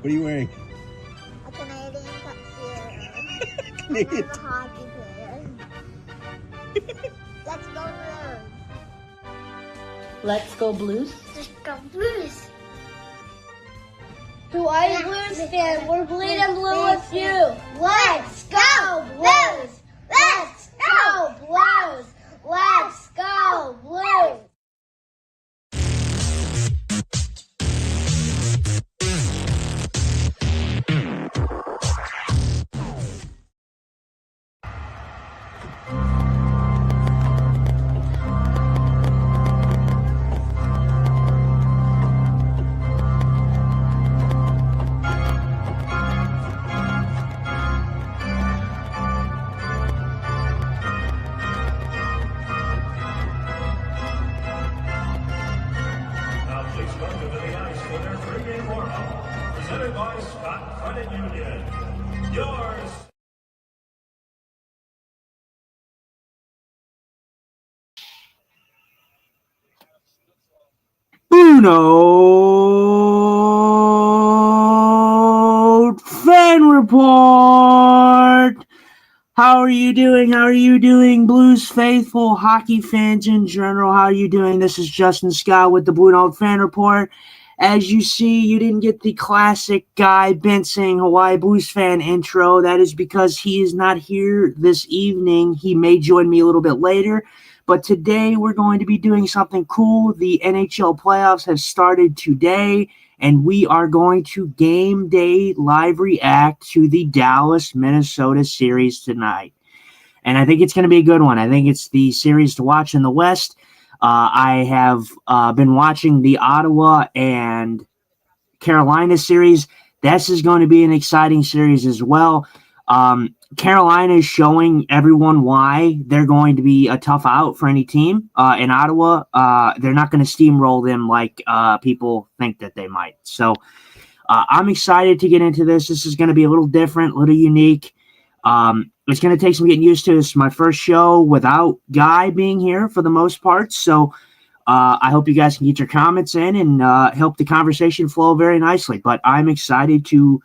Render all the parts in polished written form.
What are you wearing? A Canadian tuxedo. Canadian. I'm a hockey player. Let's go Blues. Let's go Blues. Let's go Blues. To all you Blues fans, we're bleeding blue with you. Let's go Blues. Let's go Blues. Let's go Blues. Presented by Scott Credit Union. Yours. BlueNote Fan Report. How are you doing? How are you doing, Blues faithful, hockey fans in general? How are you doing? This is Justin Scott with the BlueNote Fan Report. As you see, you didn't get the classic Guy Benson Hawaii Blues fan intro. That is because he is not here this evening. He may join me a little bit later. But today we're going to be doing something cool. The NHL Playoffs have started today, and we are going to game day live react to the Dallas-Minnesota series tonight. And I think it's going to be a good one. I think it's the series to watch in the West. I have been watching the Ottawa and Carolina series. This is going to be an exciting series as well. Carolina is showing everyone why they're going to be a tough out for any team. In Ottawa, they're not going to steamroll them like people think that they might. So I'm excited to get into this. This is going to be a little different, a little unique. It's going to take some getting used to. This is my first show without Guy being here for the most part. So I hope you guys can get your comments in and help the conversation flow very nicely. But I'm excited to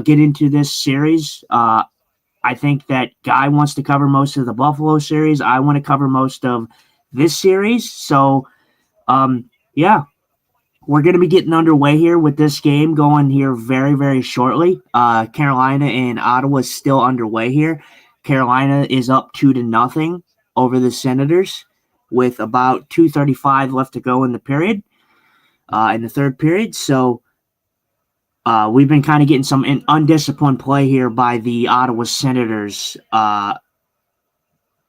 get into this series. I think that Guy wants to cover most of the Buffalo series. I want to cover most of this series. So, yeah, we're going to be getting underway here with this game going here very, very shortly. Carolina and Ottawa is still underway here. Carolina is up 2-0 over the Senators with about 2:35 left to go in the period, in the third period. So we've been kind of getting some undisciplined play here by the Ottawa Senators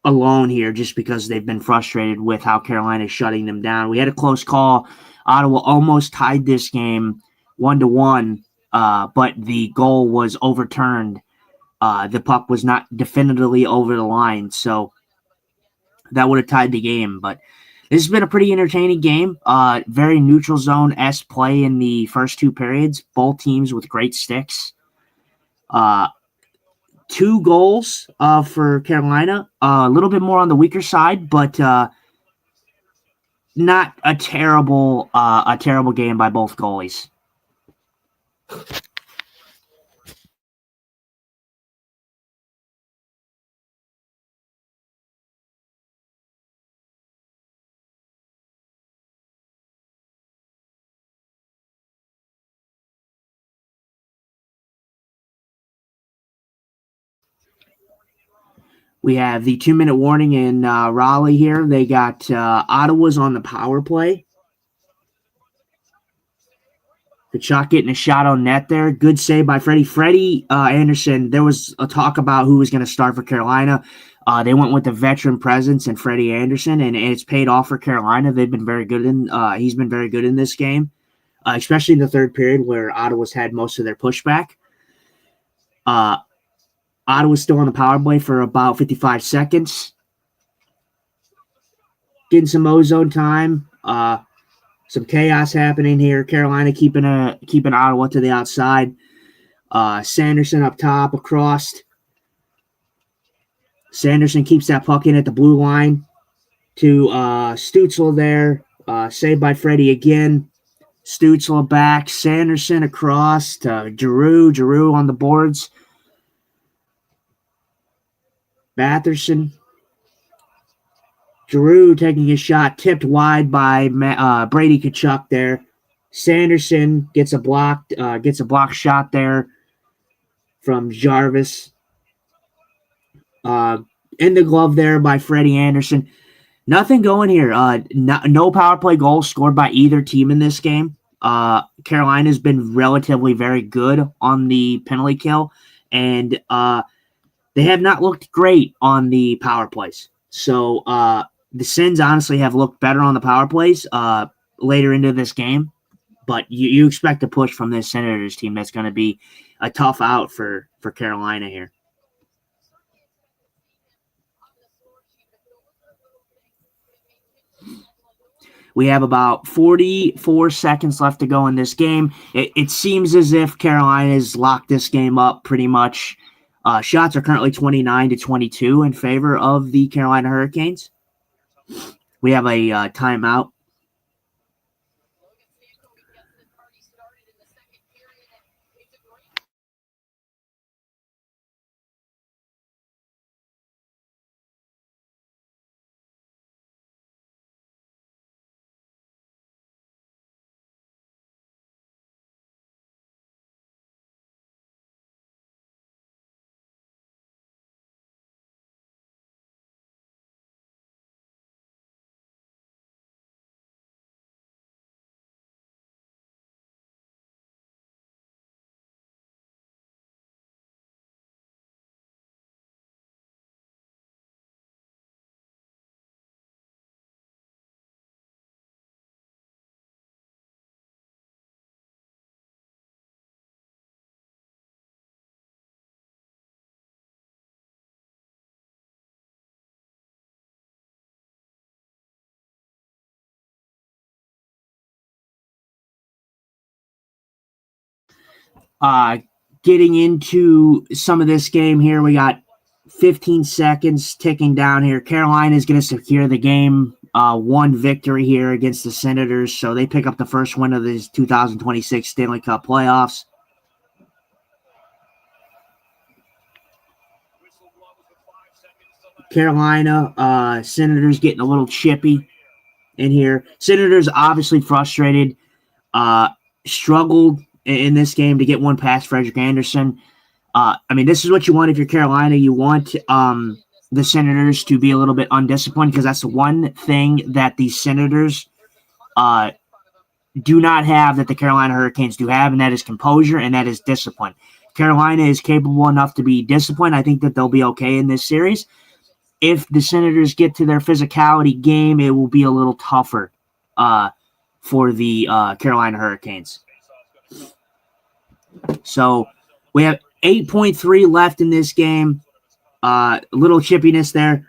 alone here just because they've been frustrated with how Carolina is shutting them down. We had a close call. Ottawa almost tied this game 1-1, but the goal was overturned. The puck was not definitively over the line, so that would have tied the game. But this has been a pretty entertaining game. Very neutral zone-esque play in the first two periods. Both teams with great sticks. 2 goals for Carolina. A little bit more on the weaker side, but not a terrible game by both goalies. We have the 2-minute warning in Raleigh here. They got Ottawa's on the power play. Kachuk getting a shot on net there. Good save by Freddie. Freddie Anderson, there was a talk about who was going to start for Carolina. They went with the veteran presence and Freddie Anderson, and it's paid off for Carolina. They've been very good he's been very good in this game, especially in the third period where Ottawa's had most of their pushback. Ottawa's still on the power play for about 55 seconds. Getting some ozone time. Some chaos happening here. Carolina keeping Ottawa to the outside. Sanderson up top, across. Sanderson keeps that puck in at the blue line to Stützle there. Saved by Freddie again. Stützle back. Sanderson across to Giroux. Giroux on the boards. Batherson. Giroux taking a shot, tipped wide by Brady Tkachuk there. Sanderson gets a blocked shot there from Jarvis. In the glove there by Freddie Anderson. Nothing going here. No power play goals scored by either team in this game. Carolina's been relatively very good on the penalty kill, and they have not looked great on the power plays. So the Sens honestly have looked better on the power plays later into this game, but you expect a push from this Senators team that's going to be a tough out for Carolina here. We have about 44 seconds left to go in this game. It seems as if Carolina's locked this game up pretty much. Shots are currently 29-22 in favor of the Carolina Hurricanes. We have a timeout. Getting into some of this game here, we got 15 seconds ticking down here. Carolina is going to secure the game one victory here against the Senators, so they pick up the first win of this 2026 Stanley Cup playoffs. Carolina, Senators getting a little chippy in here. Senators obviously frustrated, struggled in this game to get one past Frederik Andersen. This is what you want if you're Carolina. You want the Senators to be a little bit undisciplined, because that's the one thing that the Senators do not have that the Carolina Hurricanes do have, and that is composure and that is discipline. Carolina is capable enough to be disciplined. I think that they'll be okay in this series. If the Senators get to their physicality game, it will be a little tougher for the Carolina Hurricanes. So we have 8.3 left in this game. A little chippiness there.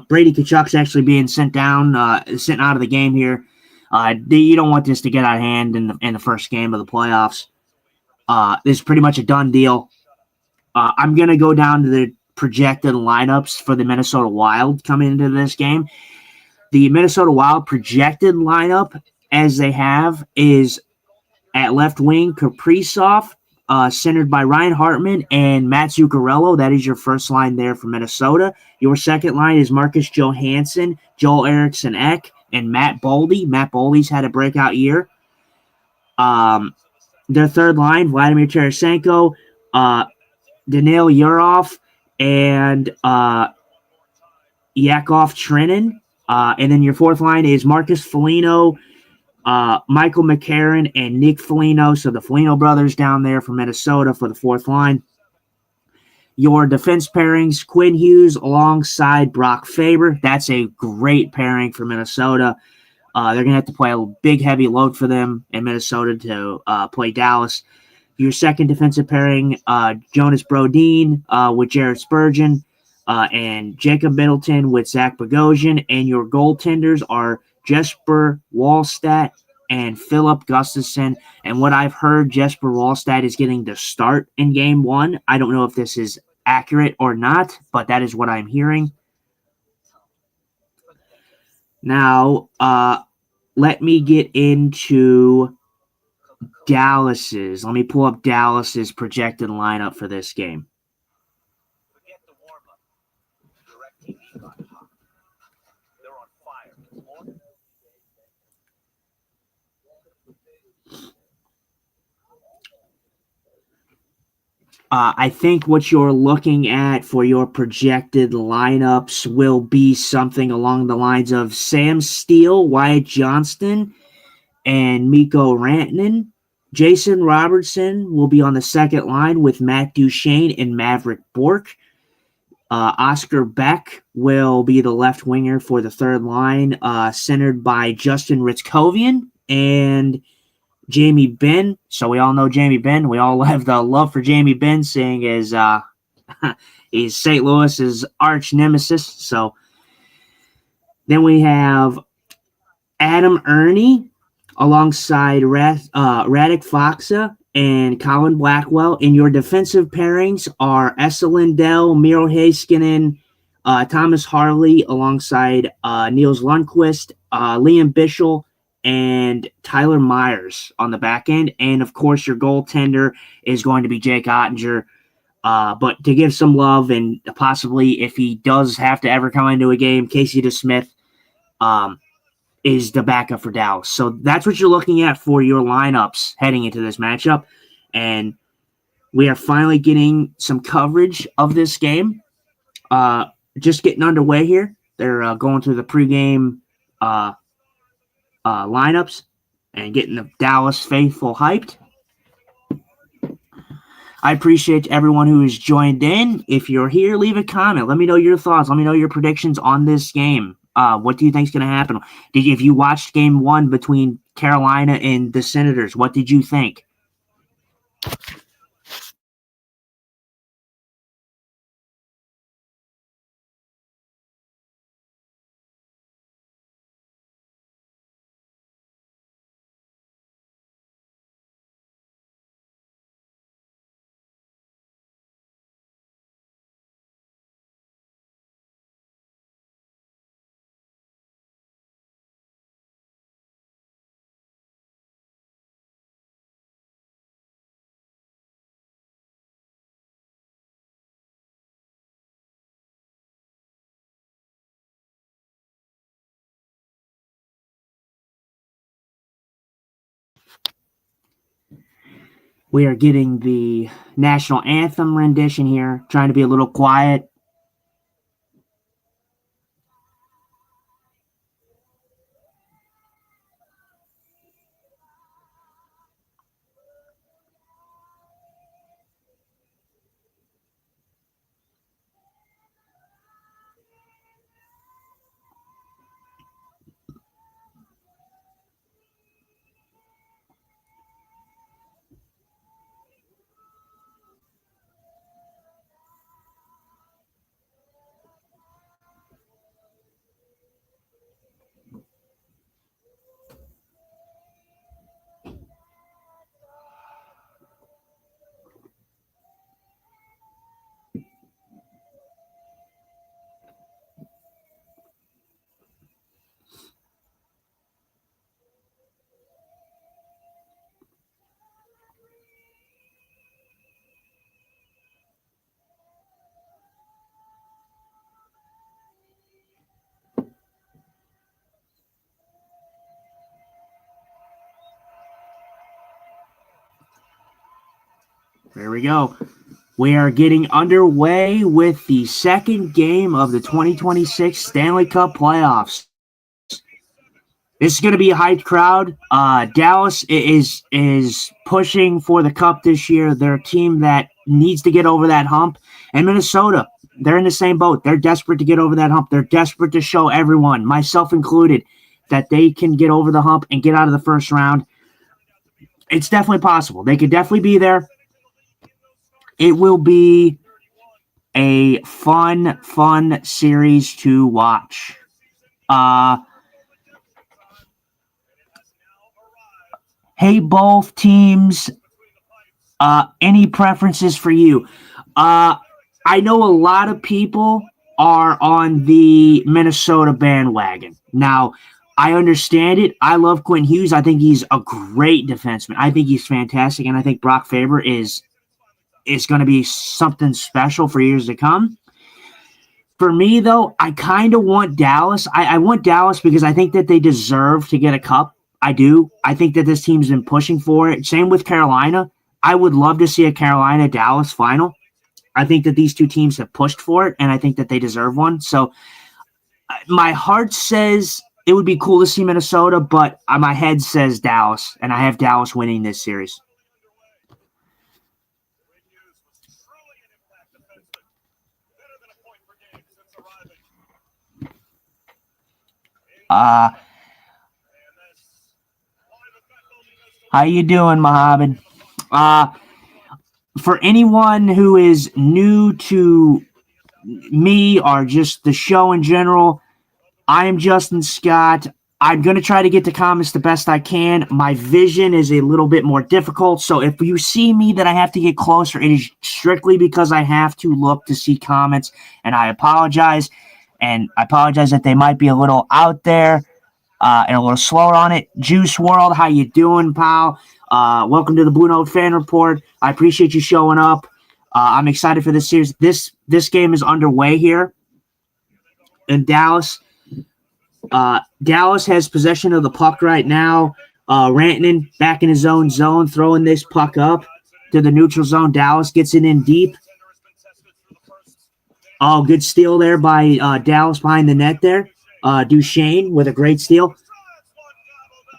Brady Tkachuk's actually being sent out of the game here. You don't want this to get out of hand in the first game of the playoffs. This is pretty much a done deal. I'm going to go down to the projected lineups for the Minnesota Wild coming into this game. The Minnesota Wild projected lineup, as they have, is at left wing Kaprizov, centered by Ryan Hartman and Matt Zuccarello. That is your first line there for Minnesota. Your second line is Marcus Johansson, Joel Eriksson-Ek, and Matt Boldy. Matt Boldy's had a breakout year. Their third line, Vladimir Tarasenko, Daniil Yurov, and Yakov Trenin. And then your fourth line is Marcus Foligno, Michael McCarron, and Nick Foligno. So the Foligno brothers down there for Minnesota for the fourth line. Your defense pairings, Quinn Hughes alongside Brock Faber. That's a great pairing for Minnesota. They're going to have to play a big, heavy load for them in Minnesota to play Dallas. Your second defensive pairing, Jonas Brodin with Jared Spurgeon, and Jacob Middleton with Zach Bogosian. And your goaltenders are Jesper Wallstedt and Philip Gustafsson. And what I've heard, Jesper Wallstedt is getting the start in game one. I don't know if this is accurate or not, but that is what I'm hearing. Now, let me get into Dallas's. Let me pull up Dallas's projected lineup for this game. I think what you're looking at for your projected lineups will be something along the lines of Sam Steele, Wyatt Johnston, and Mikko Rantanen. Jason Robertson will be on the second line with Matt Duchene and Maverick Bourque. Oscar Beck will be the left winger for the third line, centered by Justin Ritzkovian and Jamie Benn. So we all know Jamie Benn. We all have the love for Jamie Benn, seeing as he's St. Louis's arch nemesis. So then we have Adam Ernie alongside Radek Faksa and Colin Blackwell. In your defensive pairings are Esa Lindell, Miro Heiskanen, Thomas Harley alongside Niels Lundqvist, Liam Bichel, and Tyler Myers on the back end. And, of course, your goaltender is going to be Jake Ottinger. But to give some love, and possibly if he does have to ever come into a game, Casey DeSmith is the backup for Dallas. So that's what you're looking at for your lineups heading into this matchup. And we are finally getting some coverage of this game. Just getting underway here. They're going through the pregame lineups and getting the Dallas faithful hyped. I appreciate everyone who has joined in. If you're here, leave a comment. Let me know your thoughts. Let me know your predictions on this game. What do you think is going to happen? If you watched game one between Carolina and the Senators, what did you think? We are getting the national anthem rendition here, trying to be a little quiet. There we go. We are getting underway with the second game of the 2026 Stanley Cup playoffs. This is going to be a hyped crowd. Dallas is pushing for the cup this year. They're a team that needs to get over that hump. And Minnesota, they're in the same boat. They're desperate to get over that hump. They're desperate to show everyone, myself included, that they can get over the hump and get out of the first round. It's definitely possible. They could definitely be there. It will be a fun series to watch. Hey, both teams, any preferences for you? I know a lot of people are on the Minnesota bandwagon. Now, I understand it. I love Quinn Hughes. I think he's a great defenseman. I think he's fantastic, and I think Brock Faber is going to be something special for years to come. For me, though, I kind of want Dallas. I want Dallas because I think that they deserve to get a cup. I do. I think that this team's been pushing for it. Same with Carolina. I would love to see a Carolina-Dallas final. I think that these two teams have pushed for it, and I think that they deserve one. So my heart says it would be cool to see Minnesota, but my head says Dallas, and I have Dallas winning this series. How you doing, Mohammed? For anyone who is new to me or just the show in general, I am Justin Scott. I'm going to try to get to comments the best I can. My vision is a little bit more difficult, so if you see me that I have to get closer, it is strictly because I have to look to see comments, and I apologize. And I apologize that they might be a little out there and a little slower on it. Juice World, how you doing, pal? Welcome to the BlueNote Fan Report. I appreciate you showing up. I'm excited for this series. This game is underway here in Dallas. Dallas has possession of the puck right now. Rantanen back in his own zone, throwing this puck up to the neutral zone. Dallas gets it in deep. Oh, good steal there by Dallas behind the net there. Duchesne with a great steal.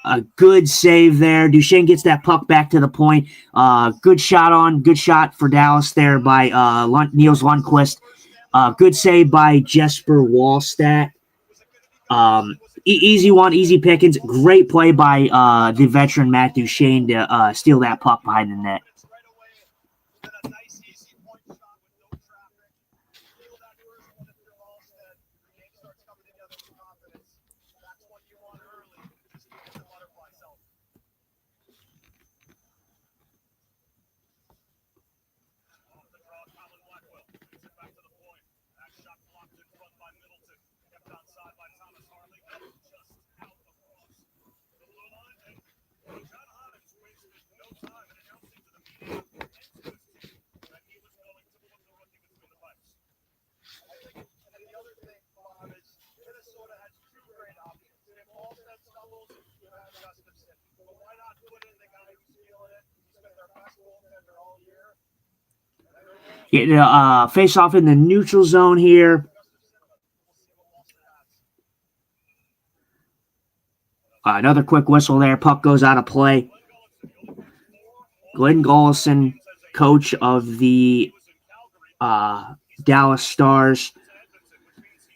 A good save there. Duchesne gets that puck back to the point. Good shot for Dallas there by Niels Lundqvist. Good save by Jesper Wallstedt. Easy one, easy pickings. Great play by the veteran Matt Duchesne to steal that puck behind the net. Face off in the neutral zone here. Another quick whistle there. Puck goes out of play. Glenn Gollison, coach of the Dallas Stars.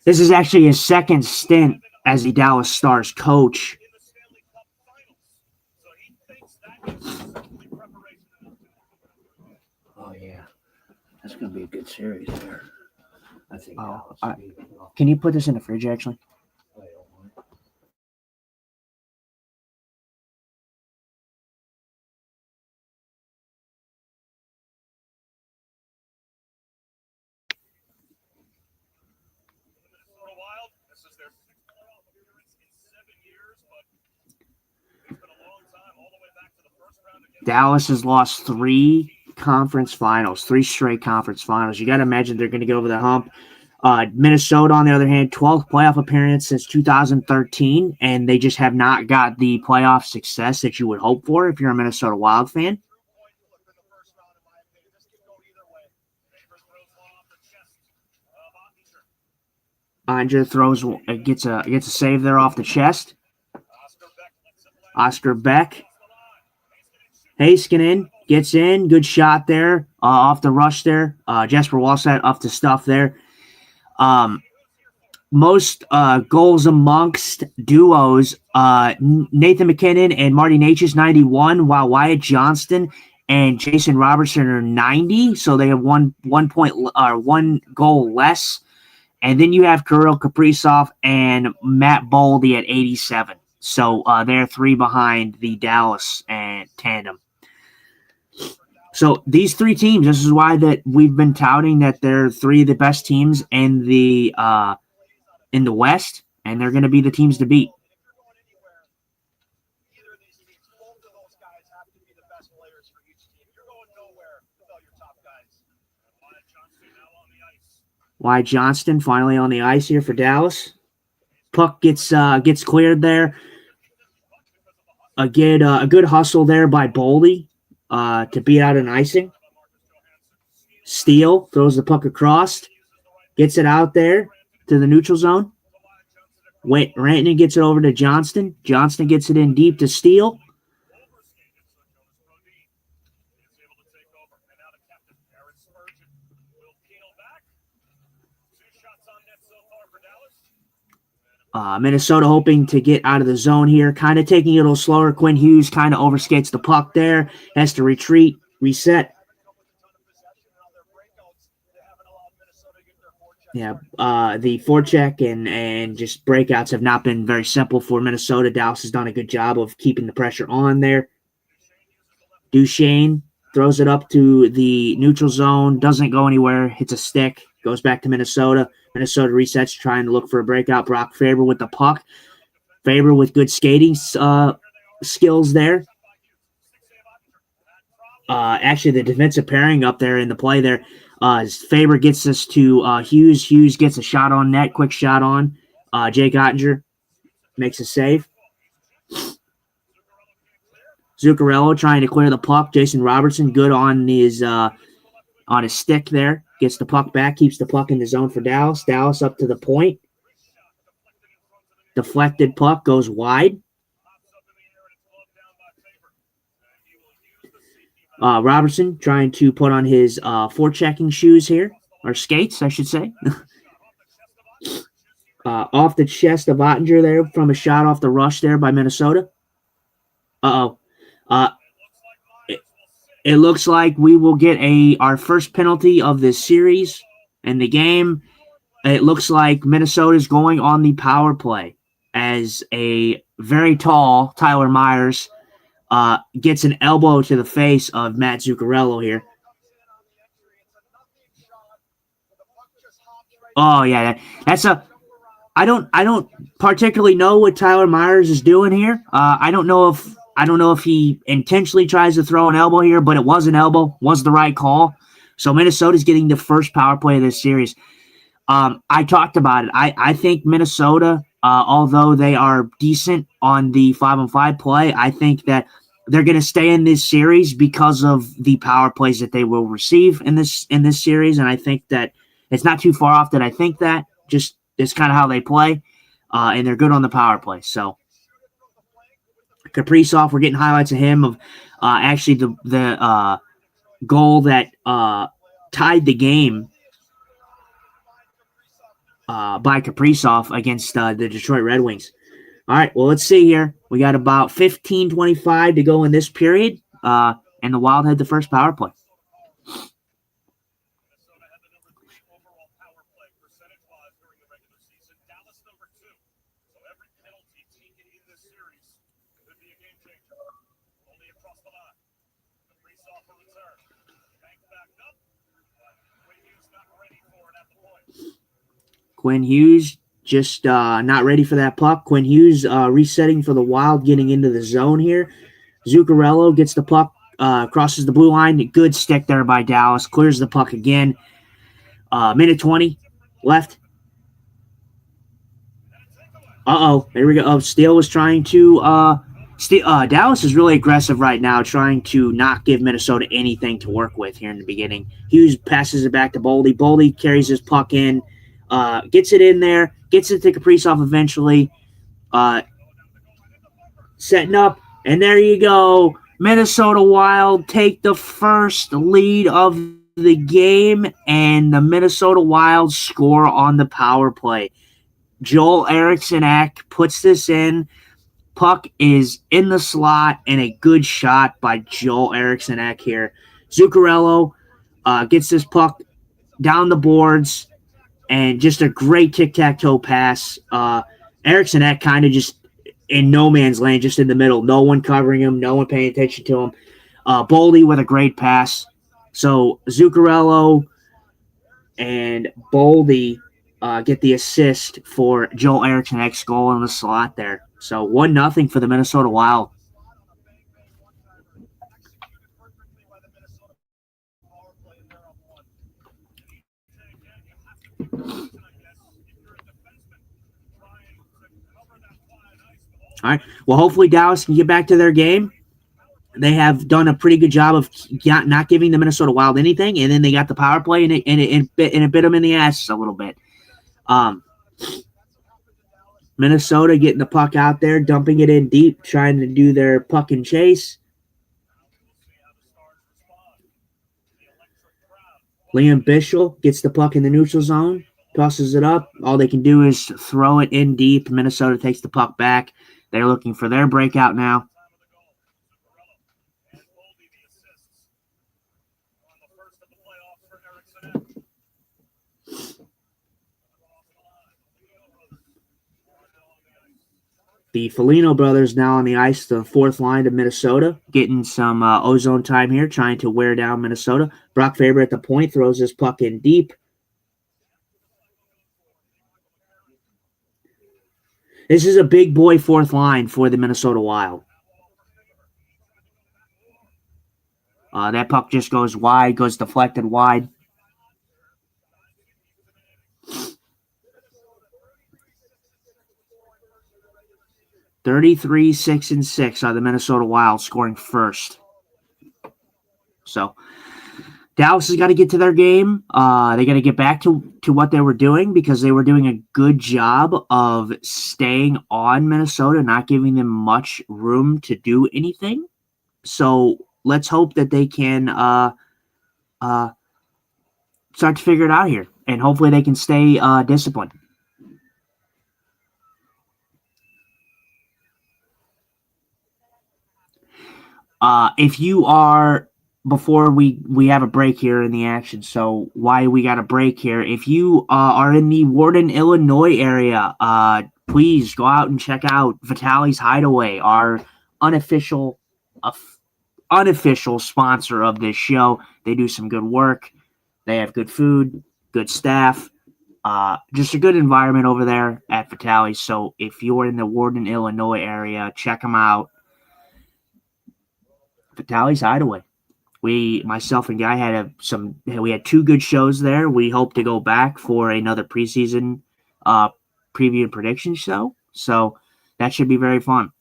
This is actually his second stint as the Dallas Stars coach. Oh, yeah. That's going to be a good series there. I think. Can you put this in the fridge, actually? Dallas has lost three straight conference finals. You got to imagine they're going to get over the hump. Minnesota, on the other hand, 12th playoff appearance since 2013, and they just have not got the playoff success that you would hope for if you're a Minnesota Wild fan. Andre gets a save there off the chest. Oscar Beck. Heiskanen gets in. Good shot there off the rush there. Jesper Wallstedt off the stuff there. Most goals amongst duos, Nathan McKinnon and Marty Necas, 91, while Wyatt Johnston and Jason Robertson are 90. So they have one goal less. And then you have Kirill Kaprizov and Matt Boldy at 87. So they're three behind the Dallas and tandem. So these three teams, this is why that we've been touting that they're three of the best teams in the West, and they're going to be the teams to beat. Wyatt Johnston finally on the ice here for Dallas. Puck gets cleared there. A good hustle there by Boldy to beat out an icing. Steele throws the puck across, gets it out there to the neutral zone. Rantanen gets it over to Johnston. Johnston gets it in deep to Steele. Minnesota hoping to get out of the zone here, kind of taking it a little slower. Quinn Hughes kind of overskates the puck there, has to retreat, reset. Yeah, the forecheck and just breakouts have not been very simple for Minnesota. Dallas has done a good job of keeping the pressure on there. Duchesne throws it up to the neutral zone, doesn't go anywhere, hits a stick, goes back to Minnesota. Minnesota resets, trying to look for a breakout. Brock Faber with the puck. Faber with good skating skills there. Actually, the defensive pairing up there in the play there. Faber gets this to Hughes. Hughes gets a shot on net, quick shot on. Jake Ottinger makes a save. Zuccarello trying to clear the puck. Jason Robertson good on his stick there. Gets the puck back, keeps the puck in the zone for Dallas. Dallas up to the point. Deflected puck goes wide. Robertson trying to put on his forechecking shoes here, or skates, I should say. Off the chest of Ottinger there from a shot off the rush there by Minnesota. It looks like we will get our first penalty of this series in the game. It looks like Minnesota's going on the power play as a very tall Tyler Myers gets an elbow to the face of Matt Zuccarello here. Oh yeah, I don't particularly know what Tyler Myers is doing here. I don't know if he intentionally tries to throw an elbow here, but it was an elbow, was the right call. So Minnesota's getting the first power play of this series. I talked about it. I think Minnesota, although they are decent on the 5-on-5 play, I think that they're going to stay in this series because of the power plays that they will receive in this series. And I think that it's not too far off that I think that. Just it's kind of how they play, and they're good on the power play. So Kaprizov, we're getting highlights of him of actually the goal that tied the game by Kaprizov against the Detroit Red Wings. All right, well, let's see here. We got about 15:25 to go in this period, and the Wild had the first power play. Quinn Hughes just not ready for that puck. Quinn Hughes resetting for the Wild, getting into the zone here. Zuccarello gets the puck, crosses the blue line. Good stick there by Dallas. Clears the puck again. Minute 20 left. There we go. Oh, Steele was trying to Dallas is really aggressive right now, trying to not give Minnesota anything to work with here in the beginning. Hughes passes it back to Boldy. Boldy carries his puck in, gets it in there, gets it to Kaprizov eventually, setting up, and there you go. Minnesota Wild take the first lead of the game, and the Minnesota Wild score on the power play. Joel Eriksson-Ek puts this in. Puck is in the slot, and a good shot by Joel Eriksson-Ek here. Zuccarello gets this puck down the boards, and just a great tic-tac-toe pass. Eriksson-Ek kind of just in no man's land, just in the middle. No one covering him, no one paying attention to him. Boldy with a great pass. So Zuccarello and Boldy get the assist for Joel Eriksson-Ek's goal in the slot there. So 1-0 for the Minnesota Wild. All right. Well, hopefully Dallas can get back to their game. They have done a pretty good job of not giving the Minnesota Wild anything, and then they got the power play, and it bit them in the ass a little bit. Minnesota getting the puck out there, dumping it in deep, trying to do their puck and chase. Liam Bichel gets the puck in the neutral zone, tosses it up. All they can do is throw it in deep. Minnesota takes the puck back. They're looking for their breakout now. The Foligno brothers now on the ice, the fourth line of Minnesota, getting some ozone time here, trying to wear down Minnesota. Brock Faber at the point throws his puck in deep. This is a big boy fourth line for the Minnesota Wild. That puck just goes wide, goes deflected wide. 33, 6, and 6 are the Minnesota Wild scoring first. So Dallas has got to get to their game. They got to get back to what they were doing because they were doing a good job of staying on Minnesota, not giving them much room to do anything. So let's hope that they can start to figure it out here, and hopefully they can stay disciplined. If you are, before we have a break here in the action, so why we got a break here, if you are in the Warden, Illinois area, please go out and check out Vitali's Hideaway, our unofficial sponsor of this show. They do some good work. They have good food, good staff, just a good environment over there at Vitali's. So if you're in the Warden, Illinois area, check them out. Vitali's Hideaway. Myself and Guy we had 2 good shows there. We hope to go back for another preseason preview and prediction show. So that should be very fun.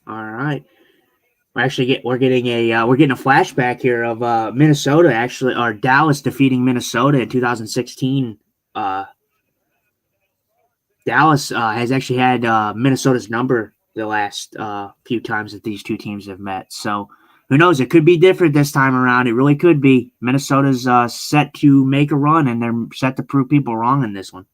All right. We're getting a flashback here of Minnesota or Dallas defeating Minnesota in 2016. Dallas has actually had Minnesota's number the last few times that these two teams have met. So who knows? It could be different this time around. It really could be. Minnesota's set to make a run, and they're set to prove people wrong in this one.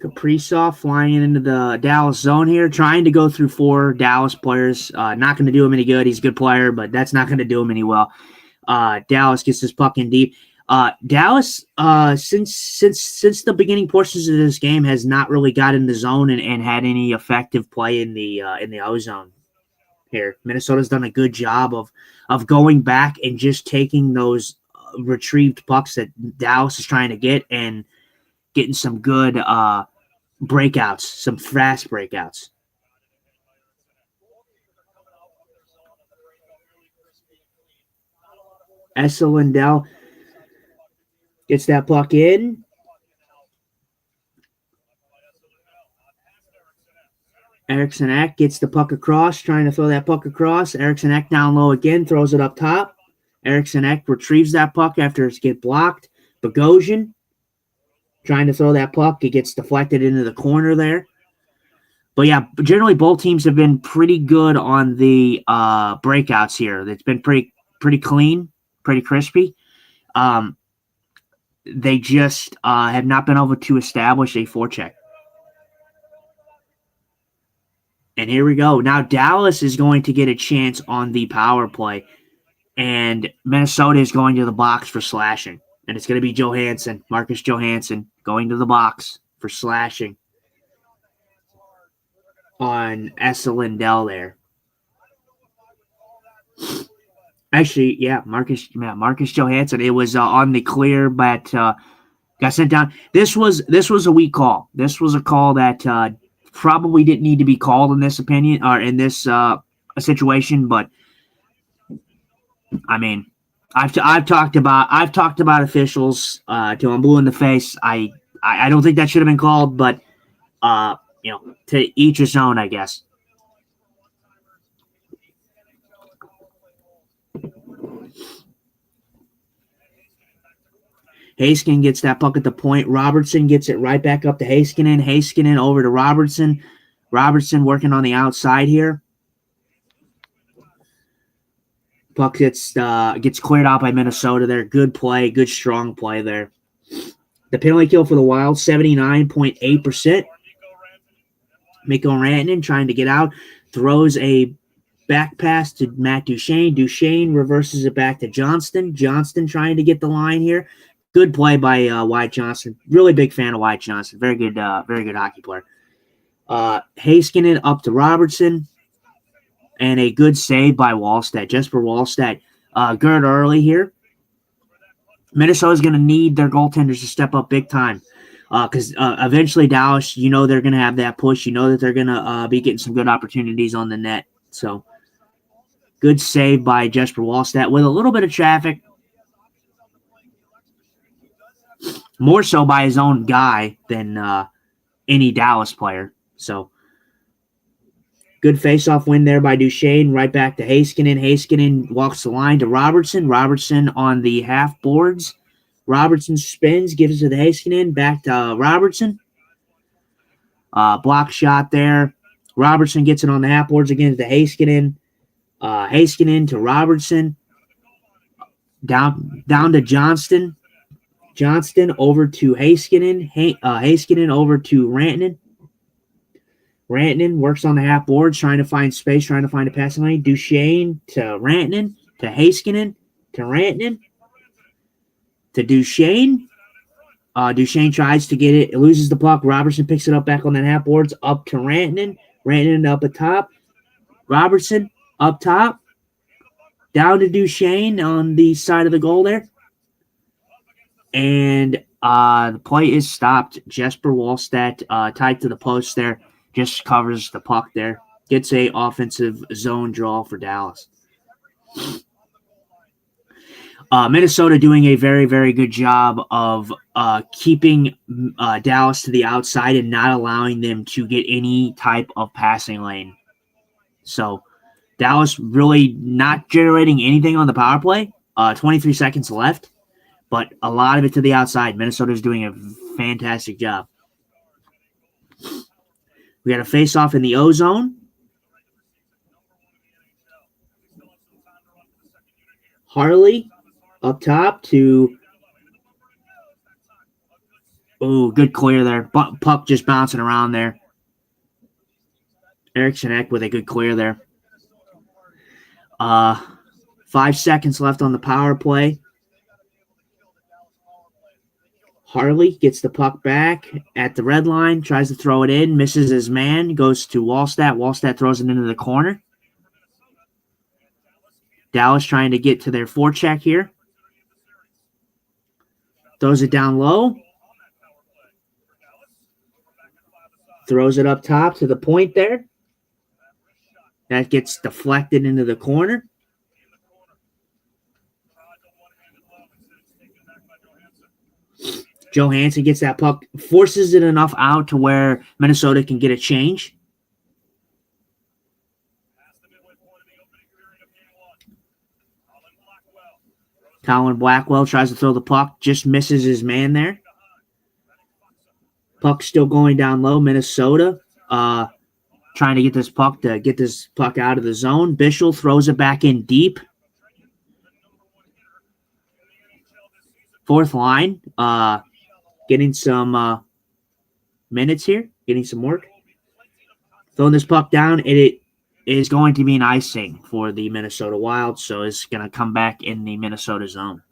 Kaprizov flying into the Dallas zone here, trying to go through 4 Dallas players. Not going to do him any good. He's a good player, but that's not going to do him any well. Dallas gets this puck in deep. Dallas, since the beginning portions of this game, has not really got in the zone and had any effective play in the O zone here. Minnesota's done a good job of going back and just taking those retrieved pucks that Dallas is trying to get and getting some good breakouts, some fast breakouts. Esa Lindell gets that puck in. Eriksson Ek gets the puck across, trying to throw that puck across. Eriksson Ek down low again, throws it up top. Eriksson Ek retrieves that puck after it's get blocked. Bogosian trying to throw that puck. It gets deflected into the corner there. But yeah, generally both teams have been pretty good on the breakouts here. It's been pretty clean, pretty crispy. They just have not been able to establish a forecheck. And here we go. Now Dallas is going to get a chance on the power play, and Minnesota is going to the box for slashing. And it's going to be Johansson, Marcus Johansson, going to the box for slashing on Esa Lindell there. Actually, yeah, Marcus Johansson. It was on the clear, but got sent down. This was a weak call. This was a call that probably didn't need to be called in this opinion or in this situation. But I mean, I've talked about officials till I'm blue in the face. I don't think that should have been called, but to each his own, I guess. Heiskanen gets that puck at the point. Robertson gets it right back up to Heiskanen. Heiskanen over to Robertson. Robertson working on the outside here. Puck gets cleared out by Minnesota there. Good play, good strong play there. The penalty kill for the Wild, 79.8%. Mikko Rantanen trying to get out. Throws a back pass to Matt Duchene. Duchene reverses it back to Johnston. Johnston trying to get the line here. Good play by Wyatt Johnston. Really big fan of Wyatt Johnston. Very good hockey player. Heiskanen up to Robertson. And a good save by Wallstedt. Jesper Wallstedt. Good early here. Minnesota's going to need their goaltenders to step up big time. Because eventually Dallas, they're going to have that push. That they're going to be getting some good opportunities on the net. So, good save by Jesper Wallstedt with a little bit of traffic. More so by his own guy than any Dallas player. So, good face-off win there by Duchene. Right back to Heiskanen. Heiskanen walks the line to Robertson. Robertson on the half boards. Robertson spins, gives it to Heiskanen. Back to Robertson. Block shot there. Robertson gets it on the half boards again to Heiskanen. Heiskanen to Robertson. Down to Johnston. Johnston over to Heiskanen. Heiskanen over to Rantanen. Rantanen works on the half boards, trying to find space, trying to find a passing lane. Duchene to Rantanen, to Heiskanen, to Rantanen, to Duchene. Duchene tries to get it, loses the puck. Robertson picks it up back on the half boards, up to Rantanen. Rantanen up at top. Robertson up top. Down to Duchene on the side of the goal there. And the play is stopped. Jesper Wallstedt tied to the post there. Just covers the puck there. Gets a offensive zone draw for Dallas. Minnesota doing a very, very good job of keeping Dallas to the outside and not allowing them to get any type of passing lane. So Dallas really not generating anything on the power play. 23 seconds left. But a lot of it to the outside. Minnesota is doing a fantastic job. We got a face-off in the O-zone. Harley up top to... Oh, good clear there. Puck just bouncing around there. Eriksson Ek with a good clear there. 5 seconds left on the power play. Harley gets the puck back at the red line, tries to throw it in, misses his man, goes to Wallstedt. Wallstedt throws it into the corner. Dallas trying to get to their forecheck here. Throws it down low. Throws it up top to the point there. That gets deflected into the corner. Johansson gets that puck, forces it enough out to where Minnesota can get a change. Colin Blackwell tries to throw the puck, just misses his man there. Puck still going down low. Minnesota trying to get this puck out of the zone. Bischel throws it back in deep. Fourth line, getting some minutes here, getting some work. Throwing this puck down, it is going to be an icing for the Minnesota Wild, so it's going to come back in the Minnesota zone.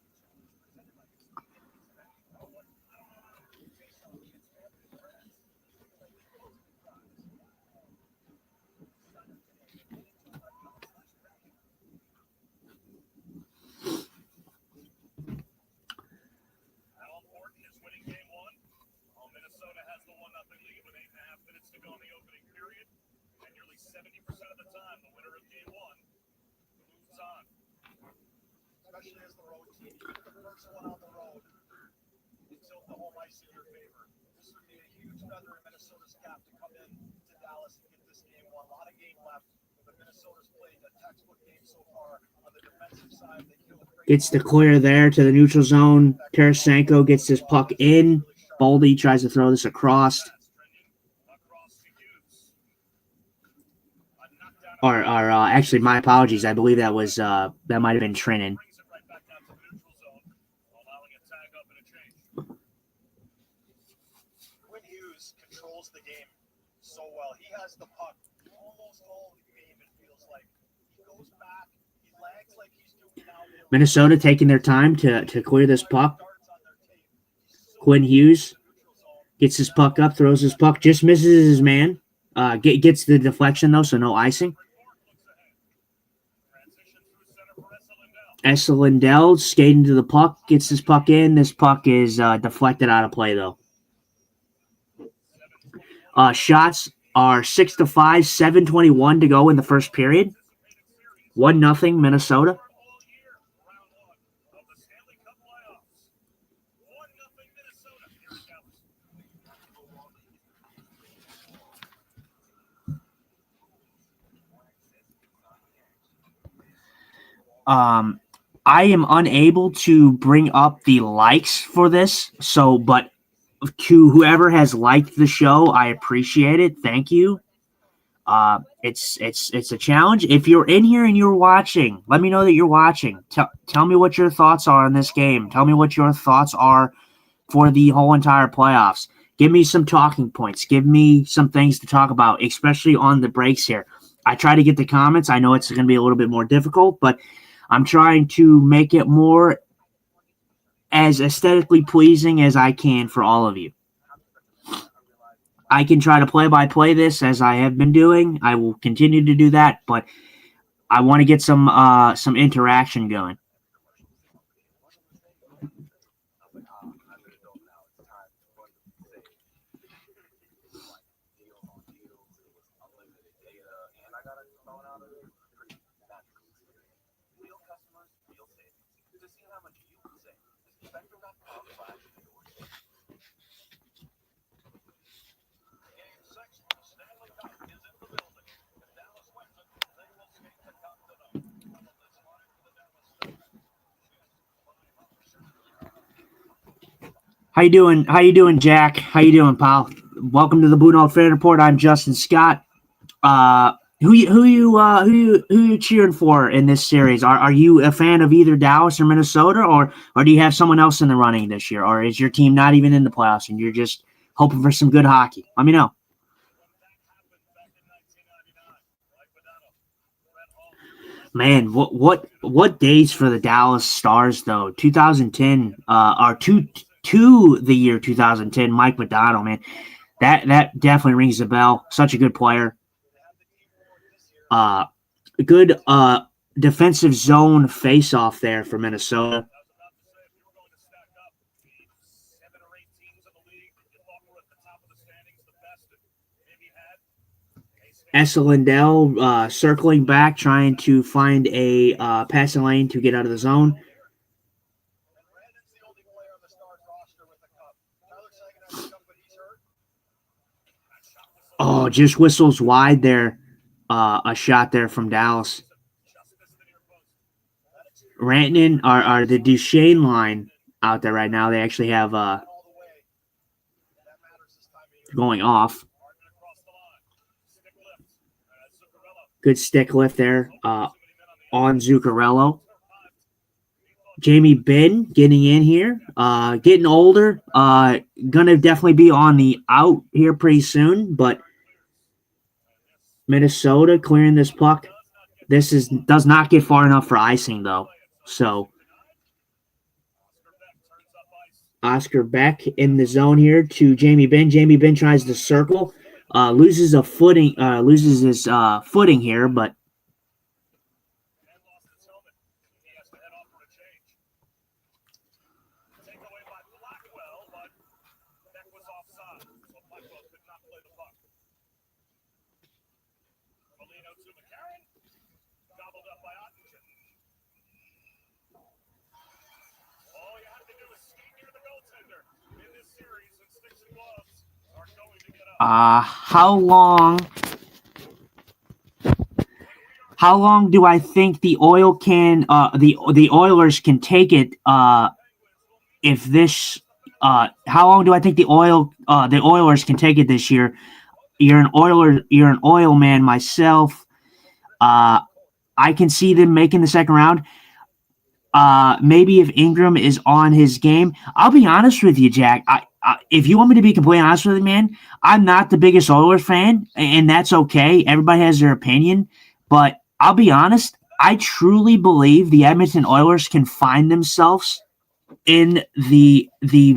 Gets the clear there to the neutral zone. Tarasenko gets this puck in. Boldy tries to throw this across. Actually, my apologies. I believe that was that might have been Trinan. Quinn Hughes controls the game so well. He has the puck almost all the game, it feels like. He goes back, he lags like he's doing now. Minnesota taking their time to clear this puck. Quinn Hughes gets his puck up, throws his puck, just misses his man. Gets the deflection, though, so no icing. Esa Lindell skating to the puck, gets this puck in. This puck is deflected out of play, though. Shots are 6-5, 7:21 to go in the first period. 1-0 Minnesota. I am unable to bring up the likes for this, but to whoever has liked the show, I appreciate it. Thank you. It's a challenge. If you're in here and you're watching, let me know that you're watching. Tell me what your thoughts are on this game. Tell me what your thoughts are for the whole entire playoffs. Give me some talking points. Give me some things to talk about, especially on the breaks here. I try to get the comments. I know it's going to be a little bit more difficult, but I'm trying to make it more as aesthetically pleasing as I can for all of you. I can try to play-by-play this as I have been doing. I will continue to do that, but I want to get some interaction going. How you doing? How you doing, Jack? How you doing, pal? Welcome to the BlueNote Fan Report. I'm Justin Scott. Who you cheering for in this series? Are you a fan of either Dallas or Minnesota, or do you have someone else in the running this year, or is your team not even in the playoffs and you're just hoping for some good hockey? Let me know. Man, what days for the Dallas Stars though? 2010 or to the year 2010, Mike Modano, man. That definitely rings a bell. Such a good player. Good defensive zone face-off there for Minnesota. Esa Lindell circling back, trying to find a passing lane to get out of the zone. Oh, just whistles wide there. A shot there from Dallas. Rantanen are the Duchesne line out there right now. They actually have going off. Good stick lift there on Zuccarello. Jamie Benn getting in here, getting older, gonna definitely be on the out here pretty soon, but Minnesota clearing this puck. This does not get far enough for icing though. So Oscar Beck in the zone here to Jamie Benn. Jamie Benn tries to circle, loses his footing here, but how long do I think the Oilers can take it if this how long do I think the Oilers can take it this year? You're an Oil man myself. I can see them making the second round. Maybe if Ingram is on his game. I'll be honest with you, Jack. If you want me to be completely honest with you, man, I'm not the biggest Oilers fan, and that's okay. Everybody has their opinion, but I'll be honest. I truly believe the Edmonton Oilers can find themselves in the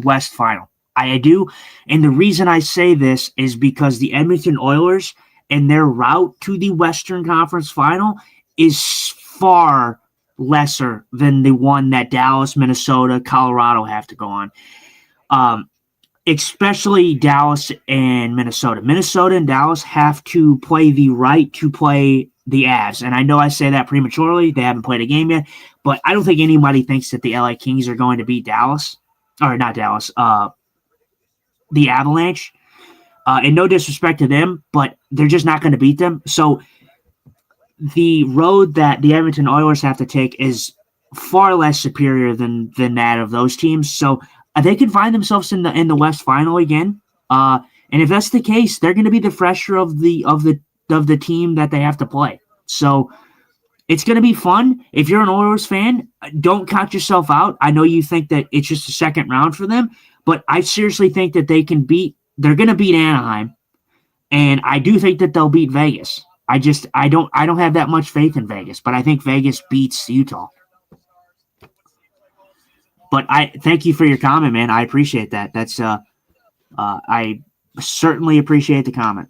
West Final. I do, and the reason I say this is because the Edmonton Oilers and their route to the Western Conference Final is far lesser than the one that Dallas, Minnesota, Colorado have to go on. Especially Dallas and Minnesota. Minnesota and Dallas have to play the right to play the Avs. And I know I say that prematurely. They haven't played a game yet. But I don't think anybody thinks that the LA Kings are going to beat Dallas. Or not Dallas. The Avalanche. And no disrespect to them, but they're just not going to beat them. So the road that the Edmonton Oilers have to take is far less superior than that of those teams. So they can find themselves in the West Final again. And if that's the case, they're going to be the fresher of the team that they have to play. So it's going to be fun. If you're an Oilers fan, don't count yourself out. I know you think that it's just a second round for them, but I seriously think that they're going to beat Anaheim, and I do think that they'll beat Vegas. I don't have that much faith in Vegas, but I think Vegas beats Utah. But I thank you for your comment, man. I appreciate that. That's I certainly appreciate the comment.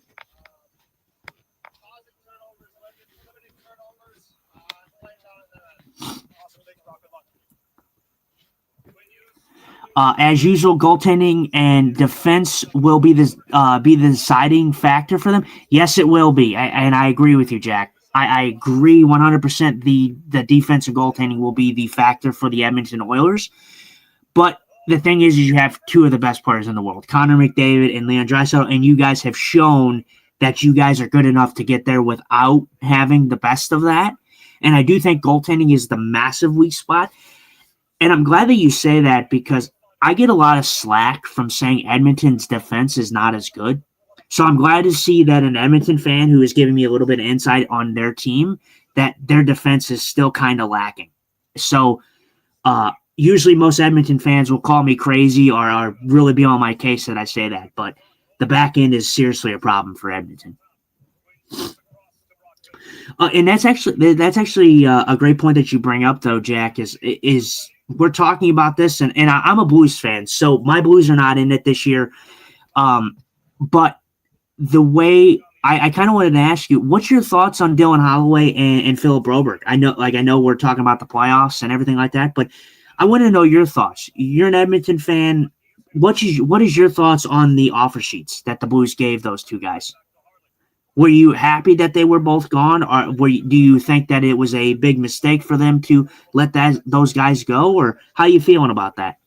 As usual, goaltending and defense will be the deciding factor for them. Yes, it will be, and I agree with you, Jack. I agree 100%. The defense and goaltending will be the factor for the Edmonton Oilers. But the thing is you have two of the best players in the world, Connor McDavid and Leon Draisaitl, and you guys have shown that you guys are good enough to get there without having the best of that. And I do think goaltending is the massive weak spot. And I'm glad that you say that because I get a lot of slack from saying Edmonton's defense is not as good. So I'm glad to see that an Edmonton fan who is giving me a little bit of insight on their team, that their defense is still kind of lacking. So usually most Edmonton fans will call me crazy or really be on my case that I say that. But the back end is seriously a problem for Edmonton. And that's actually a great point that you bring up, though, Jack, is we're talking about this, and I'm a Blues fan, so my Blues are not in it this year. But the way I kind of wanted to ask you, what's your thoughts on Dylan Holloway and Philip Broberg? I know we're talking about the playoffs and everything like that, but I want to know your thoughts. You're an Edmonton fan. What is your thoughts on the offer sheets that the Blues gave those two guys? Were you happy that they were both gone, or do you think that it was a big mistake for them to let those guys go, or how are you feeling about that?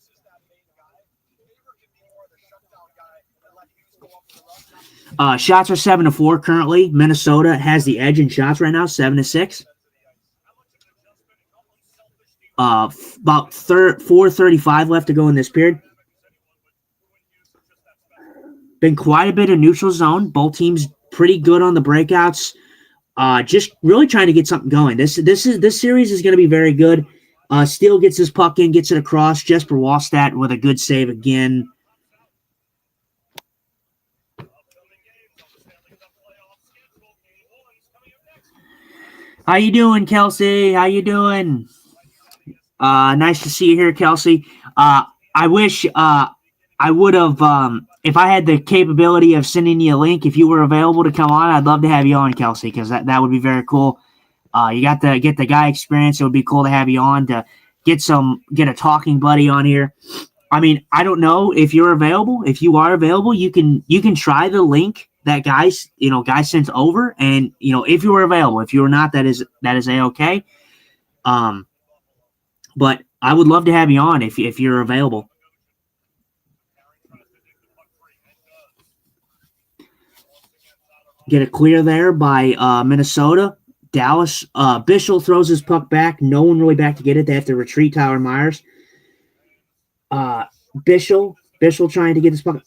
Shots are 7-4 currently. Minnesota has the edge in shots right now, 7-6. About 4:35 left to go in this period. Been quite a bit of neutral zone. Both teams pretty good on the breakouts. just really trying to get something going. This series is going to be very good. Steele gets his puck in, gets it across. Jesper Wallstedt with a good save again. How you doing, Kelsey? How you doing? Nice to see you here, Kelsey. I wish I would have, if I had the capability of sending you a link, if you were available to come on, I'd love to have you on, Kelsey, because that would be very cool. You got to get the guy experience. It would be cool to have you on to get a talking buddy on here. I mean, I don't know if you're available. If you are available, you can try the link that guy sent over, and if you were available. If you were not, that is a-okay. But I would love to have you on if you're available. Get a clear there by Minnesota. Dallas. Bischel throws his puck back. No one really back to get it. They have to retreat Tyler Myers. Bischel trying to get this puck.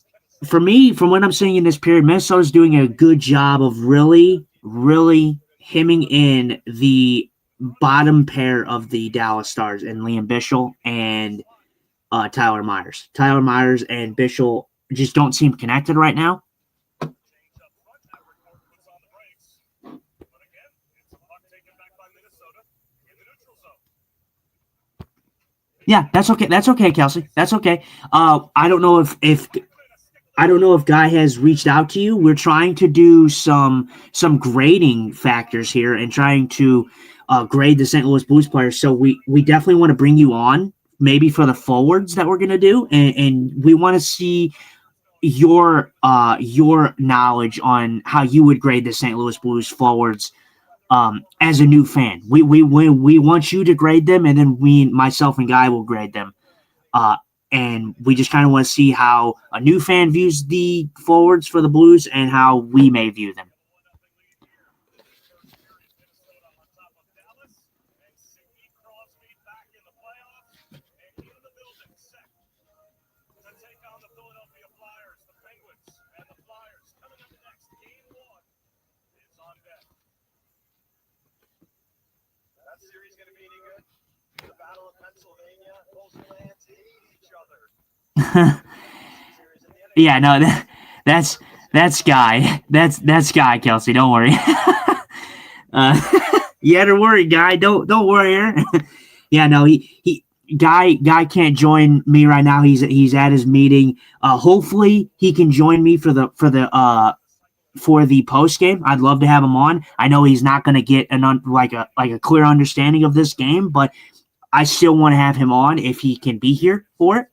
For me, from what I'm seeing in this period, Minnesota's doing a good job of really, really hemming in the bottom pair of the Dallas Stars and Liam Bischel and Tyler Myers. Tyler Myers and Bischel just don't seem connected right now. Yeah, that's okay. That's okay, Kelsey. That's okay. I don't know if Guy has reached out to you. We're trying to do some grading factors here and trying to grade the St. Louis Blues players. So we definitely want to bring you on, maybe for the forwards that we're going to do, and we want to see your knowledge on how you would grade the St. Louis Blues forwards. As a new fan, we want you to grade them, and then myself and Guy will grade them. And we just kind of want to see how a new fan views the forwards for the Blues and how we may view them. Series going to be any good? The Battle of Pennsylvania, both lands hate each other. Yeah, no, that's Guy. That's Guy, Kelsey. Don't worry. Yeah, don't worry, Guy. Don't worry. Yeah, no, Guy can't join me right now. He's at his meeting. Hopefully he can join me for the post game. I'd love to have him on. I know he's not going to get a clear understanding of this game, but I still want to have him on if he can be here for it.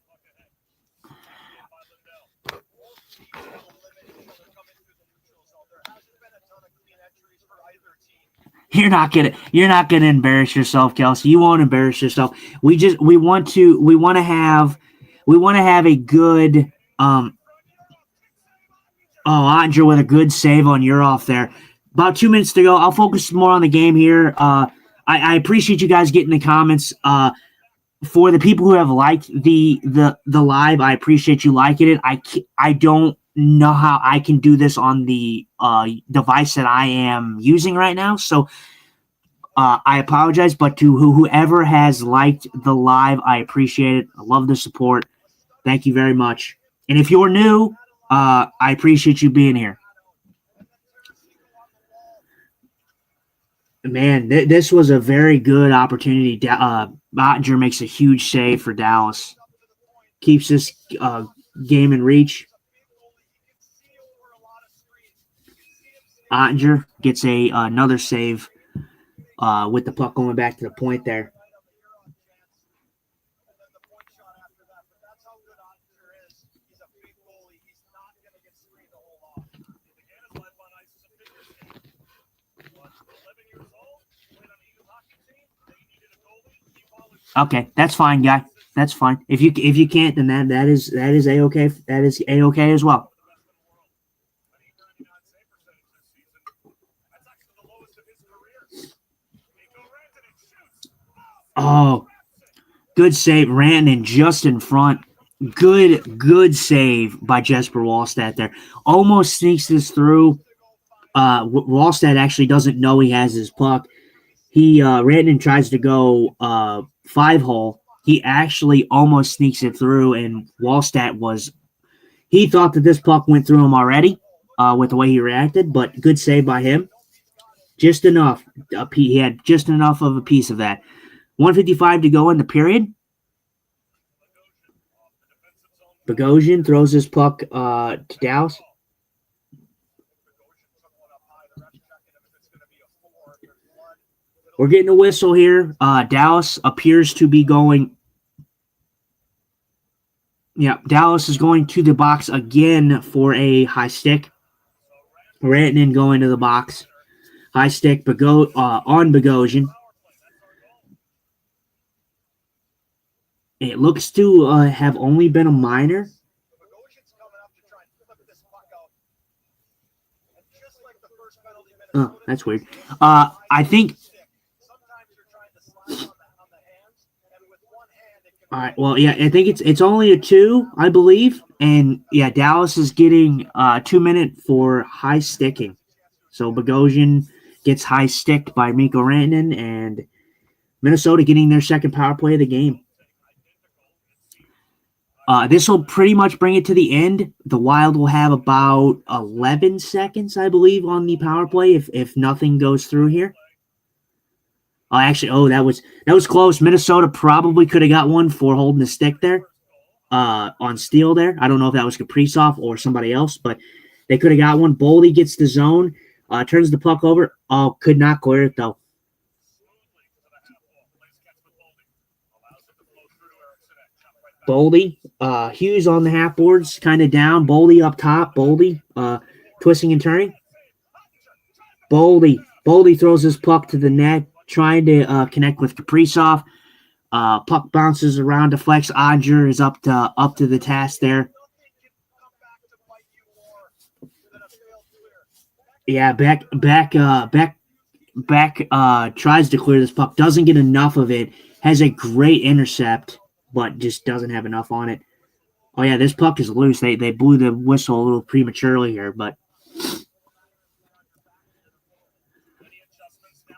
You're not gonna embarrass yourself, Kelsey. You won't embarrass yourself. We want to have a good Andrew with a good save on Urov there. About 2 minutes to go. I'll focus more on the game here. I appreciate you guys getting the comments. For the people who have liked the live, I appreciate you liking it. I don't know how I can do this on the device that I am using right now, so I apologize. But to whoever has liked the live, I appreciate it. I love the support. Thank you very much. And if you're new, I appreciate you being here. Man, this was a very good opportunity. Bottinger makes a huge save for Dallas. Keeps this game in reach. Ottinger gets another save with the puck going back to the point there. Okay, that's fine, guy. That's fine. If you can't, then that is a-okay. That is a-okay as well. Oh, good save, Rantanen just in front. Good save by Jesper Wallstedt there. Almost sneaks this through. Wallstedt actually doesn't know he has his puck. Rantanen tries to go 5-hole. He actually almost sneaks it through, and Wallstedt he thought that this puck went through him already with the way he reacted, but good save by him. Just enough. He had just enough of a piece of that. 1:55 to go in the period. Bogosian throws his puck to Dallas. We're getting a whistle here. Dallas appears to be going. Yeah, Dallas is going to the box again for a high stick. Rantanen going to the box. High stick on Bogosian. It looks to have only been a minor. Oh, that's weird. I think. All right. Well, yeah, I think it's only a 2, I believe, and yeah, Dallas is getting 2 minutes for high sticking. So Bogosian gets high sticked by Mikko Rantanen, and Minnesota getting their second power play of the game. This will pretty much bring it to the end. The Wild will have about 11 seconds, I believe, on the power play if nothing goes through here. That was close. Minnesota probably could have got one for holding the stick there on steal there. I don't know if that was Kaprizov or somebody else, but they could have got one. Boldy gets the zone, turns the puck over. Oh, could not clear it, though. Boldy, Hughes on the half boards, kind of down. Boldy up top. Boldy twisting and turning. Boldy throws his puck to the net, trying to connect with Kaprizov. Puck bounces around, deflects. Odger is up to the task there. Yeah, Beck tries to clear this puck, doesn't get enough of it. Has a great intercept, but just doesn't have enough on it. Oh yeah, this puck is loose. They blew the whistle a little prematurely here, but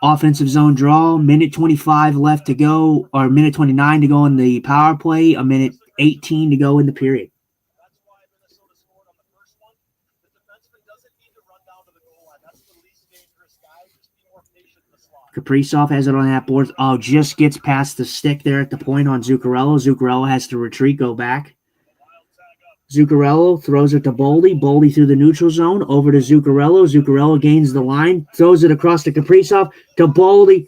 offensive zone draw. Minute 25 left to go, or minute 29 to go in the power play. A minute 18 to go in the period. Kaprizov has it on that board. Oh, just gets past the stick there at the point on Zuccarello. Zuccarello has to retreat, go back. Zuccarello throws it to Boldy. Boldy through the neutral zone, over to Zuccarello. Zuccarello gains the line, throws it across to Kaprizov, to Boldy.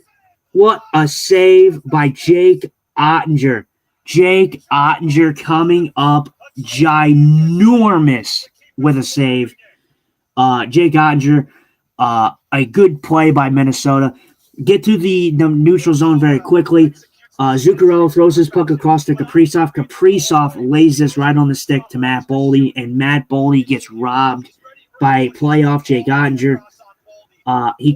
What a save by Jake Ottinger. Jake Ottinger coming up ginormous with a save. Jake Ottinger, a good play by Minnesota. Get to the neutral zone very quickly. Zuccarello throws his puck across to Kaprizov. Kaprizov lays this right on the stick to Matt Boldy, and Matt Boldy gets robbed by playoff Jake Ottinger. He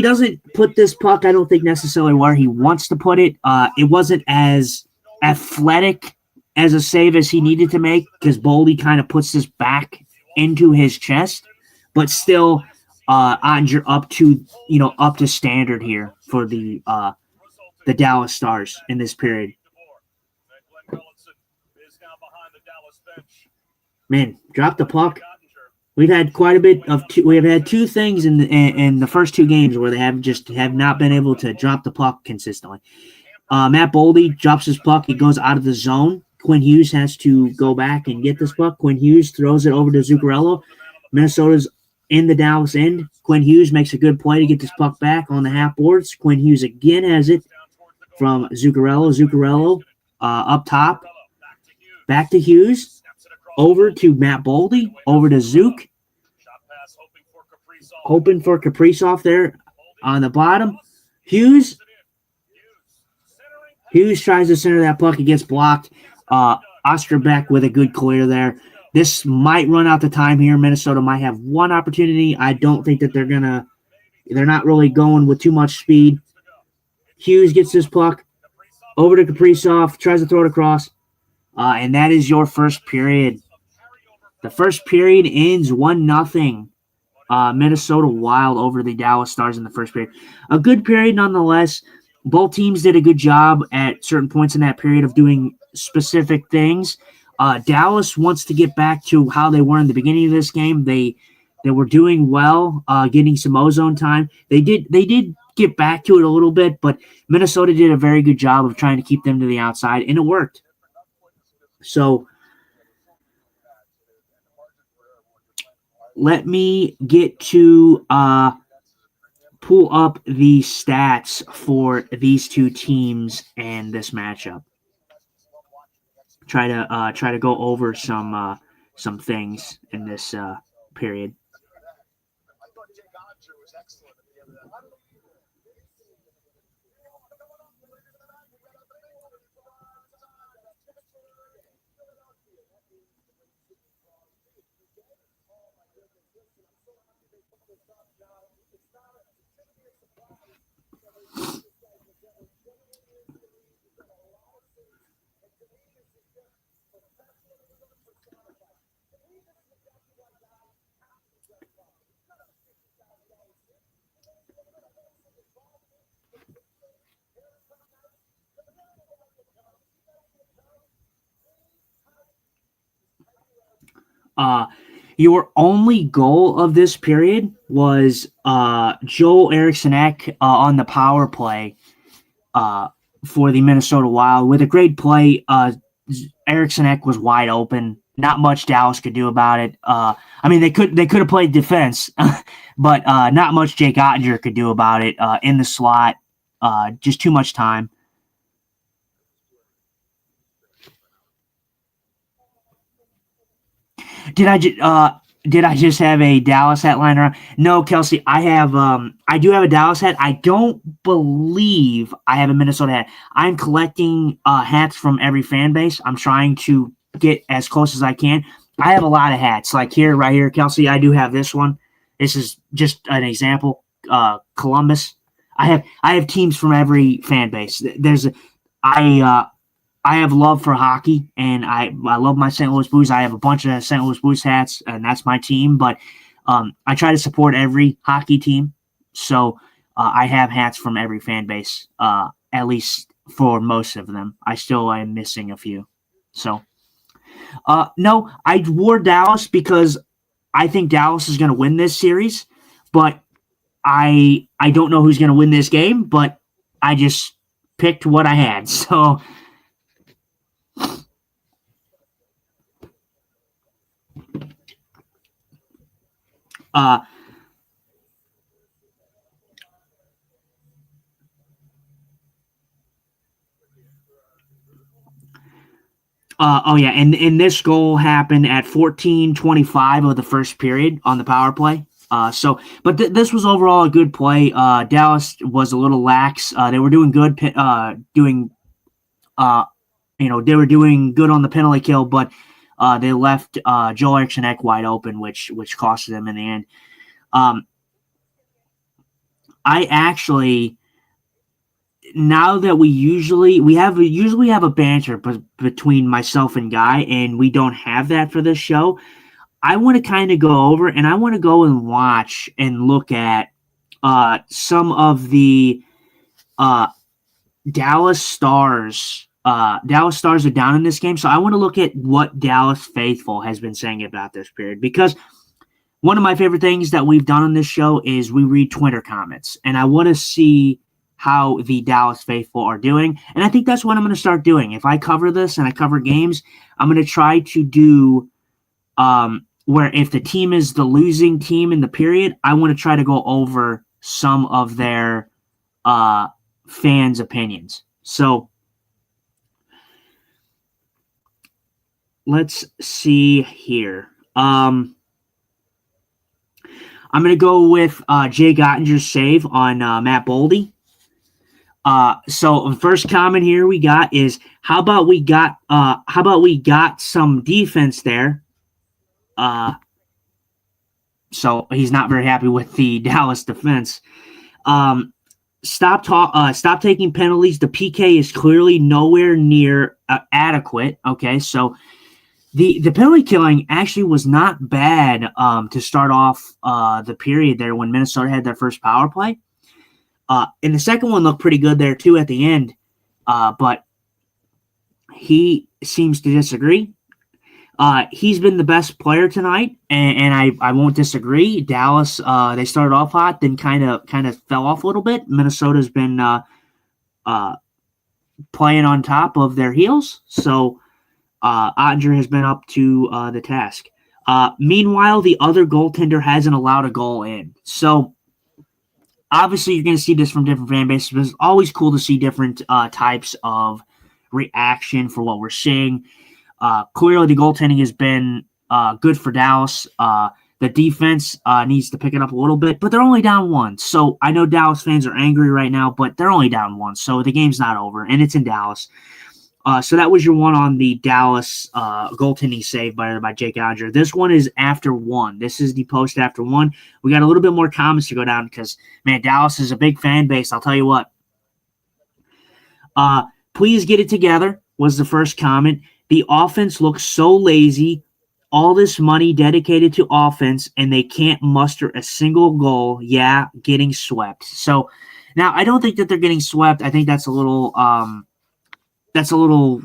doesn't put this puck, I don't think, necessarily where he wants to put it. It wasn't as athletic as a save as he needed to make, because Boldy kind of puts this back into his chest, but still Ottinger up to standard here for the Dallas Stars in this period. Man, drop the puck. We've had quite a bit of we have had two things in the first two games where they have not been able to drop the puck consistently. Matt Boldy drops his puck. It goes out of the zone. Quinn Hughes has to go back and get this puck. Quinn Hughes throws it over to Zuccarello. Minnesota's in the Dallas end. Quinn Hughes makes a good play to get this puck back on the half boards. Quinn Hughes again has it from Zuccarello. Zuccarello up top. Back to Hughes. Over to Matt Boldy. Over to Zook. Hoping for Kaprizov there on the bottom. Hughes tries to center that puck. It gets blocked. Osterbeck with a good clear there. This might run out the time here. Minnesota might have one opportunity. I don't think that they're not really going with too much speed. Hughes gets this puck over to Kaprizov, tries to throw it across, and that is your first period. The first period ends 1-0 Minnesota Wild over the Dallas Stars in the first period. A good period nonetheless. Both teams did a good job at certain points in that period of doing specific things. Dallas wants to get back to how they were in the beginning of this game. They were doing well, getting some ozone time. They did get back to it a little bit, but Minnesota did a very good job of trying to keep them to the outside, and it worked. So let me get to pull up the stats for these two teams and this matchup. Try to go over some things in this period. I thought Jake Oettinger was excellent at the end of that. Your only goal of this period was Joel Eriksson on the power play for the Minnesota Wild with a great play. Eriksson was wide open. Not much Dallas could do about it. I mean, they could have played defense, but not much Jake Oettinger could do about it in the slot. Just too much time. Did I just have a Dallas hat lying around? No, Kelsey, I do have a Dallas hat. I don't believe I have a Minnesota hat. I'm collecting hats from every fan base. I'm trying to get as close as I can. I have a lot of hats. Like right here, Kelsey, I do have this one. This is just an example. Columbus. I have teams from every fan base. I have love for hockey, and I love my St. Louis Blues. I have a bunch of St. Louis Blues hats, and that's my team. But I try to support every hockey team, so I have hats from every fan base, at least for most of them. I still am missing a few. So, no, I wore Dallas because I think Dallas is going to win this series, but I don't know who's going to win this game, but I just picked what I had. So. And this goal happened at 14:25 of the first period on the power play. But this was overall a good play. Dallas was a little lax. They were doing good, they were doing good on the penalty kill, but they left Joel Eriksson Wide open, which costed them in the end. I actually, now that we usually have a banter between myself and Guy, and we don't have that for this show. I want to kind of go over, and I want to go and watch and look at some of the Dallas Stars. Dallas Stars are down in this game, so I want to look at what Dallas Faithful has been saying about this period, because one of my favorite things that we've done on this show is we read Twitter comments, and I want to see how the Dallas Faithful are doing, and I think that's what I'm going to start doing. If I cover this and I cover games, I'm going to try to do where if the team is the losing team in the period, I want to try to go over some of their fans' opinions. So let's see here. I'm going to go with Jake Ottinger's save on Matt Boldy. So the first comment here we got is, how about we got some defense there? So he's not very happy with the Dallas defense. Stop taking penalties. The PK is clearly nowhere near adequate. Okay, so The penalty killing actually was not bad to start off the period there when Minnesota had their first power play. And the second one looked pretty good there too at the end, but he seems to disagree. He's been the best player tonight, and I won't disagree. Dallas, they started off hot, then kind of fell off a little bit. Minnesota's been playing on top of their heels, so Ottinger has been up to the task. Meanwhile, the other goaltender hasn't allowed a goal in. So obviously you're going to see this from different fan bases, but it's always cool to see different types of reaction for what we're seeing. Clearly, the goaltending has been good for Dallas. The defense needs to pick it up a little bit, but they're only down 1. So I know Dallas fans are angry right now, but they're only down 1. So the game's not over, and it's in Dallas. So that was your one on the Dallas goaltending save by Jake Ottinger. This one is after 1. This is the post after 1. We got a little bit more comments to go down because, man, Dallas is a big fan base. I'll tell you what. Please get it together was the first comment. The offense looks so lazy. All this money dedicated to offense, and they can't muster a single goal. Yeah, getting swept. So now I don't think that they're getting swept. I think that's a little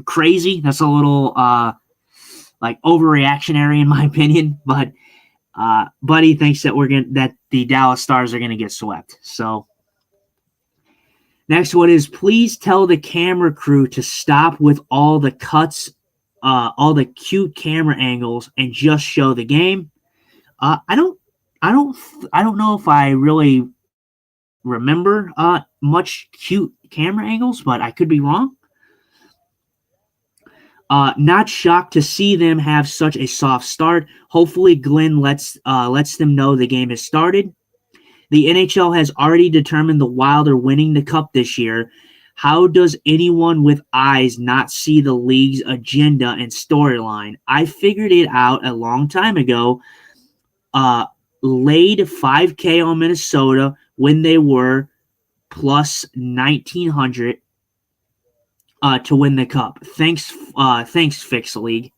crazy. That's a little like overreactionary in my opinion. But Buddy thinks that the Dallas Stars are gonna get swept. So next one is please tell the camera crew to stop with all the cuts. All the cute camera angles and just show the game. I don't know if I really remember much cute camera angles, but I could be wrong. Not shocked to see them have such a soft start. Hopefully, Glenn lets them know the game has started. The NHL has already determined the Wild are winning the Cup this year. How does anyone with eyes not see the league's agenda and storyline? I figured it out a long time ago. Laid 5K on Minnesota when they were plus 1,900 to win the Cup. Thanks, Fix League.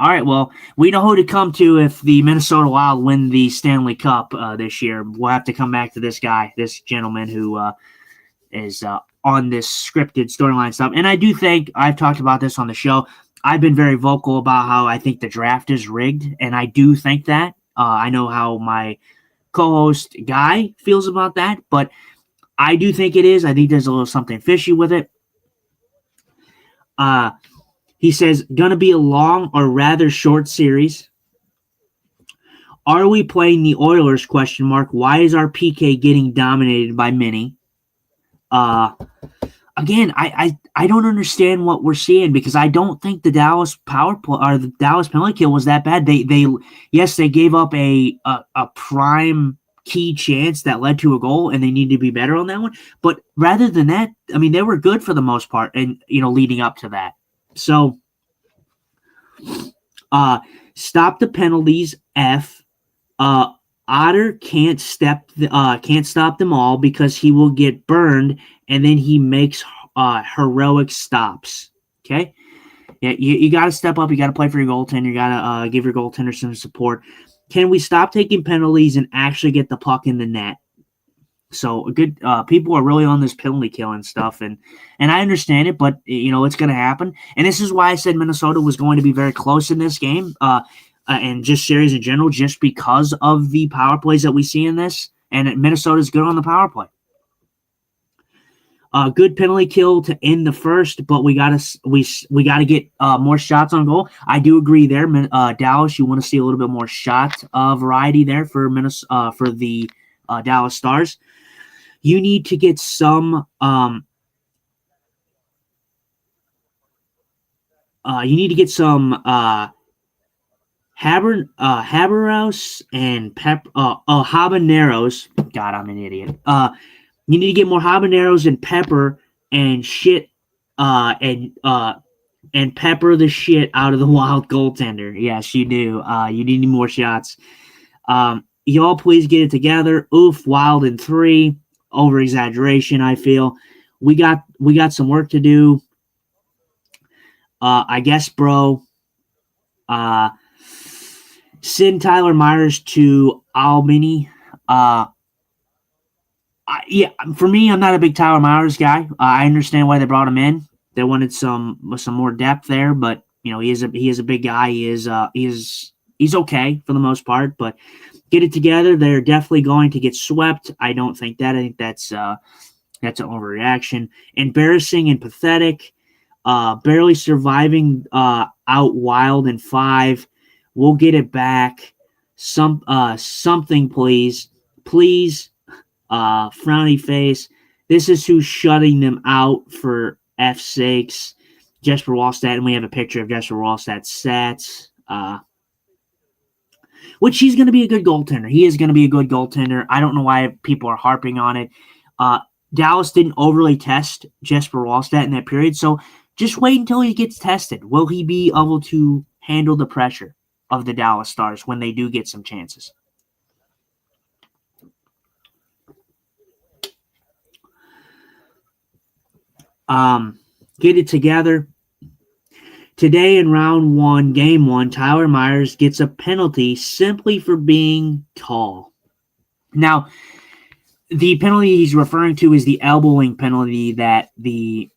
All right, well, we know who to come to if the Minnesota Wild win the Stanley Cup this year. We'll have to come back to this guy, this gentleman who is on this scripted storyline stuff. And I do think, I've talked about this on the show, I've been very vocal about how I think the draft is rigged, and I do think that. I know how my co-host Guy feels about that, but I do think it is. I think there's a little something fishy with it. He says, gonna be a long or rather short series. Are we playing the Oilers, ? Why is our PK getting dominated by Minnie? Again, I don't understand what we're seeing because I don't think the Dallas power play or the Dallas penalty kill was that bad. They gave up a prime key chance that led to a goal, and they need to be better on that one. But rather than that, I mean, they were good for the most part, and leading up to that. So, stop the penalties. Otter can't stop them all because he will get burned, and then he makes heroic stops. Okay, yeah, you got to step up. You got to play for your goaltender. You got to give your goaltender some support. Can we stop taking penalties and actually get the puck in the net? So good. People are really on this penalty killing stuff, and I understand it, but it's going to happen. And this is why I said Minnesota was going to be very close in this game. And just series in general, just because of the power plays that we see in this, and Minnesota's good on the power play. Good penalty kill to end the first, but we gotta get more shots on goal. I do agree there. Dallas, you want to see a little bit more shot variety there for the Dallas Stars. You need to get some. Habaneros and habaneros. God, I'm an idiot. You need to get more habaneros and pepper and shit, and pepper the shit out of the Wild goaltender. Yes, you do. You need more shots. Y'all, please get it together. Oof, Wild in 3. Over exaggeration, I feel. We got some work to do. I guess, bro. Send Tyler Myers to Albany. Yeah, for me, I'm not a big Tyler Myers guy. I understand why they brought him in. They wanted some more depth there, but he is a big guy. He's okay for the most part, but get it together. They're definitely going to get swept. I don't think that. I think that's an overreaction. Embarrassing and pathetic. Barely surviving out wild in 5. We'll get it back. Something, please. Please. Frowny face. This is who's shutting them out for F's sakes. Jesper Wallstedt, and we have a picture of Jesper Wallstedt's stats. Which he's going to be a good goaltender. He is going to be a good goaltender. I don't know why people are harping on it. Dallas didn't overly test Jesper Wallstedt in that period, so just wait until he gets tested. Will he be able to handle the pressure of the Dallas Stars when they do get some chances? Get it together. Today in round 1, game 1, Tyler Myers gets a penalty simply for being tall. Now, the penalty he's referring to is the elbowing penalty that the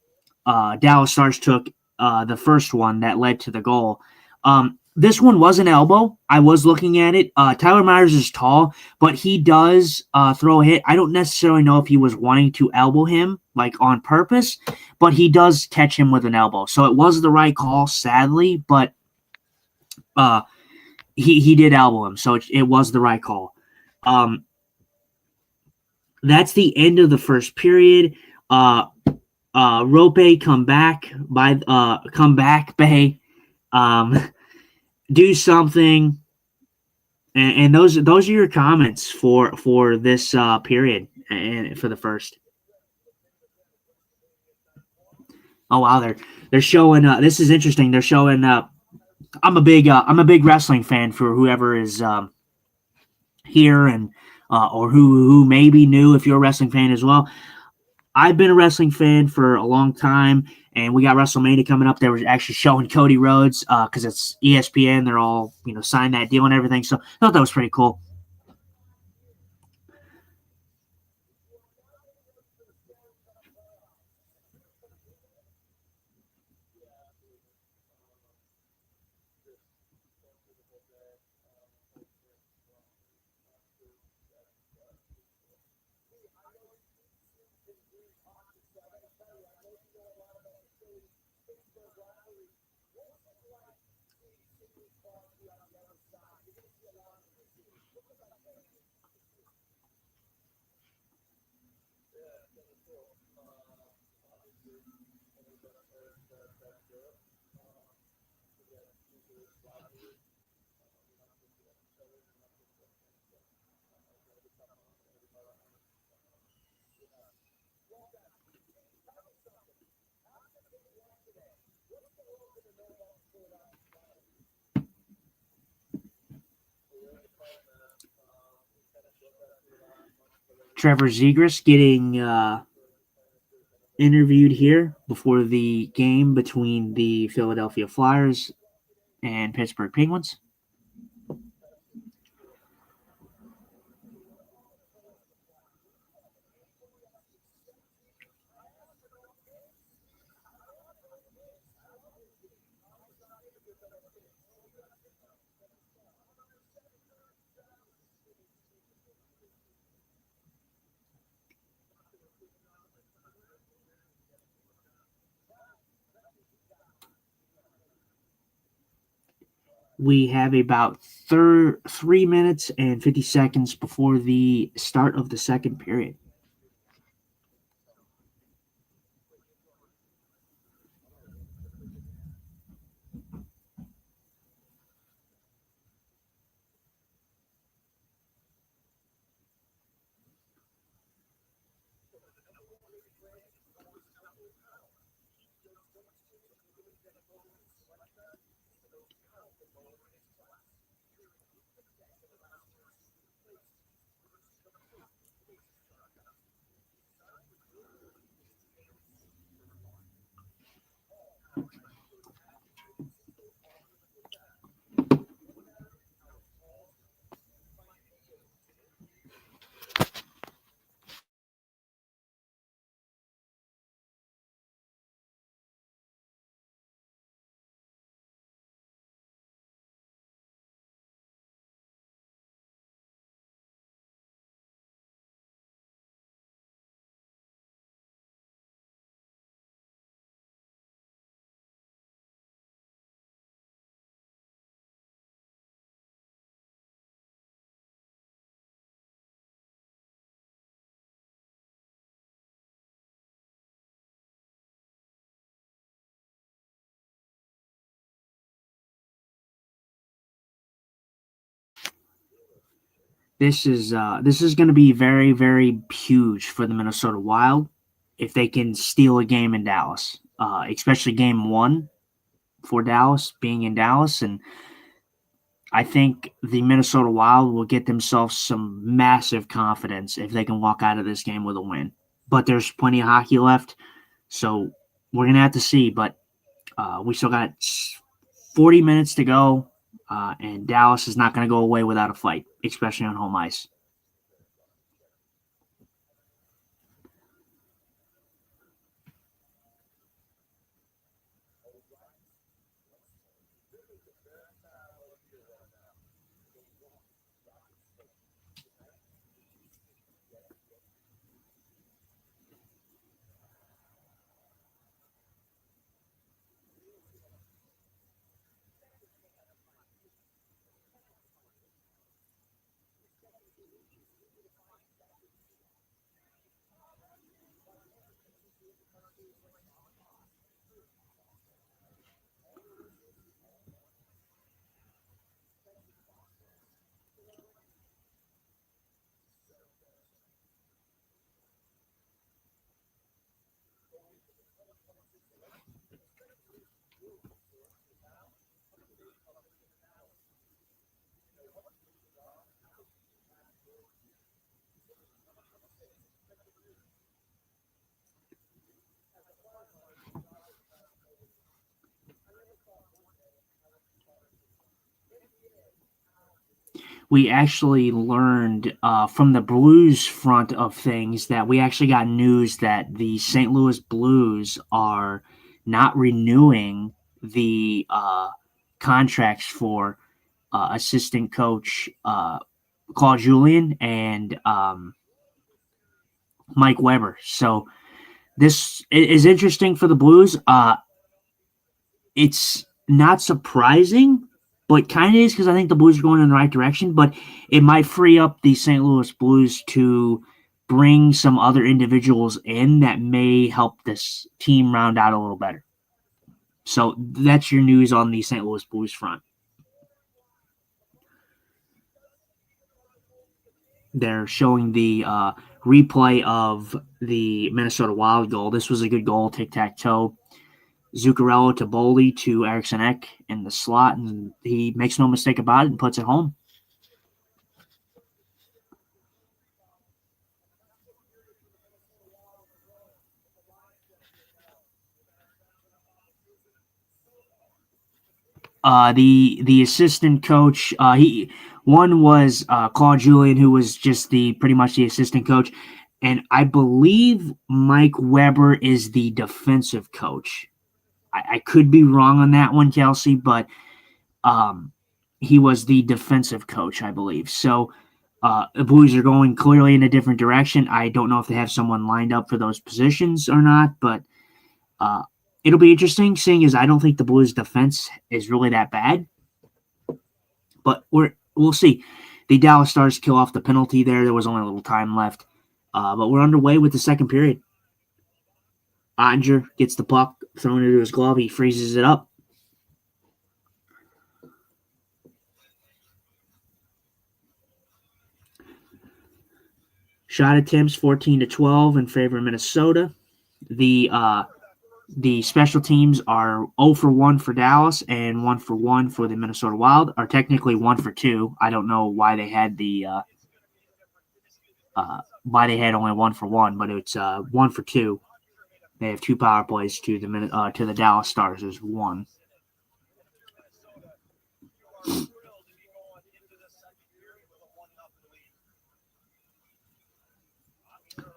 Dallas Stars took, the first one that led to the goal. This one was an elbow. I was looking at it. Tyler Myers is tall, but he does throw a hit. I don't necessarily know if he was wanting to elbow him, like on purpose, but he does catch him with an elbow. So it was the right call, sadly, but he did elbow him, so it was the right call. That's the end of the first period. Rope come back, Bay. Do something, and those are your comments for this period and for the first. Oh wow, they're showing. This is interesting. They're showing. I'm a big wrestling fan. For whoever is here and or who may be new, if you're a wrestling fan as well. I've been a wrestling fan for a long time, and we got WrestleMania coming up. They were actually showing Cody Rhodes because it's ESPN. They're all signed that deal and everything. So I thought that was pretty cool. Trevor Zegras getting interviewed here before the game between the Philadelphia Flyers and Pittsburgh Penguins. We have about 3 minutes and 50 seconds before the start of the second period. This is going to be very, very huge for the Minnesota Wild if they can steal a game in Dallas, especially game one for Dallas, being in Dallas. And I think the Minnesota Wild will get themselves some massive confidence if they can walk out of this game with a win. But there's plenty of hockey left, so we're going to have to see. But we still got 40 minutes to go, and Dallas is not going to go away without a fight, especially on home ice. We actually learned from the Blues front of things that we actually got news that the St. Louis Blues are not renewing the contracts for assistant coach Claude Julien and Mike Weber. So this is interesting for the Blues. It's not surprising, but kind of is because I think the Blues are going in the right direction. But it might free up the St. Louis Blues to bring some other individuals in that may help this team round out a little better. So that's your news on the St. Louis Blues front. They're showing the replay of the Minnesota Wild goal. This was a good goal, tic-tac-toe. Zuccarello to Boldy to Eriksson Ek in the slot, and he makes no mistake about it and puts it home. The assistant coach, one was Claude Julien, who was just pretty much the assistant coach, and I believe Mike Weber is the defensive coach. I could be wrong on that one, Kelsey, but he was the defensive coach, I believe. So the Blues are going clearly in a different direction. I don't know if they have someone lined up for those positions or not, but it'll be interesting, seeing as I don't think the Blues' defense is really that bad. But we'll see. The Dallas Stars kill off the penalty there. There was only a little time left. But we're underway with the second period. Ottinger gets the puck, thrown into his glove. He freezes it up. Shot attempts 14-12 in favor of Minnesota. The special teams are 0 for 1 for Dallas and 1 for 1 for the Minnesota Wild, or technically 1 for 2. I don't know why they had only 1 for 1, but it's 1 for 2. They have 2 power plays to the Dallas Stars. There's 1.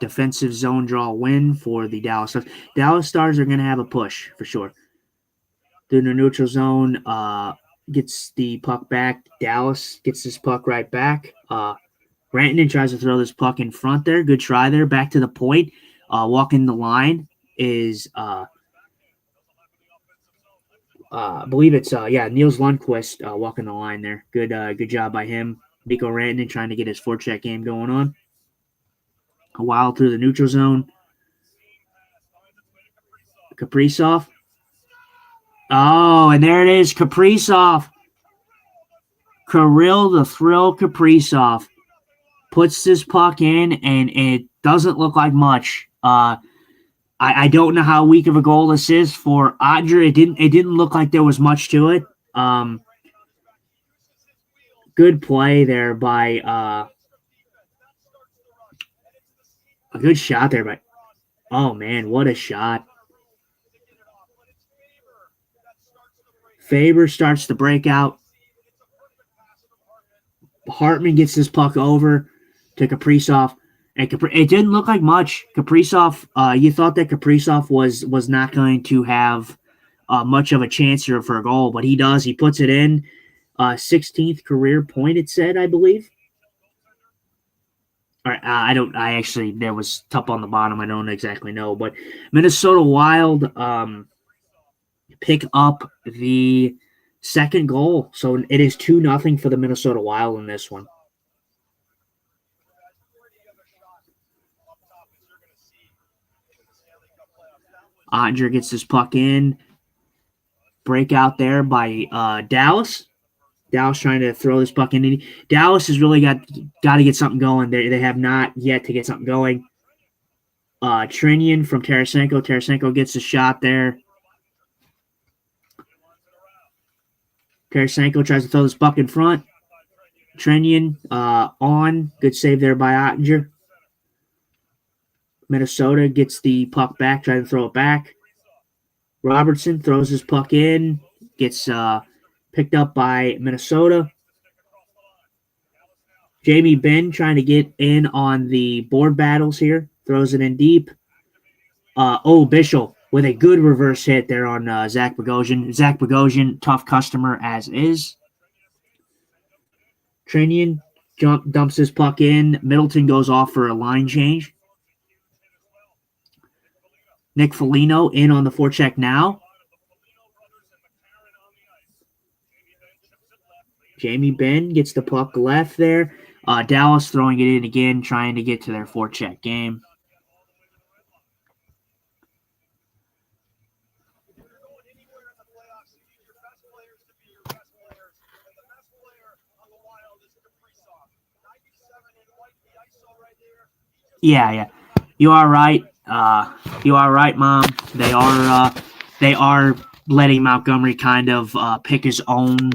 Defensive zone draw win for the Dallas Stars. Dallas Stars are going to have a push for sure. Through the neutral zone, gets the puck back. Dallas gets this puck right back. Rantanen tries to throw this puck in front there. Good try there. Back to the point. Walking the line is, I believe it's, Niels Lundqvist walking the line there. Good job by him. Mikko Rantanen trying to get his forecheck game going on. A while through the neutral zone. Kaprizov. Oh, and there it is. Kaprizov. Kirill the Thrill Kaprizov puts this puck in, and it doesn't look like much. I don't know how weak of a goal this is for Odger. It didn't look like there was much to it. Good play there by a good shot there by. Oh man, what a shot! Faber starts to break out. Hartman gets this puck over to Kaprizov. And it didn't look like much. Kaprizov, you thought that Kaprizov was not going to have much of a chance here for a goal, but he does. He puts it in. 16th career point, it said, I believe. All right, I actually, there was top on the bottom. I don't exactly know, but Minnesota Wild pick up the second goal. So it is 2-0 for the Minnesota Wild in this one. Ottinger gets this puck in. Breakout there by Dallas. Dallas trying to throw this puck in. Dallas has really got to get something going. They have not yet to get something going. Trinian from Tarasenko. Tarasenko gets a shot there. Tarasenko tries to throw this puck in front. Trinian on. Good save there by Ottinger. Minnesota gets the puck back, trying to throw it back. Robertson throws his puck in, gets picked up by Minnesota. Jamie Benn trying to get in on the board battles here, throws it in deep. Bischel with a good reverse hit there on Zach Bogosian. Zach Bogosian, tough customer as is. Trinian dumps his puck in. Middleton goes off for a line change. Nick Foligno in on the forecheck now. Jamie Benn gets the puck left there. Dallas throwing it in again, trying to get to their forecheck game. Yeah. You are right. You are right, Mom. They are letting Montgomery kind of pick his own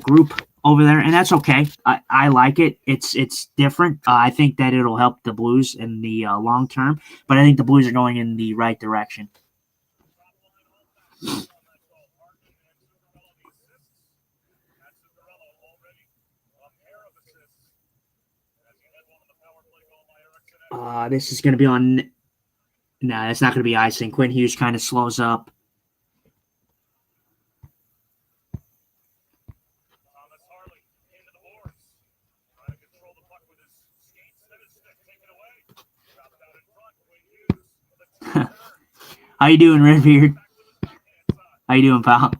group over there, and that's okay. I like it. It's different. I think that it'll help the Blues in the long term, but I think the Blues are going in the right direction. This is going to be on. No, that's not going to be icing. Quinn Hughes kind of slows up. How you doing, Redbeard? How you doing, pal?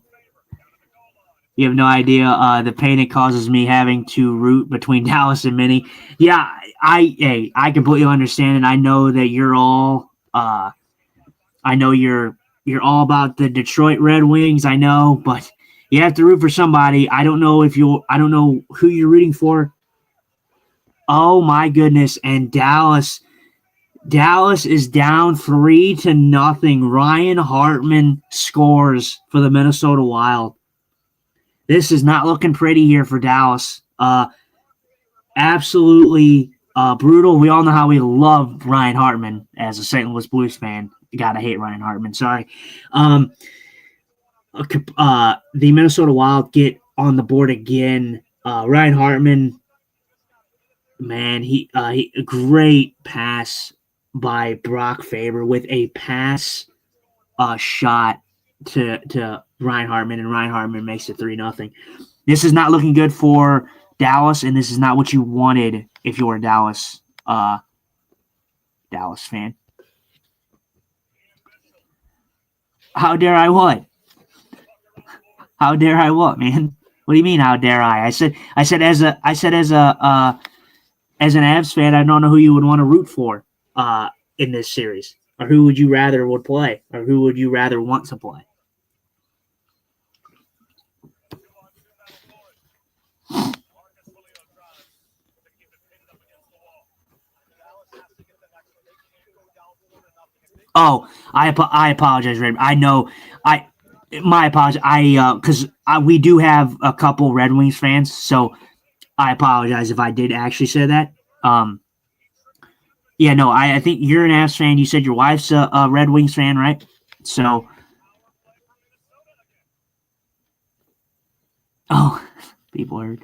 You have no idea the pain it causes me having to root between Dallas and Minnie. Yeah, I completely understand, and I know that you're all. I know you're all about the Detroit Red Wings. I know, but you have to root for somebody. I don't know who you're rooting for. Oh my goodness! And Dallas is down 3-0. Ryan Hartman scores for the Minnesota Wild. This is not looking pretty here for Dallas. Absolutely brutal. We all know how we love Ryan Hartman as a St. Louis Blues fan. You gotta hate Ryan Hartman. Sorry. The Minnesota Wild get on the board again. Ryan Hartman, man, he a great pass by Brock Faber with a pass shot to Ryan Hartman, and Ryan Hartman makes it 3-0. This is not looking good for Dallas, and this is not what you wanted if you were a Dallas fan. How dare I what? How dare I what, man? What do you mean? How dare I? I said as an Avs fan, I don't know who you would want to root for in this series, or who would you rather would play, or who would you rather want to play? Oh, I apologize, Red. I know. My apologies. Because we do have a couple Red Wings fans, so I apologize if I did actually say that. Yeah, no, I think you're an Avs fan. You said your wife's a Red Wings fan, right? So, oh, people heard.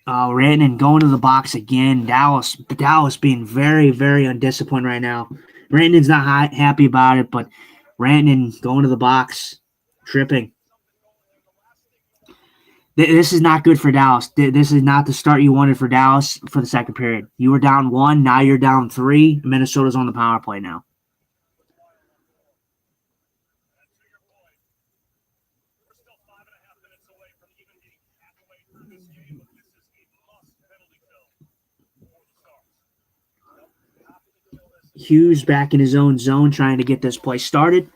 Rantanen going to the box again. Dallas being very, very undisciplined right now. Rantanen's not happy about it, but Rantanen going to the box, tripping. This is not good for Dallas. This is not the start you wanted for Dallas for the second period. You were down 1, now you're down 3. Minnesota's on the power play now. Hughes back in his own zone trying to get this play started.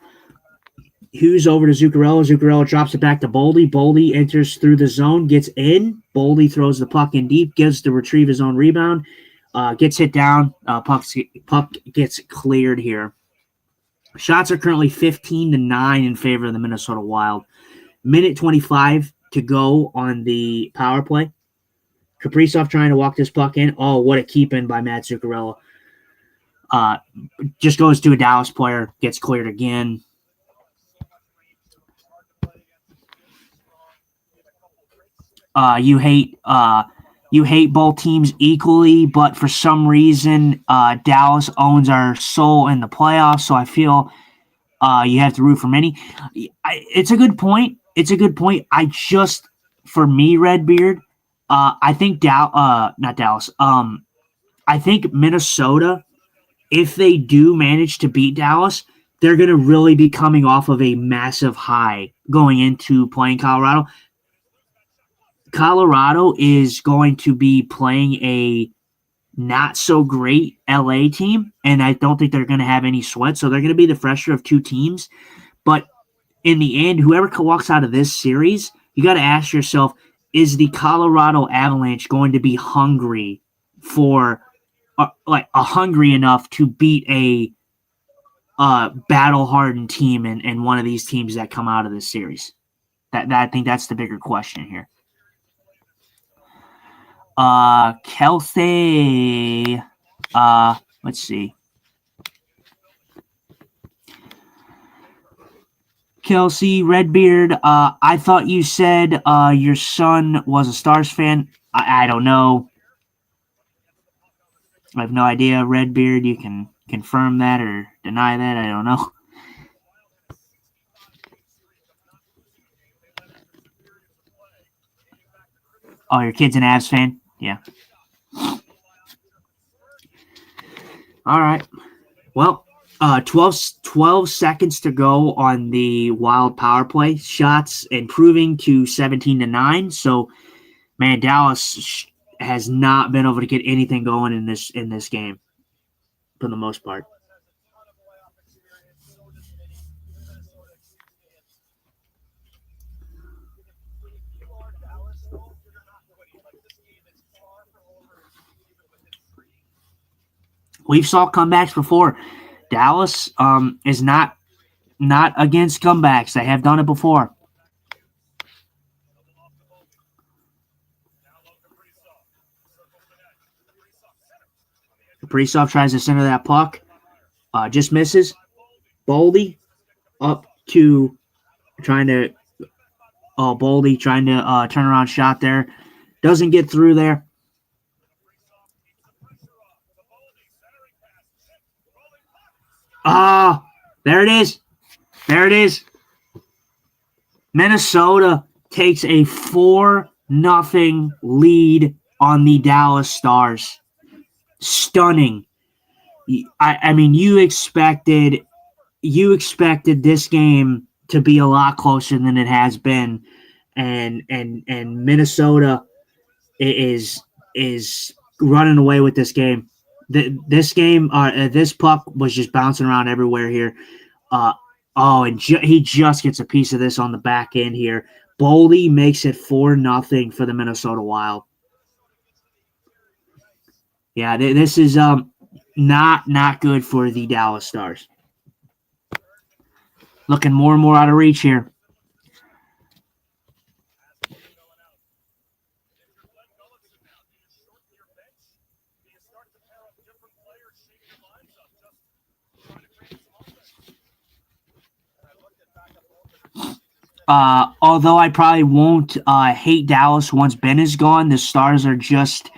Hughes over to Zuccarello. Zuccarello drops it back to Boldy. Boldy enters through the zone, gets in. Boldy throws the puck in deep, gives to retrieve his own rebound, gets hit down. Puck gets cleared here. Shots are currently 15-9 in favor of the Minnesota Wild. Minute 25 to go on the power play. Kaprizov trying to walk this puck in. Oh, what a keep in by Matt Zuccarello. Just goes to a Dallas player, gets cleared again. You hate both teams equally, but for some reason, Dallas owns our soul in the playoffs. So I feel you have to root for many. It's a good point. I just, for me, Redbeard, I think not Dallas. I think Minnesota, if they do manage to beat Dallas, they're going to really be coming off of a massive high going into playing Colorado. Colorado is going to be playing a not so great LA team, and I don't think they're going to have any sweat, so they're going to be the fresher of two teams. But in the end, whoever walks out of this series, you got to ask yourself, is the Colorado Avalanche going to be hungry for hungry enough to beat a battle-hardened team and one of these teams that come out of this series? I think that's the bigger question here. Kelsey, let's see. Kelsey, Redbeard, I thought you said your son was a Stars fan. I don't know. I have no idea. Redbeard, you can confirm that or deny that. I don't know. Oh, your kid's an Avs fan? Yeah. All right. Well, 12 seconds to go on the Wild power play. Shots improving to 17-9. So, man, Dallas has not been able to get anything going in this game for the most part. We've saw comebacks before. Dallas is not against comebacks. They have done it before. Kaprizov tries to center that puck. Just misses. Boldy up to trying to Boldy trying to turn around shot there. Doesn't get through there. There it is. There it is. Minnesota takes a 4-0 lead on the Dallas Stars. Stunning. I mean, you expected this game to be a lot closer than it has been, and Minnesota is running away with this game. This puck was just bouncing around everywhere here. He just gets a piece of this on the back end here. Boldy makes it 4-0 for the Minnesota Wild. Yeah, this is not good for the Dallas Stars. Looking more and more out of reach here. Although I probably won't hate Dallas once Ben is gone, the Stars are just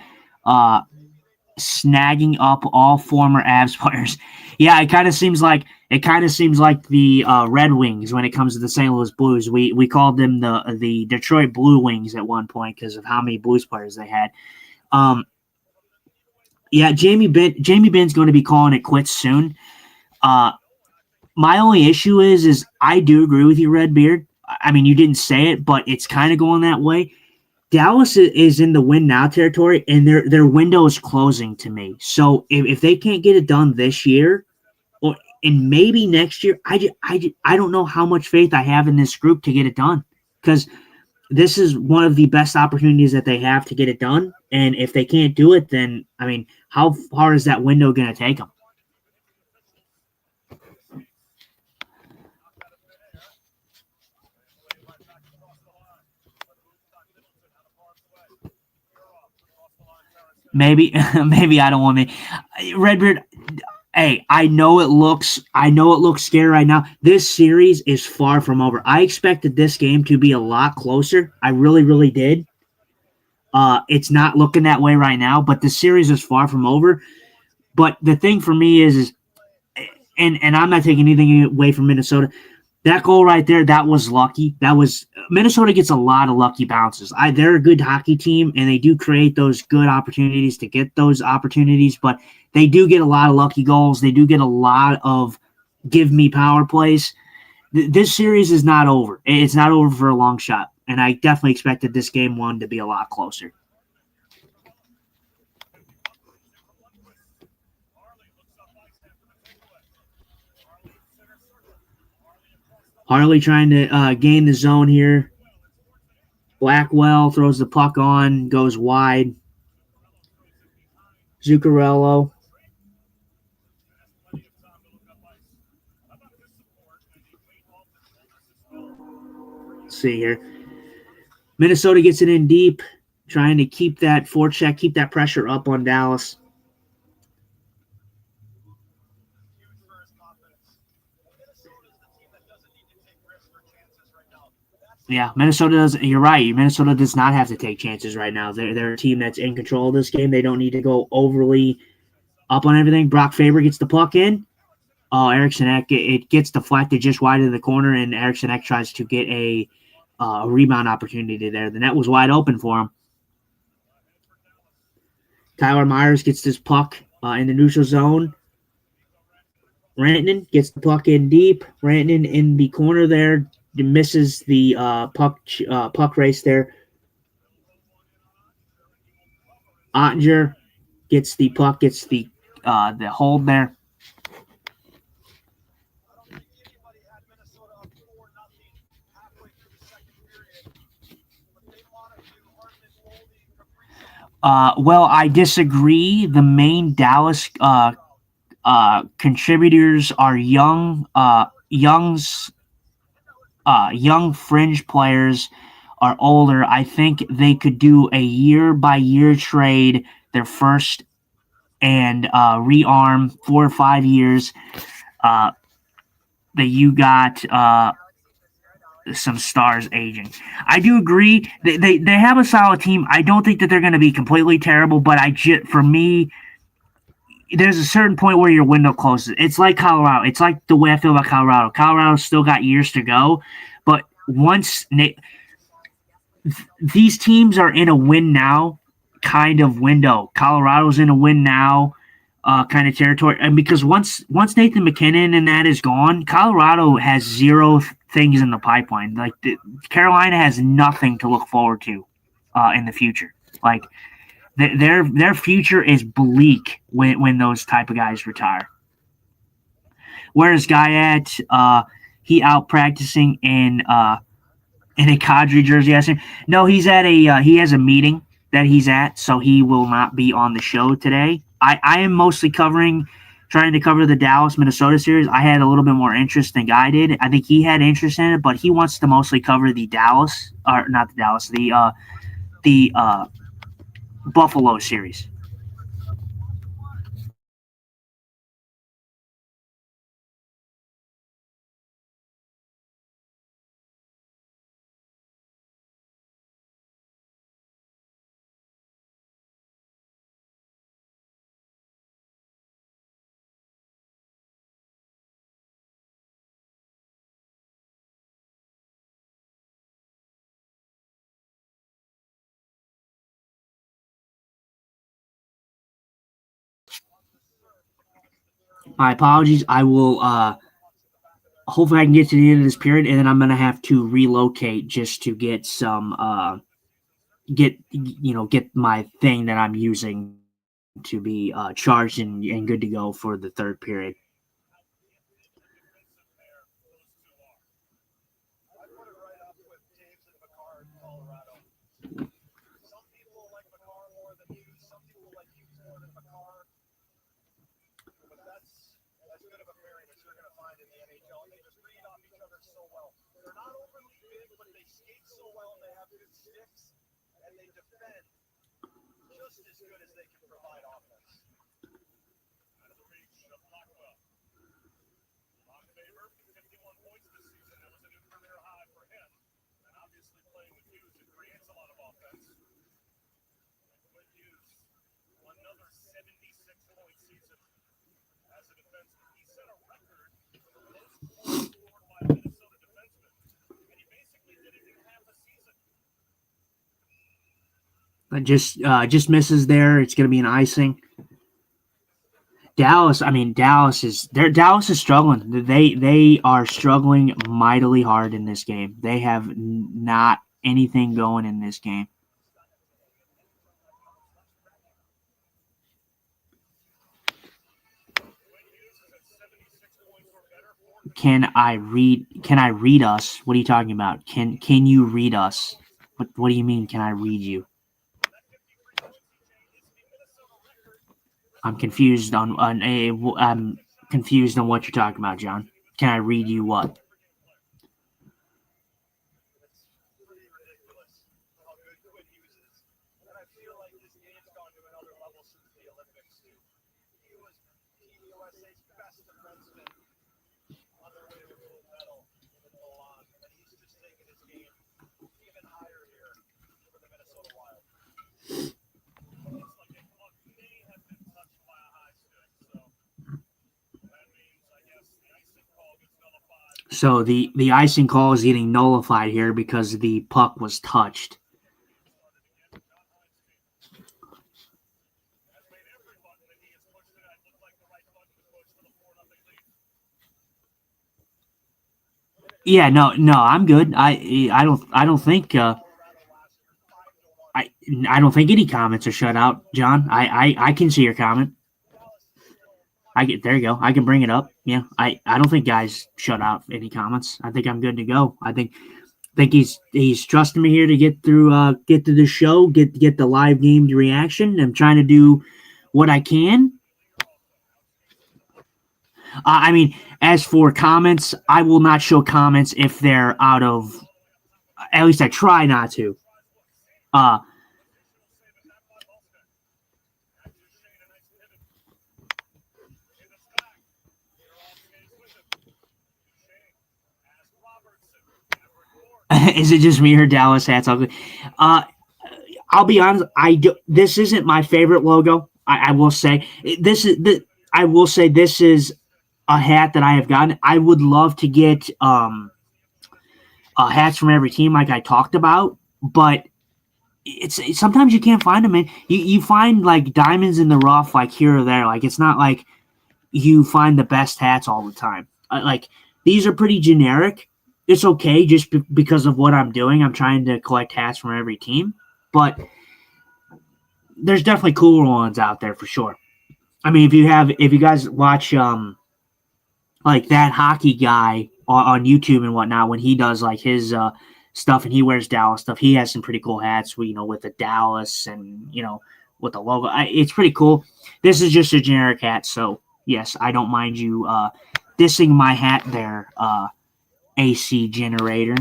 snagging up all former Avs players. Yeah, it kind of seems like the Red Wings when it comes to the St. Louis Blues. We called them the Detroit Blue Wings at one point because of how many Blues players they had. Yeah, Jamie Ben's going to be calling it quits soon. My only issue is I do agree with you, Redbeard. I mean, you didn't say it, but it's kind of going that way. Dallas is in the win now territory, and their window is closing to me. So if they can't get it done this year, and maybe next year, I don't know how much faith I have in this group to get it done, because this is one of the best opportunities that they have to get it done. And if they can't do it, then I mean, how far is that window going to take them? Maybe I don't want me. Redbeard, hey, I know it looks scary right now. This series is far from over. I expected this game to be a lot closer. I really, really did. It's not looking that way right now, but the series is far from over. But the thing for me is and I'm not taking anything away from Minnesota. That goal right there, that was lucky. Minnesota gets a lot of lucky bounces. They're a good hockey team, and they do create those good opportunities to get those opportunities, but they do get a lot of lucky goals. They do get a lot of give me power plays. This series is not over. It's not over for a long shot, and I definitely expected this game one to be a lot closer. Harley trying to gain the zone here. Blackwell throws the puck on, goes wide. Zuccarello. Let's see here. Minnesota gets it in deep, trying to keep that forecheck, keep that pressure up on Dallas. Yeah, Minnesota does. You're right. Minnesota does not have to take chances right now. They're a team that's in control of this game. They don't need to go overly up on everything. Brock Faber gets the puck in. Oh, Eriksson Ek, it gets deflected just wide of the corner, and Eriksson Ek tries to get a rebound opportunity there. The net was wide open for him. Tyler Myers gets this puck in the neutral zone. Rantanen gets the puck in deep. Rantanen in the corner there. Misses the puck race there. Ottinger gets the puck, gets the hold there. Well, I disagree. The main Dallas contributors are young fringe players are older. I think they could do a year-by-year trade, their first, and rearm 4 or 5 years. That you got some stars aging. I do agree. They have a solid team. I don't think that they're going to be completely terrible, but for me, there's a certain point where your window closes. It's like Colorado. It's like the way I feel about Colorado. Colorado's still got years to go, but once these teams are in a win now kind of window. Colorado's in a win now kind of territory, and because once Nathan McKinnon and that is gone, Colorado has zero things in the pipeline. Like Carolina has nothing to look forward to in the future. Like their future is bleak when those type of guys retire. Where's Guy at? He out practicing in in a Kadri jersey. No, he's at he has a meeting that he's at, so he will not be on the show today. I am mostly trying to cover the Dallas Minnesota series. I had a little bit more interest than Guy did. I think he had interest in it, but he wants to mostly cover the Dallas, or not the Dallas, the Buffalo series. My apologies. I will hopefully I can get to the end of this period, and then I'm gonna have to relocate just to get some get my thing that I'm using to be charged and good to go for the third period. I put it right up with James and McCarr in Colorado. Some people like McCarr more than Hughes. Some people like Hughes more than McCarr. But that's good of a pairing as you're going to find in the NHL. And they just read off each other so well. They're not overly big, but they skate so well and they have good sticks. And they defend just as good as they can provide offense. Out of the reach of Blackwell. On favor, 51 points this season. That was a new career high for him. And obviously playing with Hughes, it creates a lot of offense. With Hughes, another 76-point season as a defenseman. He set a record for the most points scored by a Minnesota defenseman. And he basically did it in half a season. Just misses there. It's going to be an icing. Dallas is struggling. They are struggling mightily hard in this game. They have not anything going in this game. Can I read us? What are you talking about? Can you read us? What do you mean? Can I read you? I'm confused I'm confused on what you're talking about, John. Can I read you what? It's pretty ridiculous how good Quinn Hughes is. And I feel like this game's gone to another level since the Olympics, too. He was Team USA's best defenseman on their way to a gold medal in Milan. And he's just taken his game even higher here for the Minnesota Wild. Looks like a puck may have been touched by a high stick, so that means, I guess, the icing call gets nullified. So the icing call is getting nullified here because the puck was touched. Yeah, no, I'm good. I don't think I don't think any comments are shut out, John. I can see your comment. There you go. I can bring it up. Yeah, I don't think guys shut out any comments. I think I'm good to go. I think he's trusting me here to get through get to the show, get the live game reaction. I'm trying to do what I can. I mean, as for comments, I will not show comments if they're out of. At least I try not to. Is it just me or Dallas hats ugly? I'll be honest. This isn't my favorite logo. I will say this is. I will say this is a hat that I have gotten. I would love to get hats from every team, like I talked about, but it's sometimes you can't find them. You find like diamonds in the rough, like here or there. Like it's not like you find the best hats all the time. Like these are pretty generic. It's okay just because of what I'm doing. I'm trying to collect hats from every team, but there's definitely cooler ones out there for sure. I mean, if you guys watch like that hockey guy on YouTube and whatnot, when he does like his stuff, and he wears Dallas stuff. He has some pretty cool hats, with the Dallas and with the logo. It's pretty cool. This is just a generic hat, so yes, I don't mind you dissing my hat there, AC generator.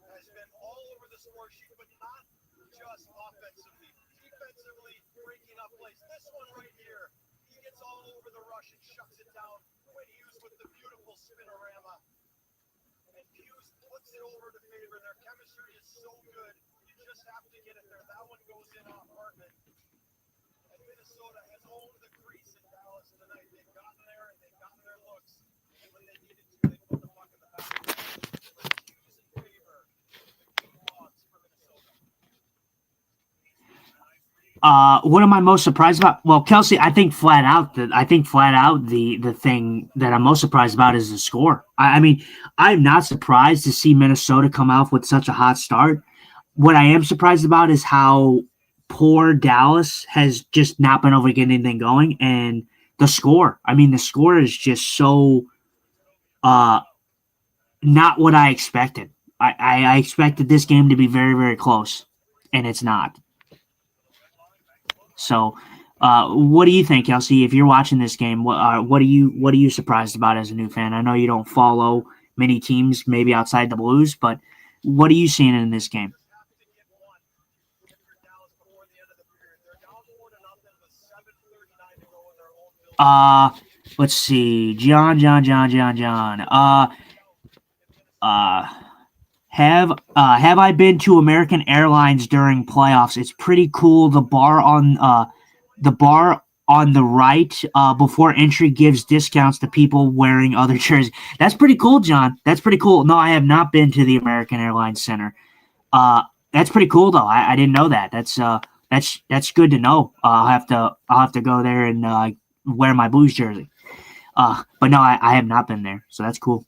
Has been all over the score sheet, but not just offensively. Defensively, breaking up plays. This one right here, he gets all over the rush and shuts it down. Quinn Hughes with the beautiful spinorama. And Hughes puts it over to Faber. Their chemistry is so good. You just have to get it there. That one goes in off Hartman. And Minnesota has owned the crease in Dallas tonight. They've gotten there and they've gotten their looks. And when they needed to, they put the puck in the back. What am I most surprised about? Well, Kelsey, I think flat out the thing that I'm most surprised about is the score. I mean, I'm not surprised to see Minnesota come out with such a hot start. What I am surprised about is how poor Dallas has just not been able to get anything going, and the score. I mean, the score is just so not what I expected. I expected this game to be very, very close, and it's not. So, what do you think, Kelsey? If you're watching this game, what are you surprised about as a new fan? I know you don't follow many teams, maybe outside the Blues, but what are you seeing in this game? Let's see, John. Have I been to American Airlines during playoffs? It's pretty cool. The bar on the right before entry gives discounts to people wearing other jerseys. That's pretty cool, John. That's pretty cool. No, I have not been to the American Airlines Center. That's pretty cool though. I didn't know that. That's good to know. I'll have to go there and wear my Blues jersey. But no, I have not been there, so that's cool.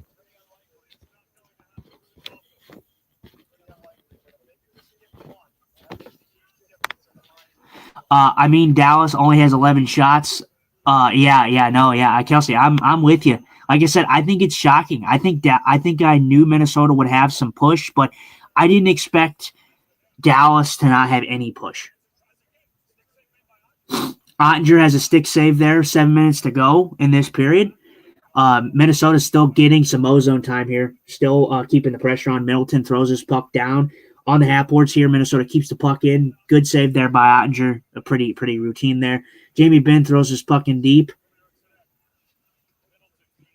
I mean, Dallas only has 11 shots. Kelsey, I'm with you. Like I said, I think it's shocking. I think I knew Minnesota would have some push, but I didn't expect Dallas to not have any push. Ottinger has a stick save there, 7 minutes to go in this period. Minnesota's still getting some ozone time here, still keeping the pressure on. Middleton throws his puck down. On the half boards here, Minnesota keeps the puck in. Good save there by Ottinger. A pretty routine there. Jamie Benn throws his puck in deep.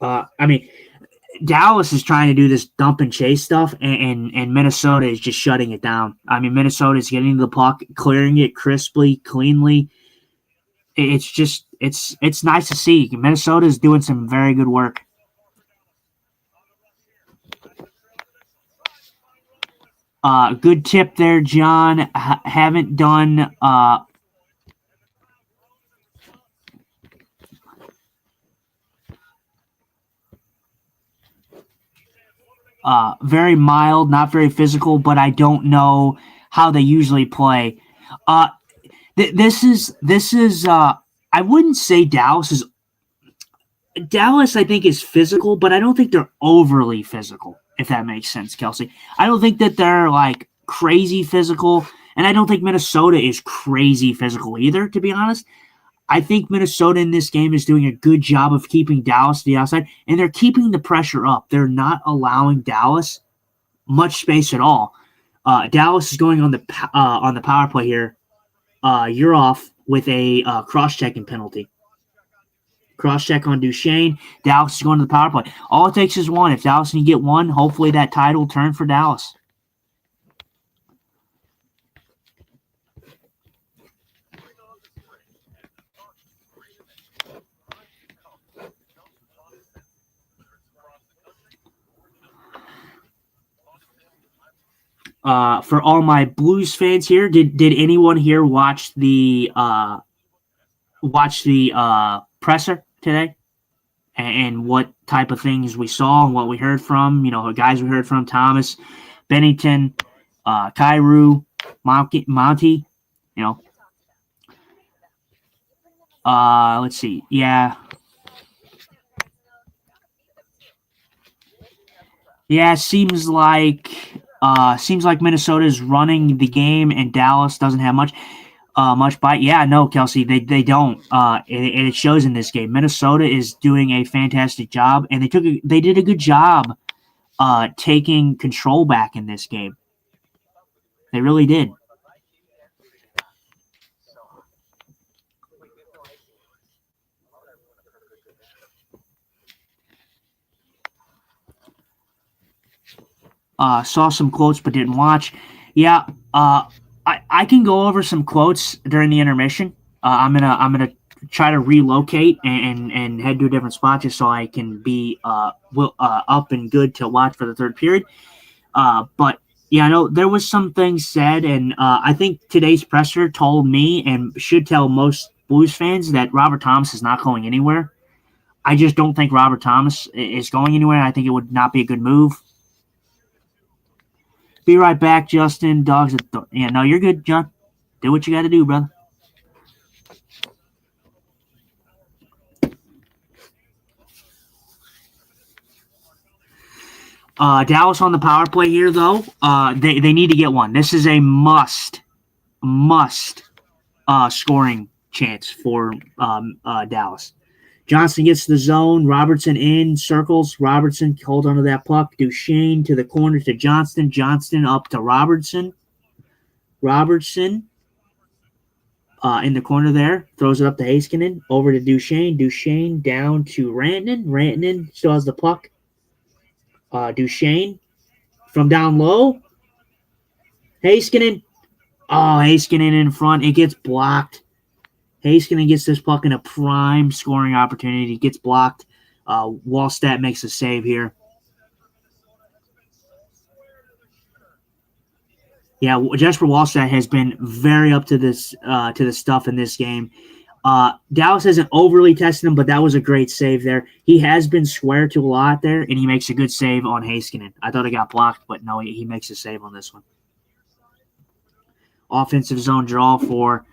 Dallas is trying to do this dump and chase stuff, and Minnesota is just shutting it down. I mean, Minnesota is getting the puck, clearing it crisply, cleanly. It's nice to see. Minnesota is doing some very good work. Good tip there, John. Haven't done very mild, not very physical, but I don't know how they usually play. This is I wouldn't say Dallas, I think, is physical, but I don't think they're overly physical, if that makes sense, Kelsey. I don't think that they're like crazy physical, and I don't think Minnesota is crazy physical either, to be honest. I think Minnesota in this game is doing a good job of keeping Dallas to the outside, and they're keeping the pressure up. They're not allowing Dallas much space at all. Dallas is going on the power play here. You're off with a cross-checking penalty. Cross-check on Duchesne. Dallas is going to the power play. All it takes is one. If Dallas can get one, hopefully that tide will turn for Dallas. For all my Blues fans here, did anyone here watch the presser today? And what type of things we saw and what we heard from, the guys we heard from, Thomas, Bennington, Kyrou, Monty, let's see. Yeah, seems like Minnesota is running the game and Dallas doesn't have much bite. Yeah, no, Kelsey, they don't. And it shows in this game. Minnesota is doing a fantastic job, and they did a good job taking control back in this game. They really did. Saw some quotes but didn't watch. Yeah, I can go over some quotes during the intermission. I'm gonna try to relocate and head to a different spot just so I can be up and good to watch for the third period. But yeah, I know there was some things said, and I think today's presser told me and should tell most Blues fans that Robert Thomas is not going anywhere. I just don't think Robert Thomas is going anywhere. I think it would not be a good move. Be right back, Justin. Dogs at the... Yeah, no, you're good, John. Do what you got to do, brother. Dallas on the power play here, though. They need to get one. This is a must scoring chance for Dallas. Johnson gets the zone. Robertson in circles. Robertson hold on to that puck. Duchesne to the corner to Johnston. Johnston up to Robertson. Robertson in the corner there. Throws it up to Heiskanen. Over to Duchesne. Duchesne down to Rantanen. Rantanen still has the puck. Duchesne from down low. Heiskanen. Oh, Heiskanen in front. It gets blocked. Heiskanen gets this puck in a prime scoring opportunity. Gets blocked. Wallstat makes a save here. Yeah, Jesper Wallstat has been very up to this to the stuff in this game. Dallas hasn't overly tested him, but that was a great save there. He has been square to a lot there, and he makes a good save on Heiskanen. I thought it got blocked, but no, he makes a save on this one. Offensive zone draw for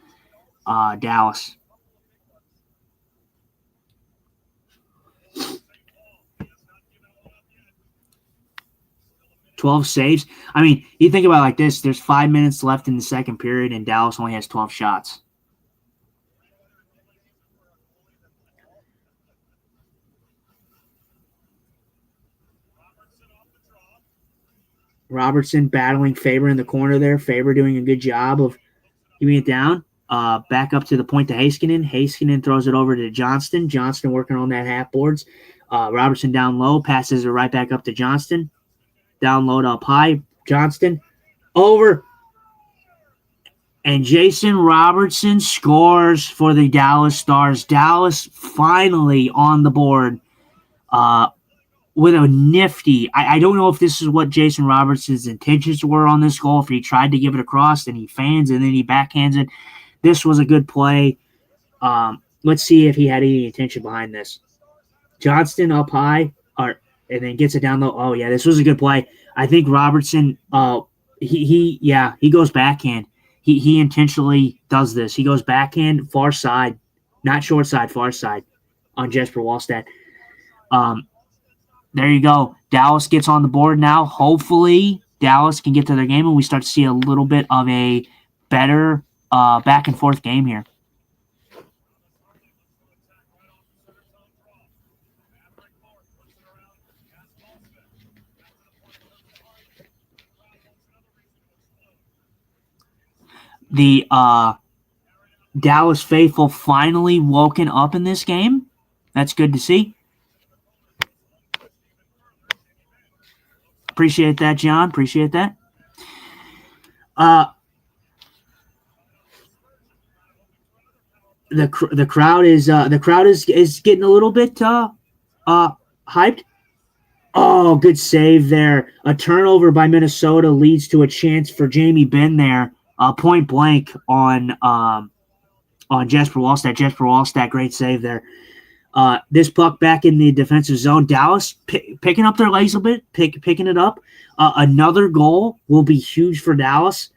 Dallas. $12 saves. I mean, you think about it like this. There's 5 minutes left in the second period, and Dallas only has 12 shots. Robertson battling Faber in the corner there. Faber doing a good job of keeping it down. Back up to the point to Heiskanen. Heiskanen throws it over to Johnston. Johnston working on that half boards. Robertson down low. Passes it right back up to Johnston. Down low to up high. Johnston. Over. And Jason Robertson scores for the Dallas Stars. Dallas finally on the board. With a nifty, I don't know if this is what Jason Robertson's intentions were on this goal, if he tried to give it across and he fans and then he backhands it. This was a good play. Let's see if he had any intention behind this. Johnston up high, and then gets it down low. Oh, yeah, this was a good play. I think Robertson, he goes backhand. He intentionally does this. He goes backhand, far side, not short side, far side on Jesper Wallstat. There you go. Dallas gets on the board now. Hopefully, Dallas can get to their game and we start to see a little bit of a better back and forth game here. the Dallas faithful finally woken up in this game. That's good to see. Appreciate that, John. Appreciate that. The crowd is getting a little bit hyped. Oh, good save there. A turnover by Minnesota leads to a chance for Jamie Benn there. Point blank on Jesper Wallstedt. Jesper Wallstedt, great save there. This puck back in the defensive zone. Dallas picking up their legs a bit, picking it up. Another goal will be huge for Dallas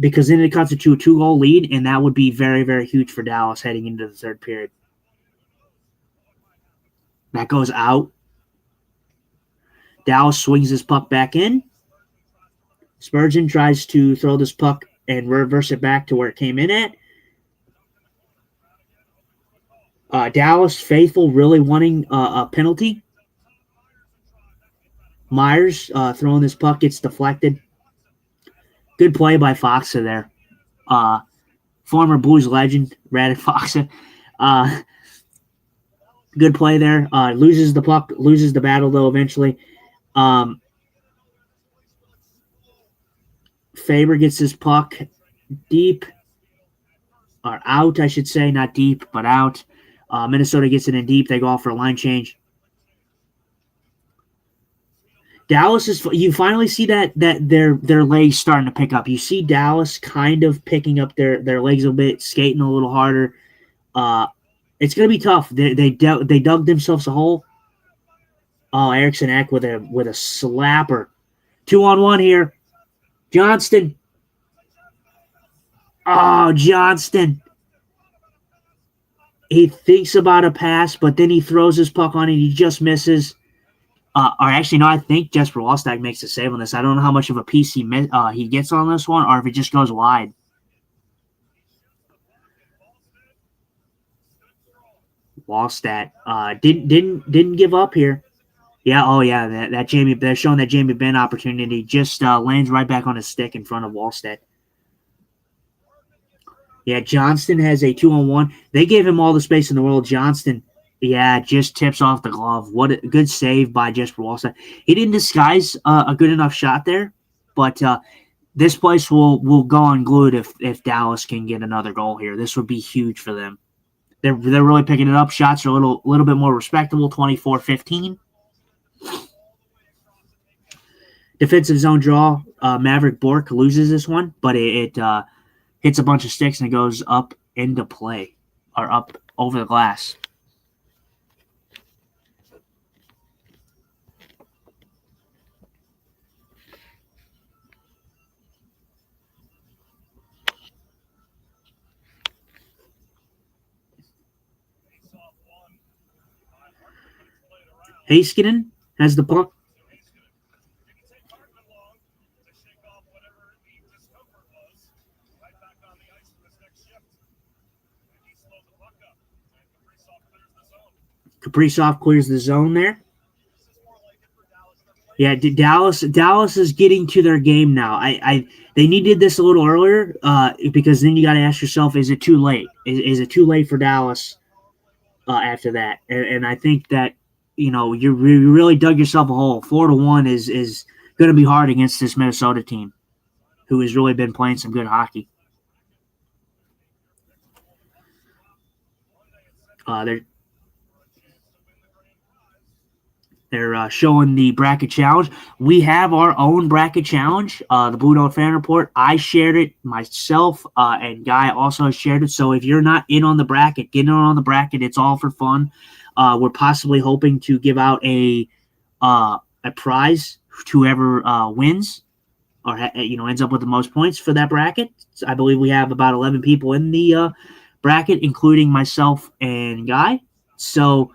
because then it cuts it to a 2-goal lead, and that would be very, very huge for Dallas heading into the third period. That goes out. Dallas swings his puck back in. Spurgeon tries to throw this puck and reverse it back to where it came in at. Dallas faithful really wanting a penalty. Myers throwing this puck gets deflected. Good play by Foxa there. Former Blues legend, Radek Foxa. Good play there. Loses the puck, loses the battle though eventually. Faber gets his puck deep. Or out, I should say. Not deep, but out. Minnesota gets it in deep. They go off for a line change. Dallas is. You finally see that their legs starting to pick up. You see Dallas kind of picking up their legs a bit, skating a little harder. It's going to be tough. They dug themselves a hole. Oh, Eriksson Ek with a slapper. 2-on-1 here. Johnston. Oh, Johnston. He thinks about a pass, but then he throws his puck on it. He just misses. Or actually, no, I think Jesper Wallstedt makes a save on this. I don't know how much of a piece he gets on this one, or if it just goes wide. Wallstedt didn't give up here. Yeah, oh yeah, they're showing that Jamie Benn opportunity. Just lands right back on his stick in front of Wallstedt. Yeah, Johnston has a 2-on-1. They gave him all the space in the world. Johnston, yeah, just tips off the glove. What a good save by Jesper Wallstedt. He didn't disguise a good enough shot there, but this place will go unglued if Dallas can get another goal here. This would be huge for them. They're really picking it up. Shots are a little bit more respectable, 24-15. Defensive zone draw. Maverick Bork loses this one, but it hits a bunch of sticks and it goes up into play, or up over the glass. Heiskanen has the puck. Kaprizov clears the zone there. Yeah, Dallas is getting to their game now. They needed this a little earlier because then you got to ask yourself, is it too late? Is it too late for Dallas after that? And I think that, you really dug yourself a hole. 4-1 is going to be hard against this Minnesota team, who has really been playing some good hockey. They're showing the bracket challenge. We have our own bracket challenge, the BlueNote fan report. I shared it myself, and Guy also shared it. So if you're not in on the bracket, get in on the bracket. It's all for fun. We're possibly hoping to give out a prize to whoever wins or ends up with the most points for that bracket. I believe we have about 11 people in the bracket, including myself and Guy. So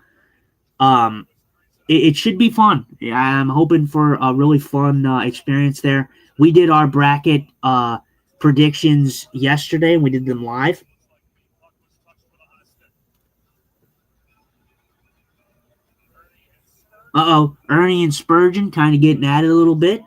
it should be fun. I'm hoping for a really fun experience there. We did our bracket predictions yesterday, and we did them live. Ernie and Spurgeon kind of getting at it a little bit.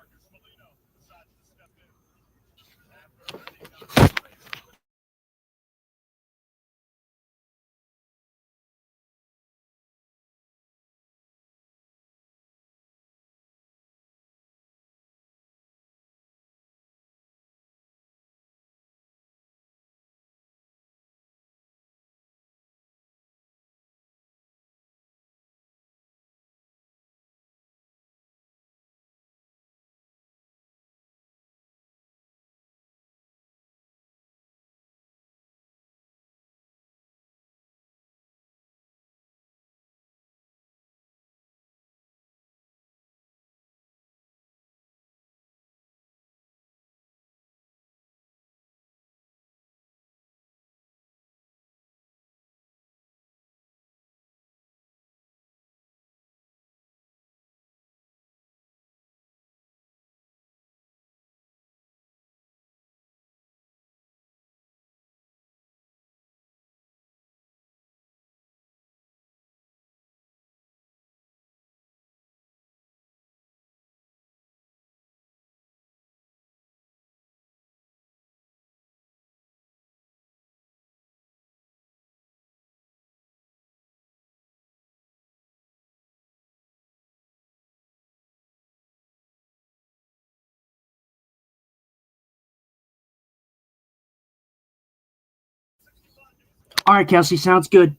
All right, Kelsey, sounds good.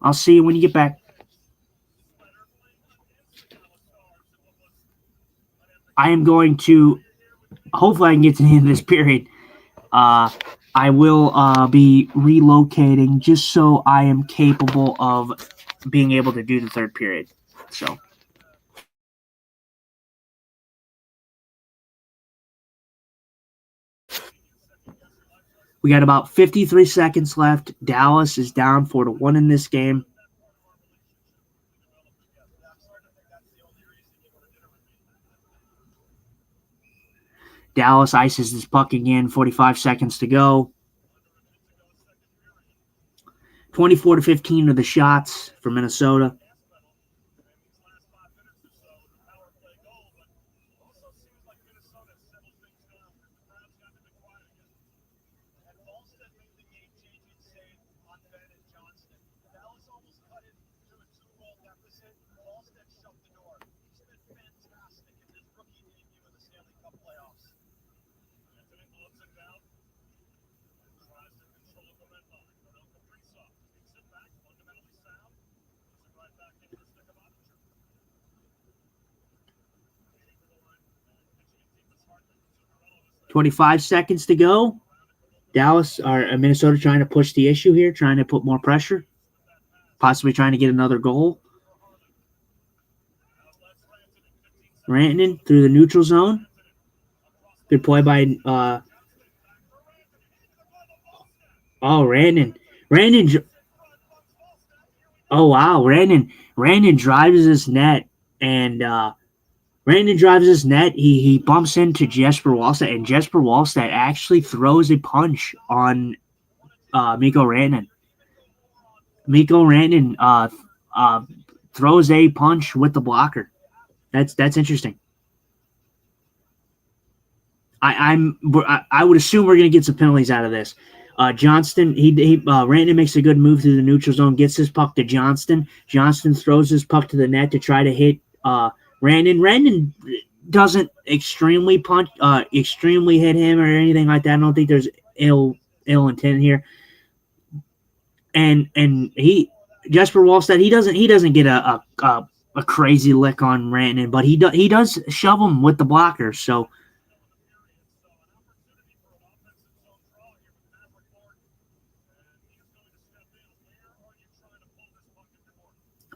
I'll see you when you get back. I am going to, hopefully I can get to the end of this period. I will be relocating just so I am capable of being able to do the third period. So. We got about 53 seconds left. Dallas is down 4-1 in this game. Dallas ices this puck again. 45 seconds to go. 24-15 are the shots for Minnesota. .25 seconds to go. Dallas or Minnesota trying to push the issue here, trying to put more pressure, possibly trying to get another goal. Rantanen through the neutral zone. Good play by Rantanen. Oh wow, Rantanen drives his net and he bumps into Jesper Wallstedt, and Jesper Wallstedt actually throws a punch on Mikko Rantanen. Mikko Rantanen throws a punch with the blocker. That's interesting. I would assume we're going to get some penalties out of this. Johnston, Rantanen makes a good move through the neutral zone, gets his puck to Johnston. Johnston throws his puck to the net to try to hit Rantanen. Rantanen doesn't extremely hit him or anything like that. I don't think there's ill intent here. And Jesper Wallstedt, he doesn't get a crazy lick on Rantanen, but he does shove him with the blocker. So.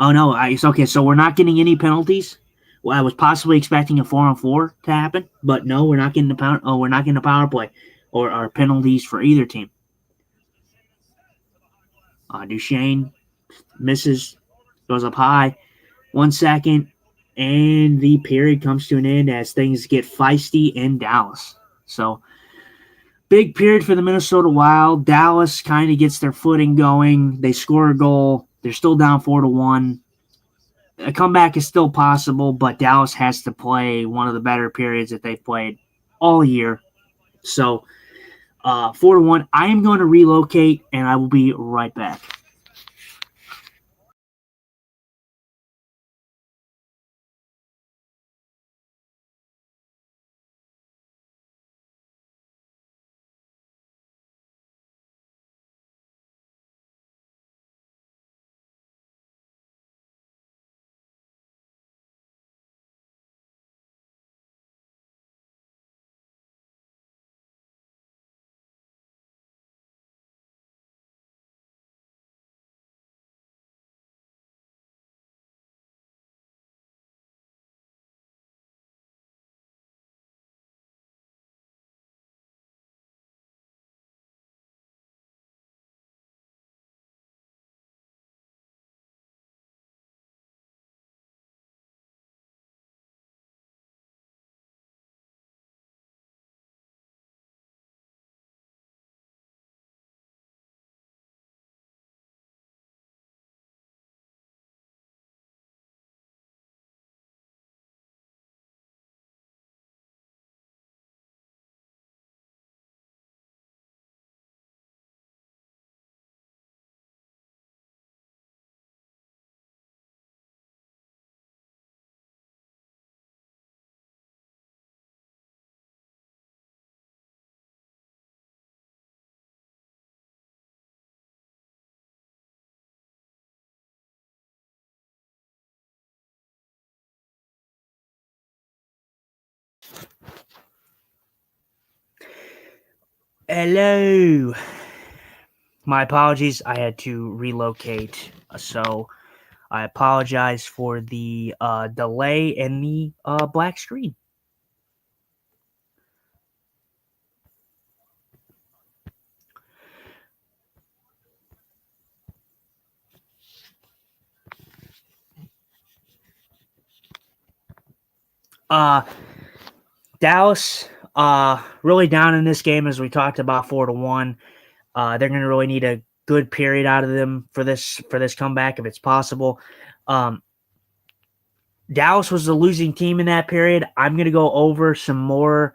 Oh no, it's okay. So we're not getting any penalties. Well, I was possibly expecting a 4-on-4 to happen, but no, we're not getting the power play or penalties for either team. Duchesne misses, goes up high. 1 second, and the period comes to an end as things get feisty in Dallas. So big period for the Minnesota Wild. Dallas kind of gets their footing going. They score a goal. They're still down 4-1. A comeback is still possible, but Dallas has to play one of the better periods that they've played all year. So 4-1. I am going to relocate, and I will be right back. Hello. My apologies. I had to relocate, so I apologize for the delay in the black screen. Dallas, really down in this game, as we talked about, 4-1. They're going to really need a good period out of them for this comeback if it's possible. Dallas was the losing team in that period. I'm going to go over some more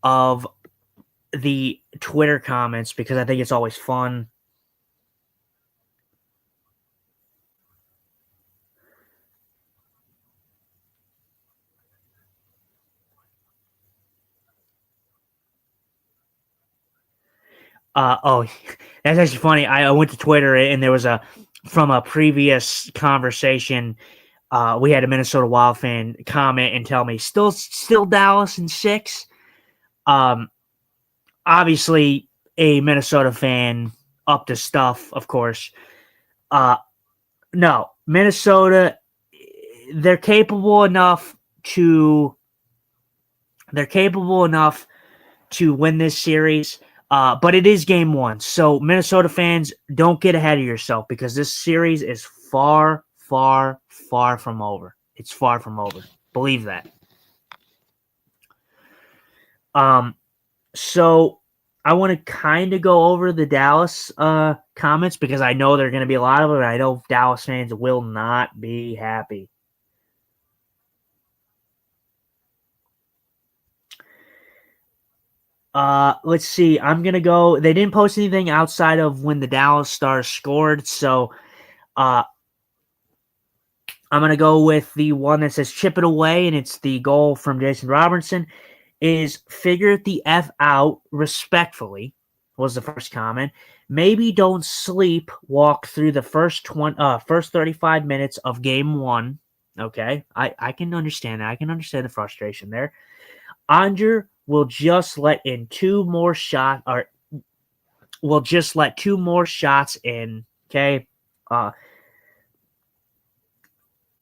of the Twitter comments because I think it's always fun. Oh, that's actually funny. I went to Twitter and there was from a previous conversation. We had a Minnesota Wild fan comment and tell me still Dallas in 6. Obviously a Minnesota fan up to stuff, of course. No, Minnesota, they're capable enough to win this series. But it is game 1. So Minnesota fans, don't get ahead of yourself because this series is far, far, far from over. It's far from over. Believe that. So I want to kind of go over the Dallas comments because I know there are going to be a lot of them. And I know Dallas fans will not be happy. Let's see. I'm going to go. They didn't post anything outside of when the Dallas Stars scored. So I'm going to go with the one that says chip it away, and it's the goal from Jason Robertson. Is figure the F out respectfully, was the first comment. Maybe don't sleep walk through the first 35 minutes of game 1. Okay, I can understand that. I can understand the frustration there. Andre will just let in 2 more shots, or will just let 2 more shots in. Okay,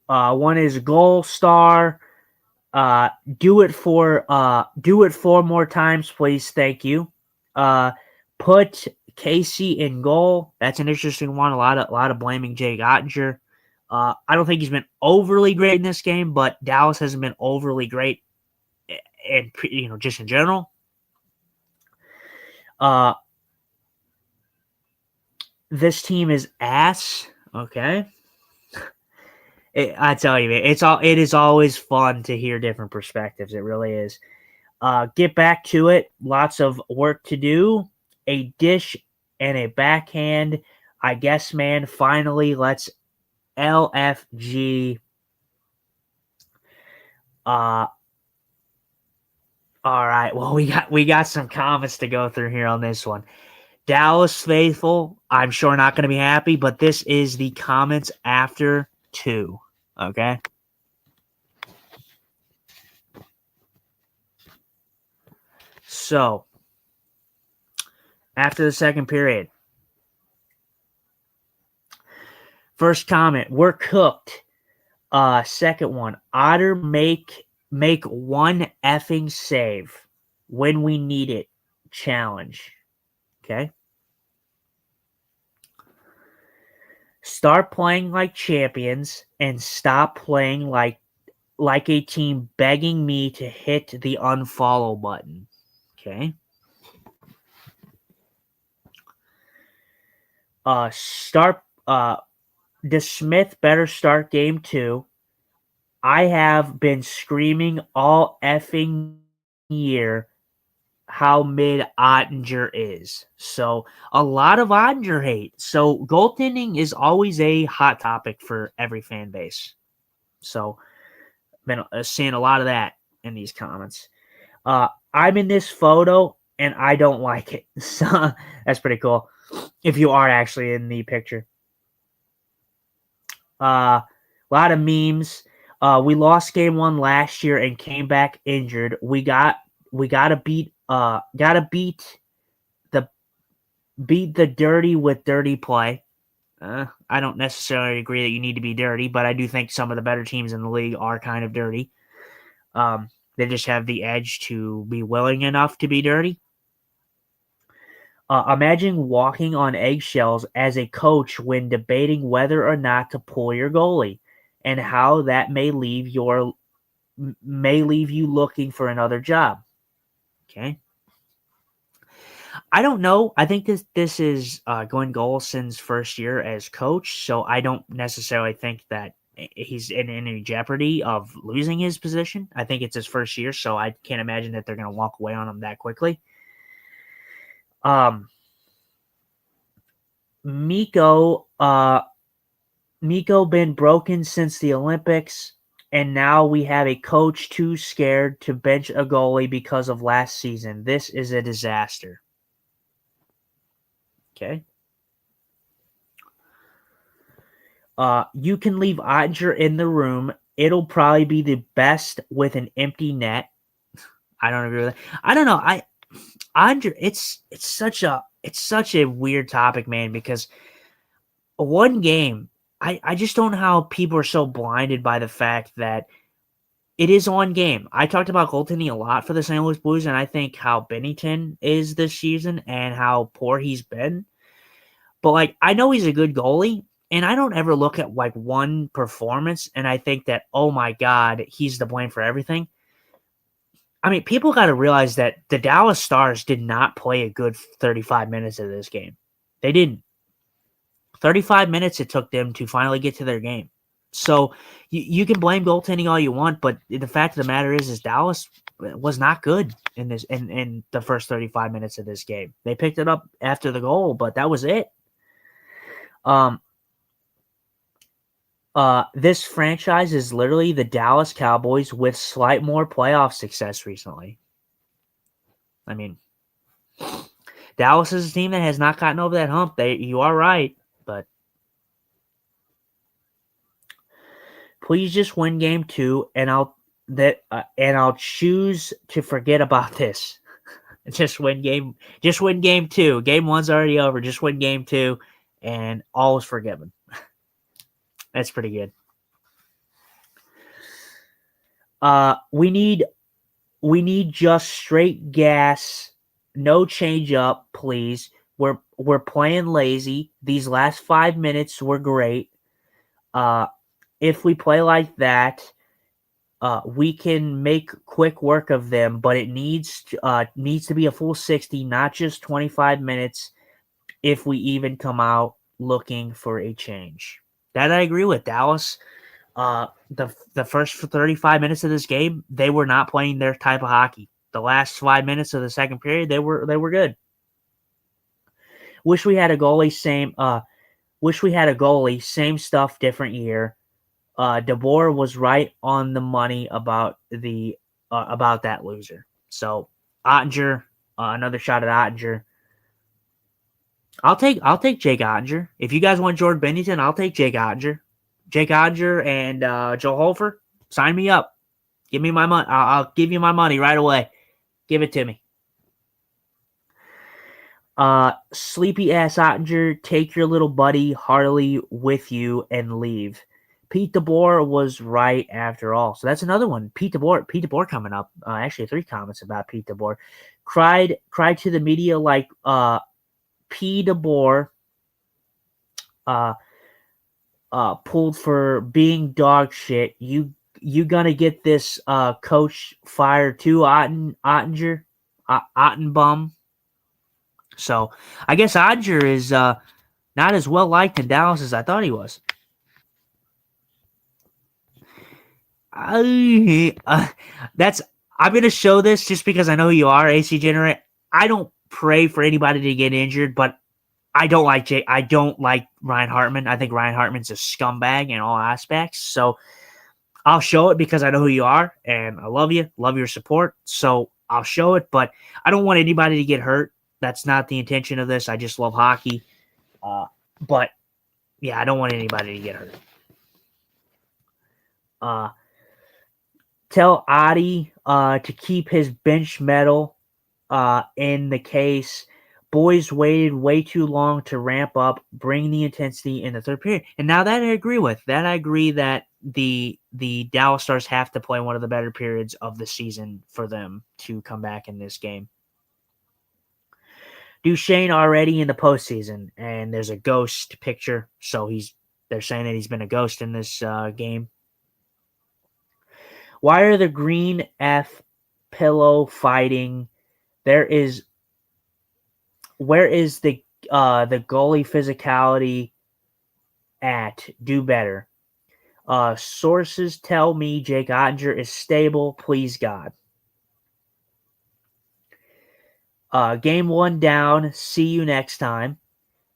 one is goal star. Do it 4 more times, please. Thank you. Put Casey in goal. That's an interesting one. A lot of blaming Jay Ottinger. I don't think he's been overly great in this game, but Dallas hasn't been overly great, and just in general. This team is ass. Okay. I tell you, it is always fun to hear different perspectives. It really is. Get back to it. Lots of work to do. A dish and a backhand. I guess, man. Finally, let's LFG. All right. Well, we got some comments to go through here on this one. Dallas faithful, I'm sure not going to be happy, but this is the comments after 2. Okay. So, after the second period, first comment, we're cooked. Second one, Otter make one effing save when we need it. Challenge. Okay. Start playing like champions and stop playing like a team begging me to hit the unfollow button. Okay. DeSmith better start game 2. I have been screaming all effing year how mid Ottinger is. So a lot of Ottinger hate. So goaltending is always a hot topic for every fan base. So been seeing a lot of that in these comments. I'm in this photo and I don't like it. So that's pretty cool. If you are actually in the picture. A lot of memes. We lost game 1 last year and came back injured. We gotta beat beat the dirty with dirty play. I don't necessarily agree that you need to be dirty, but I do think some of the better teams in the league are kind of dirty. They just have the edge to be willing enough to be dirty. Imagine walking on eggshells as a coach when debating whether or not to pull your goalie, and how that may leave you looking for another job. Okay. I don't know. I think this is Glenn Golson's first year as coach, so I don't necessarily think that he's in any jeopardy of losing his position. I think it's his first year, so I can't imagine that they're going to walk away on him that quickly. Miko been broken since the Olympics, and now we have a coach too scared to bench a goalie because of last season. This is a disaster. Okay. You can leave Ottinger in the room. It'll probably be the best with an empty net. I don't agree with that. I don't know. Ottinger, it's such a weird topic, man, because one game, I just don't know how people are so blinded by the fact that it is on game. I talked about goaltending a lot for the St. Louis Blues, and I think how Binnington is this season and how poor he's been. But, I know he's a good goalie, and I don't ever look at, one performance and I think that, oh, my God, he's to blame for everything. I mean, people got to realize that the Dallas Stars did not play a good 35 minutes of this game. They didn't. 35 minutes it took them to finally get to their game. So you can blame goaltending all you want, but the fact of the matter is Dallas was not good in the first 35 minutes of this game. They picked it up after the goal, but that was it. This franchise is literally the Dallas Cowboys with slight more playoff success recently. I mean, Dallas is a team that has not gotten over that hump. You are right, but please just win game 2, and I'll choose to forget about this. Just win game 2. Game 1's already over. Just win game 2, and all is forgiven. That's pretty good. We need just straight gas, no change up, please. We're playing lazy. These last 5 minutes were great. If we play like that, we can make quick work of them, but it needs to be a full 60, not just 25 minutes, if we even come out looking for a change. That I agree with. Dallas, the first 35 minutes of this game, they were not playing their type of hockey. The last 5 minutes of the second period, they were good. Wish we had a goalie. Same stuff, different year. DeBoer was right on the money about that loser. So Ottinger, another shot at Ottinger. I'll take Jake Ottinger. If you guys want Jordan Binnington, I'll take Jake Ottinger. Jake Ottinger and Joe Hofer, sign me up. Give me my money. I'll give you my money right away. Give it to me. Sleepy ass Ottinger, take your little buddy Harley with you and leave. Pete DeBoer was right after all. So that's another one. Pete DeBoer coming up. Actually, 3 comments about Pete DeBoer. Cried to the media like P. DeBoer pulled for being dog shit. You gonna get this coach fired too, Ottinger? Ottenbum. So I guess Ottinger is not as well liked in Dallas as I thought he was. I'm gonna show this just because I know who you are, AC Generate. I don't pray for anybody to get injured, but I don't like Ryan Hartman. I think Ryan Hartman's a scumbag in all aspects. So I'll show it because I know who you are and I love you, love your support. So I'll show it, but I don't want anybody to get hurt. That's not the intention of this. I just love hockey. But yeah, I don't want anybody to get hurt. Tell Adi to keep his bench medal in the case, Boys waited way too long to ramp up, bring the intensity in the third period. And now that I agree with. That I agree that the Dallas Stars have to play one of the better periods of the season for them to come back in this game. Duchesne already in the postseason, and there's a ghost picture, so they're saying that he's been a ghost in this game. Why are the Green F pillow fighting? Where is the goalie physicality at? Do better. Sources tell me Jake Ottinger is stable. Please God. Game 1 down. See you next time.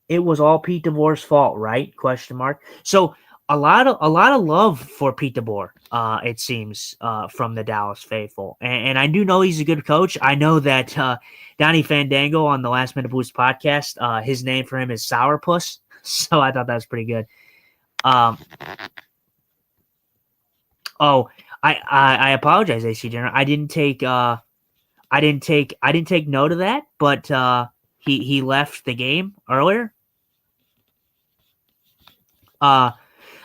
It was all Pete DeBoer's fault, right? ? So a lot of love for Pete DeBoer, it seems, from the Dallas faithful, and I do know he's a good coach. I know that Donnie Fandango on the Last Minute Boost podcast, his name for him is Sourpuss, so I thought that was pretty good. I apologize, AC General. I didn't take note of that, but he left the game earlier.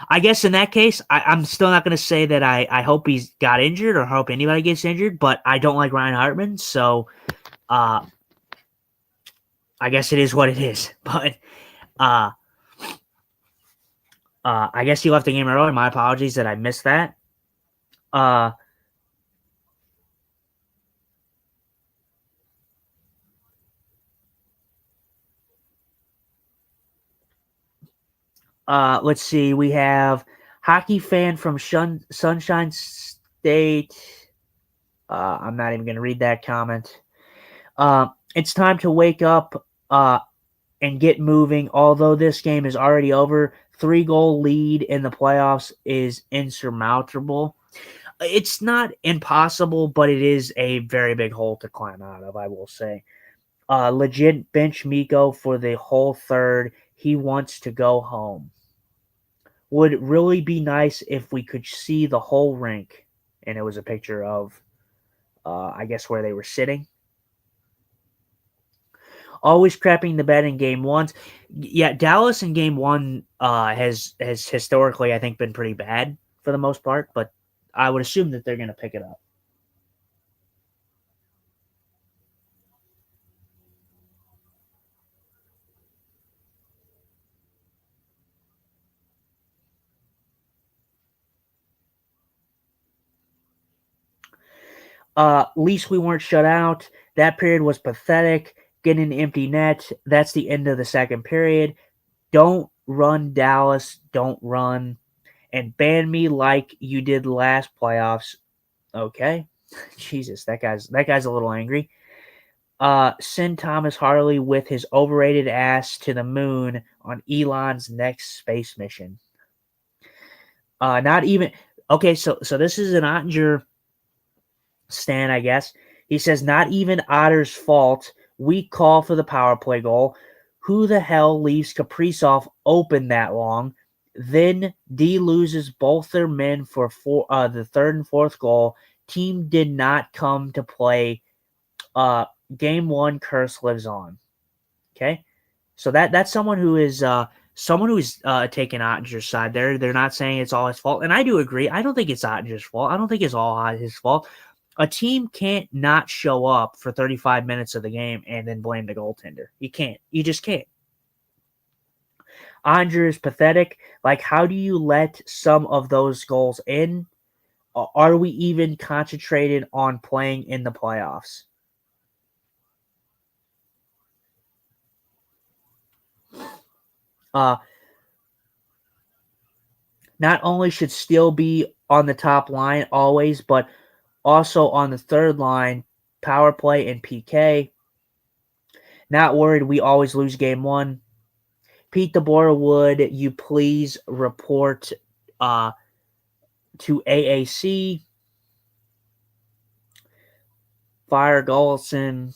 I guess in that case, I'm still not going to say that I hope he's got injured or hope anybody gets injured, but I don't like Ryan Hartman, so I guess it is what it is. But I guess he left the game early. My apologies that I missed that. Let's see. We have hockey fan from Sunshine State. I'm not even going to read that comment. It's time to wake up and get moving. Although this game is already over, 3-goal lead in the playoffs is insurmountable. It's not impossible, but it is a very big hole to climb out of, I will say. Legit bench Miko for the whole third. He wants to go home. Would really be nice if we could see the whole rink. And it was a picture of, I guess, where they were sitting. Always crapping the bed in game 1. Yeah, Dallas in game 1 has historically, I think, been pretty bad for the most part. But I would assume that they're going to pick it up. At least we weren't shut out. That period was pathetic. Getting an empty net. That's the end of the second period. Don't run, Dallas. Don't run. And ban me like you did last playoffs. Okay. Jesus, that guy's a little angry. Send Thomas Harley with his overrated ass to the moon on Elon's next space mission. Not even. Okay, so this is an Ottinger Stan, I guess. He says, not even Otter's fault. We call for the power play goal. Who the hell leaves Kaprizov open that long? Then D loses both their men for the third and fourth goal. Team did not come to play. Game 1 curse lives on. Okay? So that's someone who is taking Ottinger's side there. They're not saying it's all his fault. And I do agree. I don't think it's Ottinger's fault. I don't think it's all his fault. A team can't not show up for 35 minutes of the game and then blame the goaltender. You can't. You just can't. Ottinger is pathetic. Like, how do you let some of those goals in? Are we even concentrated on playing in the playoffs? Not only should Steele be on the top line always, but also on the third line, power play and PK. Not worried we always lose game 1. Pete DeBoer, would you please report to AAC? Fire Golson,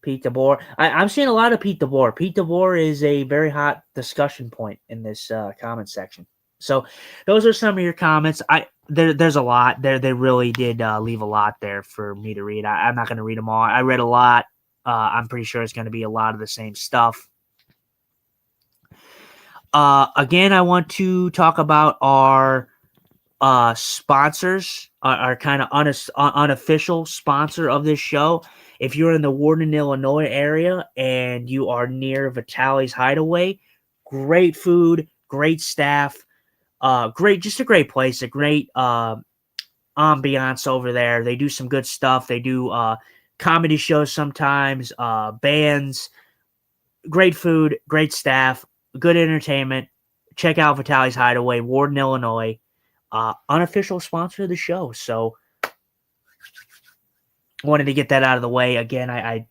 Pete DeBoer. I'm seeing a lot of Pete DeBoer. Pete DeBoer is a very hot discussion point in this comment section. So those are some of your comments. There's a lot. They really did leave a lot there for me to read. I'm not going to read them all. I read a lot. I'm pretty sure it's going to be a lot of the same stuff. Again, I want to talk about our sponsors, our kind of unofficial sponsor of this show. If you're in the Warden, Illinois area and you are near Vitali's Hideaway, great food, great staff, just a great place, a great ambiance over there. They do some good stuff. They do comedy shows sometimes, bands, great food, great staff, good entertainment. Check out Vitali's Hideaway, Warden, Illinois. Unofficial sponsor of the show. So wanted to get that out of the way. Again, I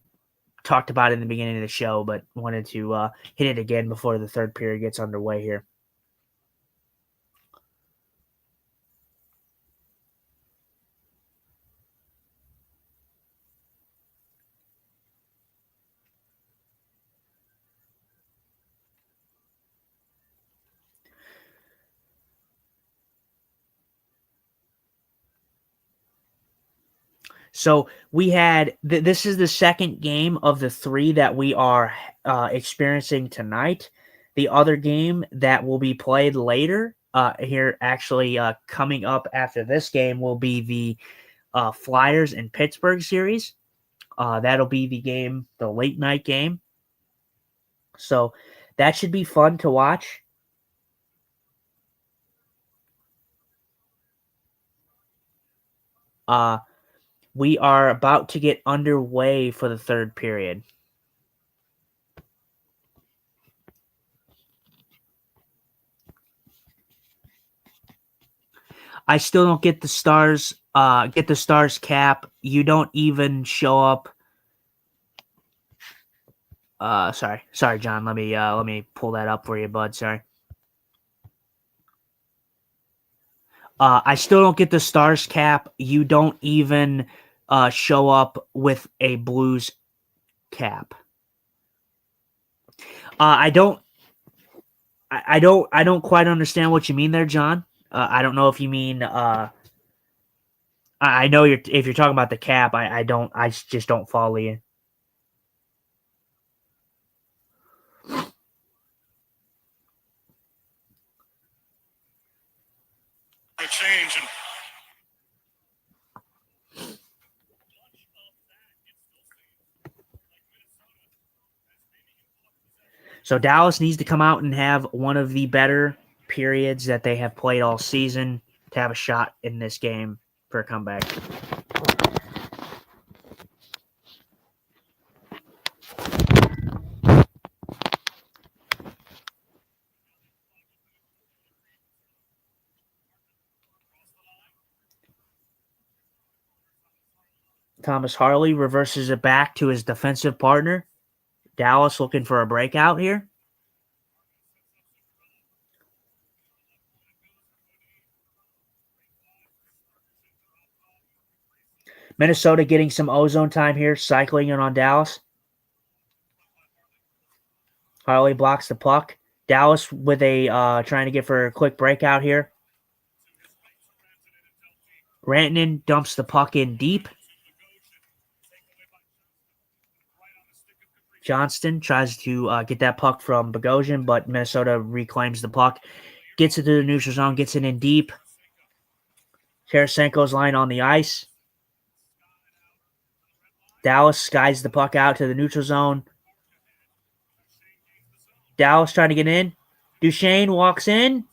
talked about it in the beginning of the show, but wanted to hit it again before the third period gets underway here. So we had this is the second game of the three that we are experiencing tonight. The other game that will be played later here, actually coming up after this game, will be the Flyers and Pittsburgh series. That'll be the game, the late night game. So that should be fun to watch. We are about to get underway for the third period. I still don't get the Stars. Get the Stars cap. You don't even show up. Sorry, John. Let me pull that up for you, bud. Sorry. I still don't get the Stars cap. You don't even show up with a Blues cap. I don't quite understand what you mean there, John. I don't know if you mean. I know if you're talking about the cap. I just don't follow you. A change and So Dallas needs to come out and have one of the better periods that they have played all season to have a shot in this game for a comeback. Thomas Harley reverses it back to his defensive partner. Dallas looking for a breakout here. Minnesota getting some ozone time here, cycling in on Dallas. Harley blocks the puck. Dallas with a trying to get for a quick breakout here. Rantanen dumps the puck in deep. Johnston tries to get that puck from Bogosian, but Minnesota reclaims the puck. Gets it to the neutral zone, gets it in deep. Tarasenko's line on the ice. Dallas skies the puck out to the neutral zone. Dallas trying to get in. Duchesne walks in.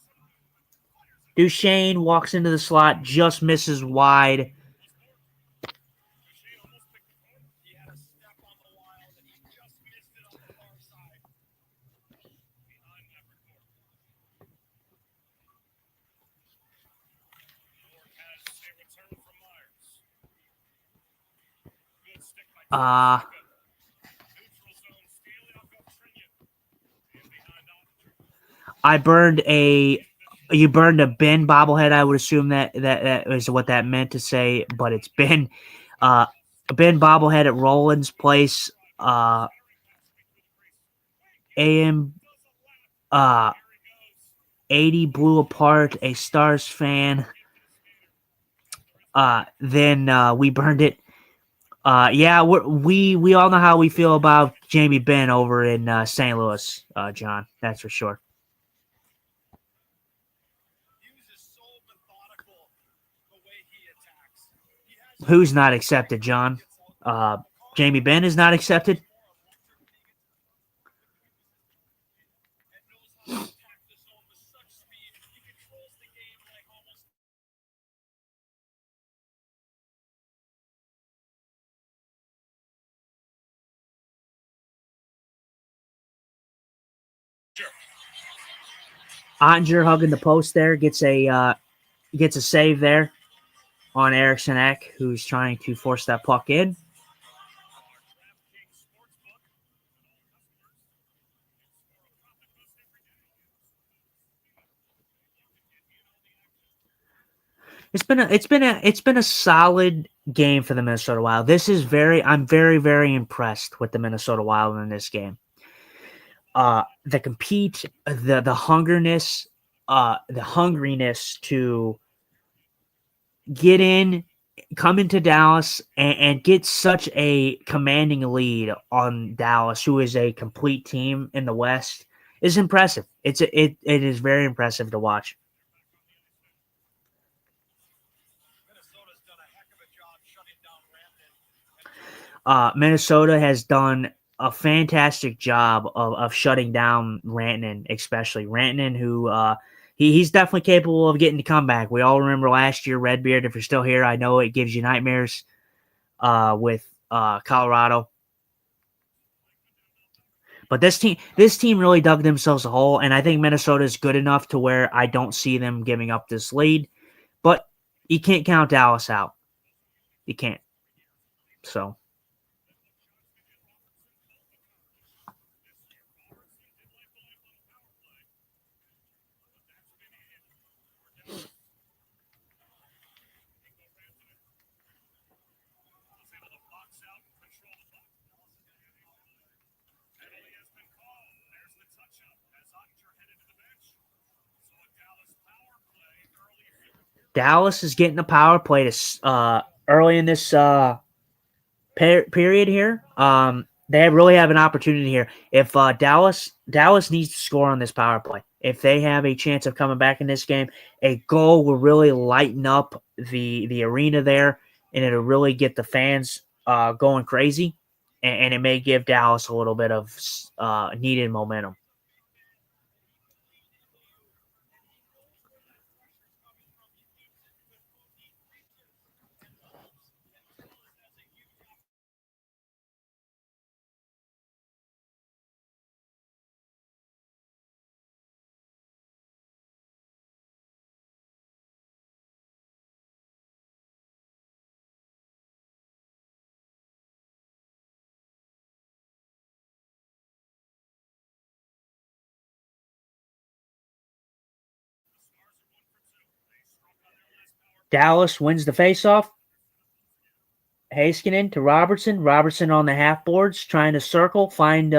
Duchesne walks into the slot, just misses wide. You burned a Ben bobblehead. I would assume that is what that meant to say, but it's Ben. A Ben bobblehead at Roland's place. AM 80 blew apart a Stars fan. Then we burned it. Yeah, we all know how we feel about Jamie Benn over in St. Louis, John. That's for sure. Hughes is so methodical the way he attacks. He has Who's not accepted, John? Jamie Benn is not accepted. and knows how to attack the zone with such speed. He controls the game like almost Ottinger hugging the post there gets a save there on Eriksson Ek, who's trying to force that puck in. It's been a solid game for the Minnesota Wild. I'm very, very impressed with the Minnesota Wild in this game. The compete, the hungriness to get in, come into Dallas and get such a commanding lead on Dallas, who is a complete team in the West, is impressive. It is very impressive to watch. Minnesota's done a heck of a job shutting down Rantanen. Minnesota has done a fantastic job of shutting down Rantanen, especially Rantanen, who he's definitely capable of getting the comeback. We all remember last year, Redbeard. If you're still here, I know it gives you nightmares with Colorado. But this team really dug themselves a hole, and I think Minnesota is good enough to where I don't see them giving up this lead. But you can't count Dallas out. You can't. So. Dallas is getting a power play to early in this period here. They really have an opportunity here. If Dallas needs to score on this power play, if they have a chance of coming back in this game, a goal will really lighten up the arena there, and it'll really get the fans going crazy, and it may give Dallas a little bit of needed momentum. Dallas wins the faceoff. Heiskanen to Robertson. Robertson on the half boards, trying to circle, find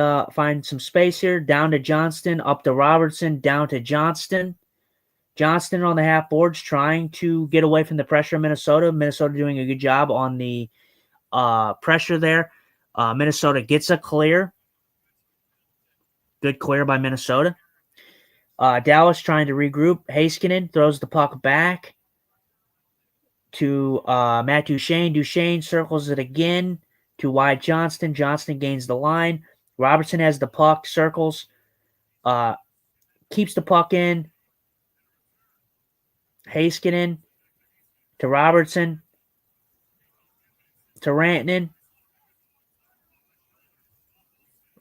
some space here. Down to Johnston, up to Robertson, down to Johnston. Johnston on the half boards, trying to get away from the pressure of Minnesota. Minnesota doing a good job on the pressure there. Minnesota gets a clear. Good clear by Minnesota. Dallas trying to regroup. Heiskanen throws the puck back to Matt Duchene. Duchene circles it again to wide Johnston. Johnston gains the line. Robertson has the puck, circles, keeps the puck in. Heiskanen to Robertson to Rantanen.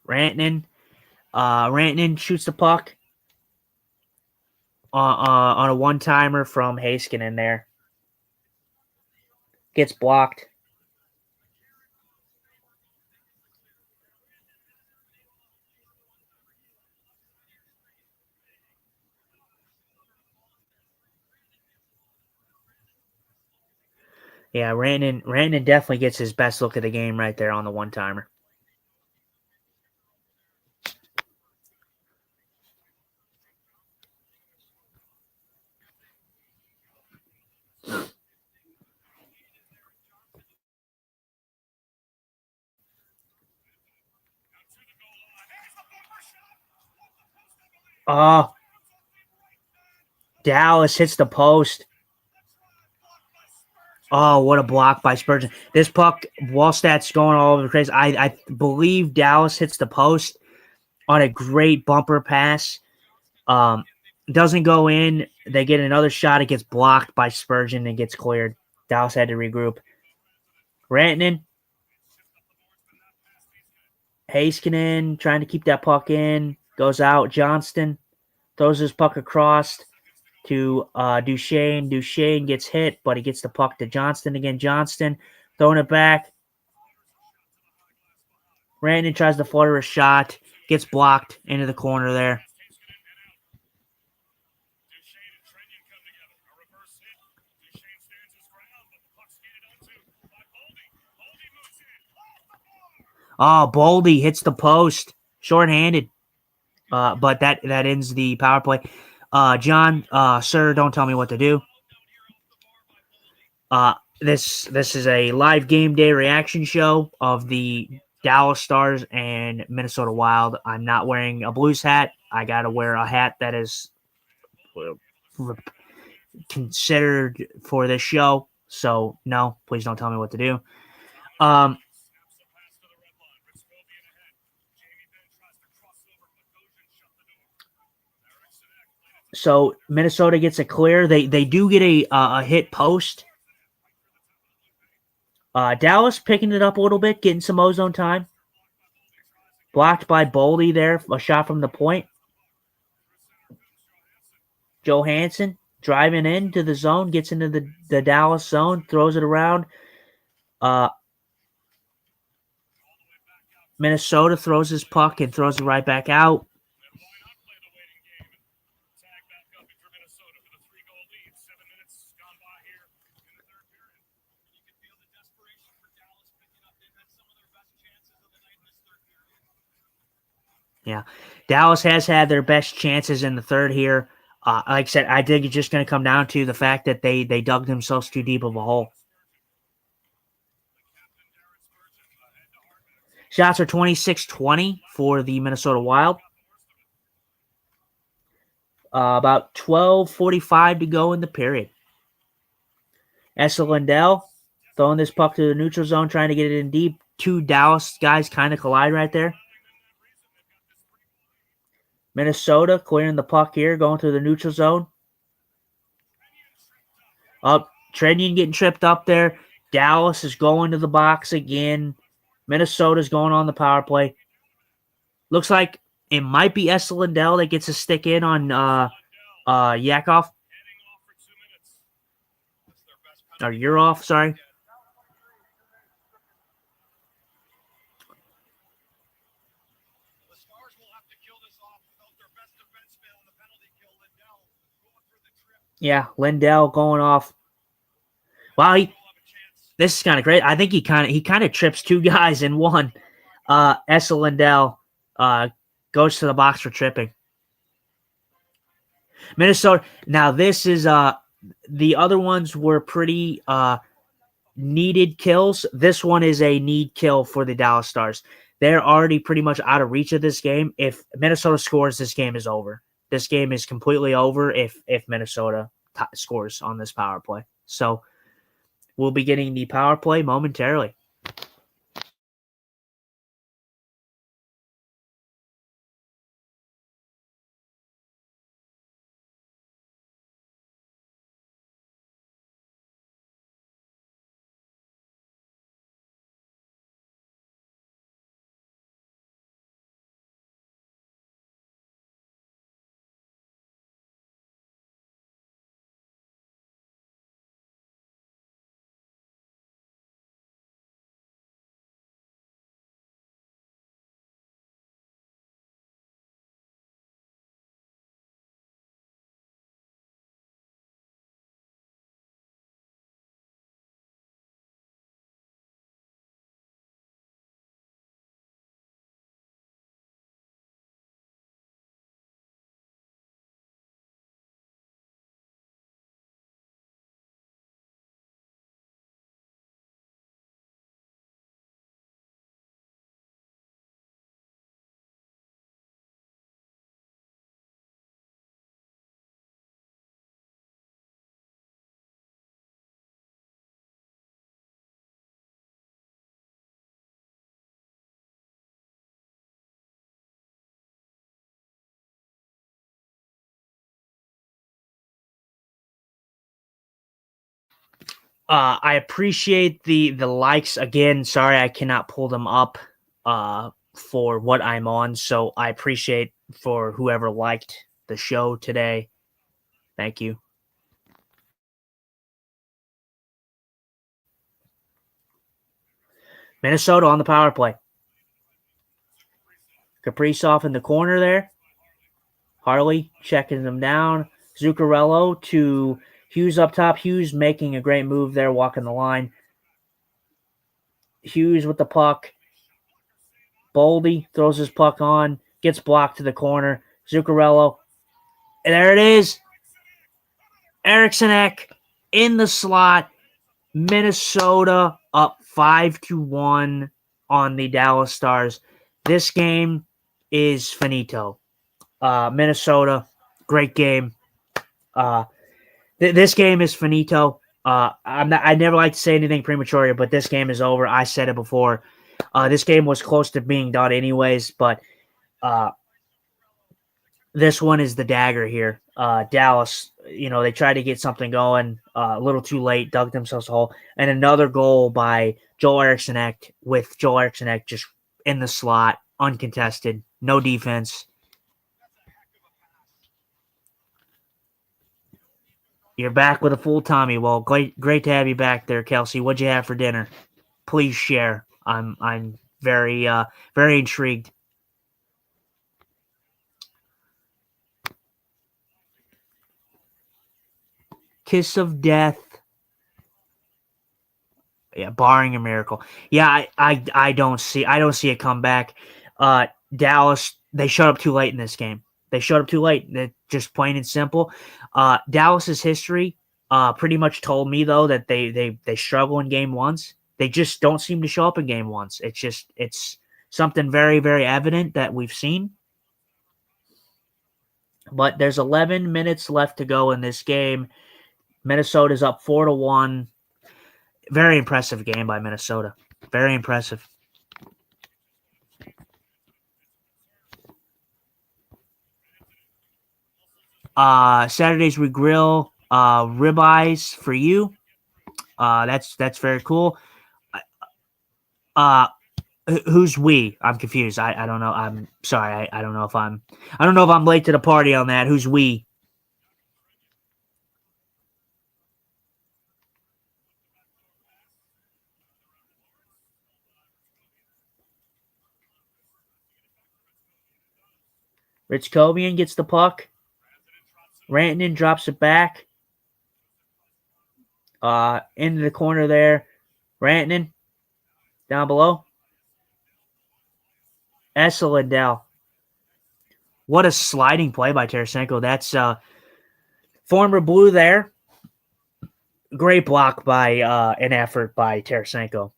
Rantanen shoots the puck on a one-timer from Heiskanen there. Gets blocked. Yeah, Rantanen definitely gets his best look of the game right there on the one-timer. Oh, Dallas hits the post. Oh, what a block by Spurgeon. This puck, Wallstadt's going all over the place. I believe Dallas hits the post on a great bumper pass. Doesn't go in. They get another shot. It gets blocked by Spurgeon and gets cleared. Dallas had to regroup. Rantanen. Heiskanen trying to keep that puck in. Goes out. Johnston throws his puck across to Duchesne. Duchesne gets hit, but he gets the puck to Johnston again. Johnston throwing it back. Rantanen tries to flutter a shot. Gets blocked into the corner there. Oh, Boldy hits the post. Shorthanded. But that ends the power play. John, sir, don't tell me what to do. This is a live game day reaction show of the Dallas Stars and Minnesota Wild. I'm not wearing a Blues hat. I got to wear a hat that is considered for this show. So, no, please don't tell me what to do. So Minnesota gets a clear. They do get a hit post. Dallas picking it up a little bit, getting some ozone time. Blocked by Boldy there, a shot from the point. Johansson driving into the zone, gets into the Dallas zone, throws it around. Minnesota throws his puck and throws it right back out. Yeah, Dallas has had their best chances in the third here. Like I said, I think it's just going to come down to the fact that they dug themselves too deep of a hole. Shots are 26-20 for the Minnesota Wild. About 12:45 to go in the period. Esa Lindell throwing this puck to the neutral zone, trying to get it in deep. Two Dallas guys kind of collide right there. Minnesota clearing the puck here, going to the neutral zone. Up, Trenyon getting tripped up there. Dallas is going to the box again. Minnesota's going on the power play. Looks like it might be Esa Lindell that gets a stick in on Yakov. Or Yurov, sorry. Yeah, Lindell going off. Wow, this is kind of great. I think he kind of trips two guys in one. Esa Lindell goes to the box for tripping. Minnesota. Now this is the other ones were pretty needed kills. This one is a need kill for the Dallas Stars. They're already pretty much out of reach of this game. If Minnesota scores, this game is over. This game is completely over if Minnesota scores on this power play. So we'll be getting the power play momentarily. I appreciate the likes again. Sorry, I cannot pull them up for what I'm on. So I appreciate for whoever liked the show today. Thank you. Minnesota on the power play. Kaprizov in the corner there. Harley checking them down. Zuccarello to Hughes up top. Hughes making a great move there, walking the line. Hughes with the puck. Boldy throws his puck on, gets blocked to the corner. Zuccarello. And there it is. Eriksson in the slot. Minnesota up 5-1 on the Dallas Stars. This game is finito. Minnesota, great game. This game is finito. I never like to say anything premature, but this game is over. I said it before. This game was close to being done anyways, but this one is the dagger here. Dallas, they tried to get something going a little too late, dug themselves a hole, and another goal by Joel Eriksson with Joel Eriksson just in the slot, uncontested, no defense. You're back with a full Tommy. Well, great to have you back there, Kelsey. What'd you have for dinner? Please share. I'm very very intrigued. Kiss of death. Yeah, barring a miracle. Yeah, I don't see a comeback. Dallas, they showed up too late in this game. They showed up too late. They're just plain and simple. Dallas's history pretty much told me though that they struggle in game ones. They just don't seem to show up in game ones. It's something very, very evident that we've seen. But there's 11 minutes left to go in this game. Minnesota's up 4-1. Very impressive game by Minnesota. Very impressive. Saturdays we grill ribeyes for you. That's very cool. Who's we? I'm confused. I don't know. I'm sorry. I don't know if I'm late to the party on that. Who's we? Rich Kobian gets the puck. Rantanen drops it back. Into the corner there. Rantanen down below. Essa Lindell. What a sliding play by Tarasenko. That's former Blue there. Great block by an effort by Tarasenko.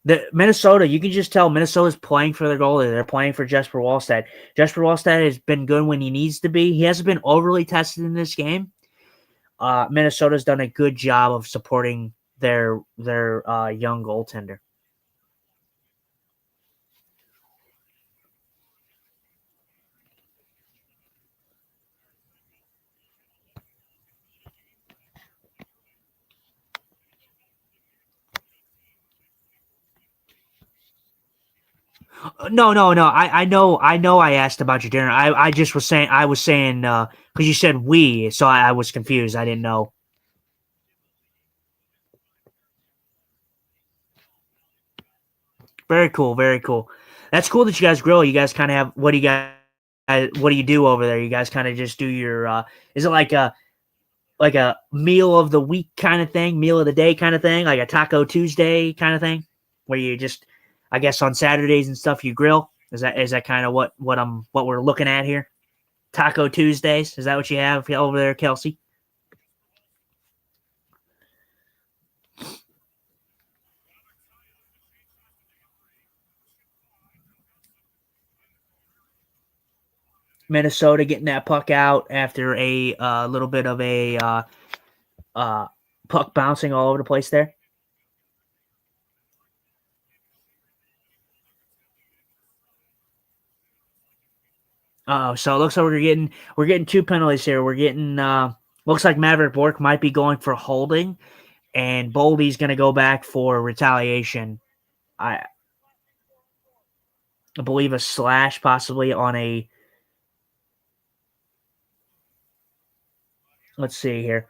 The Minnesota, you can just tell Minnesota's playing for their goalie. They're playing for Jesper Wallstedt. Jesper Wallstedt has been good when he needs to be. He hasn't been overly tested in this game. Minnesota's done a good job of supporting their young goaltender. No. I know. I asked about your dinner. I just was saying. I was saying because you said we, so I was confused. I didn't know. Very cool. Very cool. That's cool that you guys grill. You guys kind of have. What do you do over there? You guys kind of just do your. Is it like a meal of the week kind of thing, meal of the day kind of thing, like a Taco Tuesday kind of thing, where you just, I guess on Saturdays and stuff you grill? Is that kind of what we're looking at here? Taco Tuesdays? Is that what you have over there, Kelsey? Minnesota getting that puck out after a little bit of a puck bouncing all over the place there. Oh, so it looks like we're getting two penalties here. We're getting looks like Maverick Bork might be going for holding, and Boldy's going to go back for retaliation. I believe a slash possibly on a. Let's see here.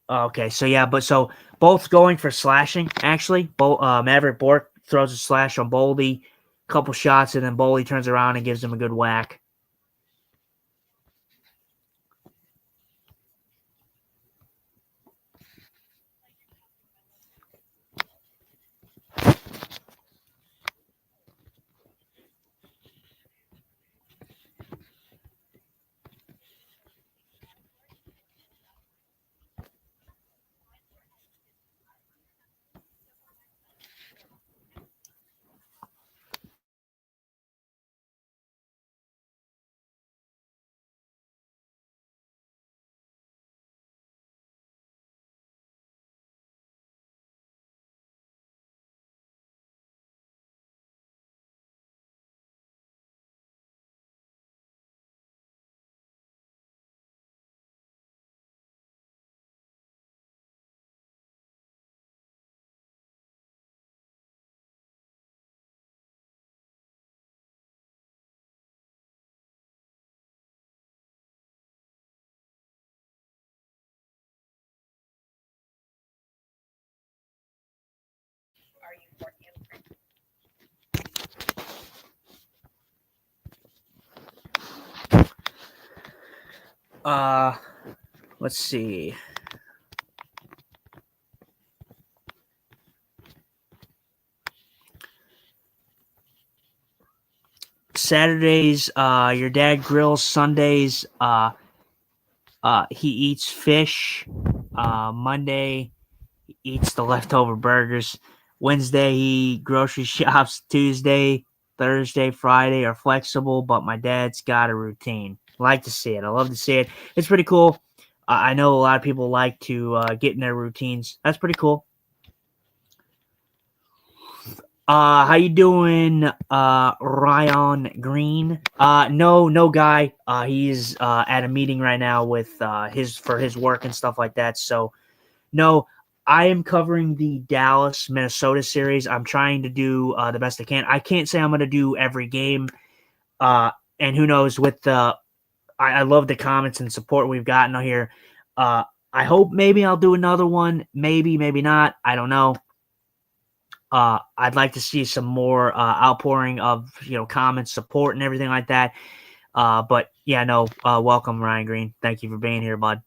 Okay, so yeah, both going for slashing actually. Maverick Bork throws a slash on Boldy, couple shots, and then Boldy turns around and gives him a good whack. Let's see. Saturdays, your dad grills. Sundays, he eats fish. Monday, he eats the leftover burgers. Wednesday, he grocery shops. Tuesday, Thursday, Friday are flexible, but my dad's got a routine. Like to see it. I love to see it. It's pretty cool. I know a lot of people like to get in their routines. That's pretty cool. How you doing, Ryan Green? No guy. He's at a meeting right now with his work and stuff like that. So, no, I am covering the Dallas Minnesota series. I'm trying to do the best I can. I can't say I'm going to do every game. And who knows? With I love the comments and support we've gotten out here. I hope maybe I'll do another one. Maybe not. I don't know. I'd like to see some more outpouring of comments, support, and everything like that. But yeah, no. Welcome, Ryan Green. Thank you for being here, bud.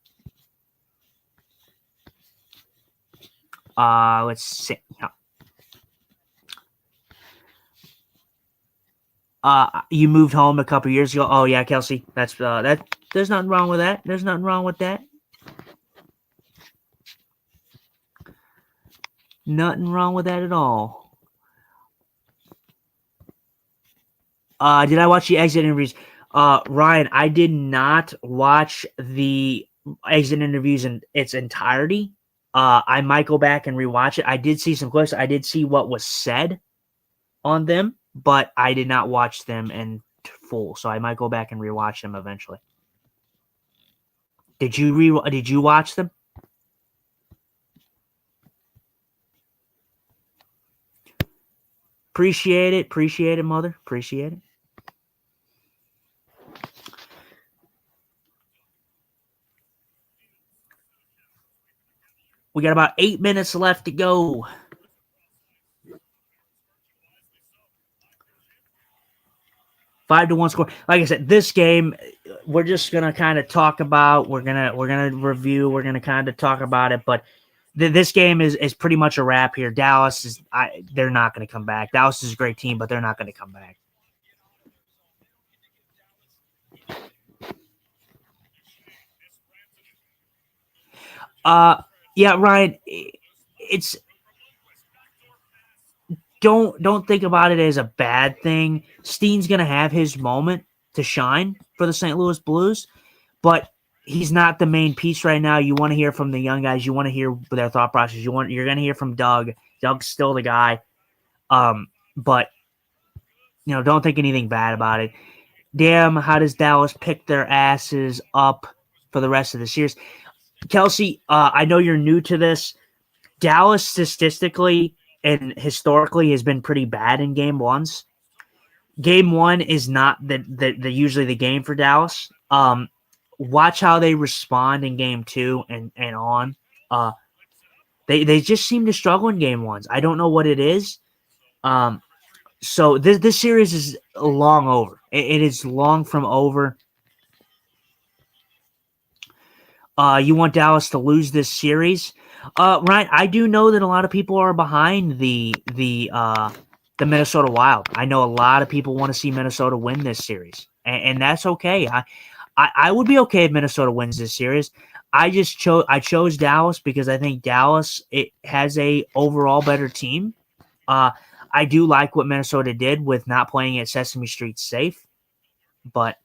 Let's see. You moved home a couple years ago. Oh yeah, Kelsey. That's that. There's nothing wrong with that. There's nothing wrong with that. Nothing wrong with that at all. Did I watch the exit interviews? Ryan, I did not watch the exit interviews in its entirety. I might go back and rewatch it. I did see some clips. I did see what was said on them, but I did not watch them in full. So I might go back and rewatch them eventually. Did you watch them? Appreciate it, mother. Appreciate it. We got about 8 minutes left to go. Five to one score. Like I said, this game we're just gonna kind of talk about. We're gonna review. We're gonna kind of talk about it. But this game is pretty much a wrap here. Dallas they're not gonna come back. Dallas is a great team, but they're not gonna come back. Yeah, Ryan. It's don't think about it as a bad thing. Steen's gonna have his moment to shine for the St. Louis Blues, but he's not the main piece right now. You want to hear from the young guys. You want to hear their thought process. You're going to hear from Doug. Doug's still the guy. But don't think anything bad about it. Damn, how does Dallas pick their asses up for the rest of the series. Kelsey, I know you're new to this. Dallas statistically and historically has been pretty bad in game ones. Game one is not the usually the game for Dallas. Watch how they respond in game two and on. They just seem to struggle in game ones. I don't know what it is. So this series is long over. It is long from over. You want Dallas to lose this series, Ryan? I do know that a lot of people are behind the Minnesota Wild. I know a lot of people want to see Minnesota win this series, and that's okay. I would be okay if Minnesota wins this series. I chose Dallas because I think Dallas it has a overall better team. I do like what Minnesota did with not playing at Sesame Street safe, but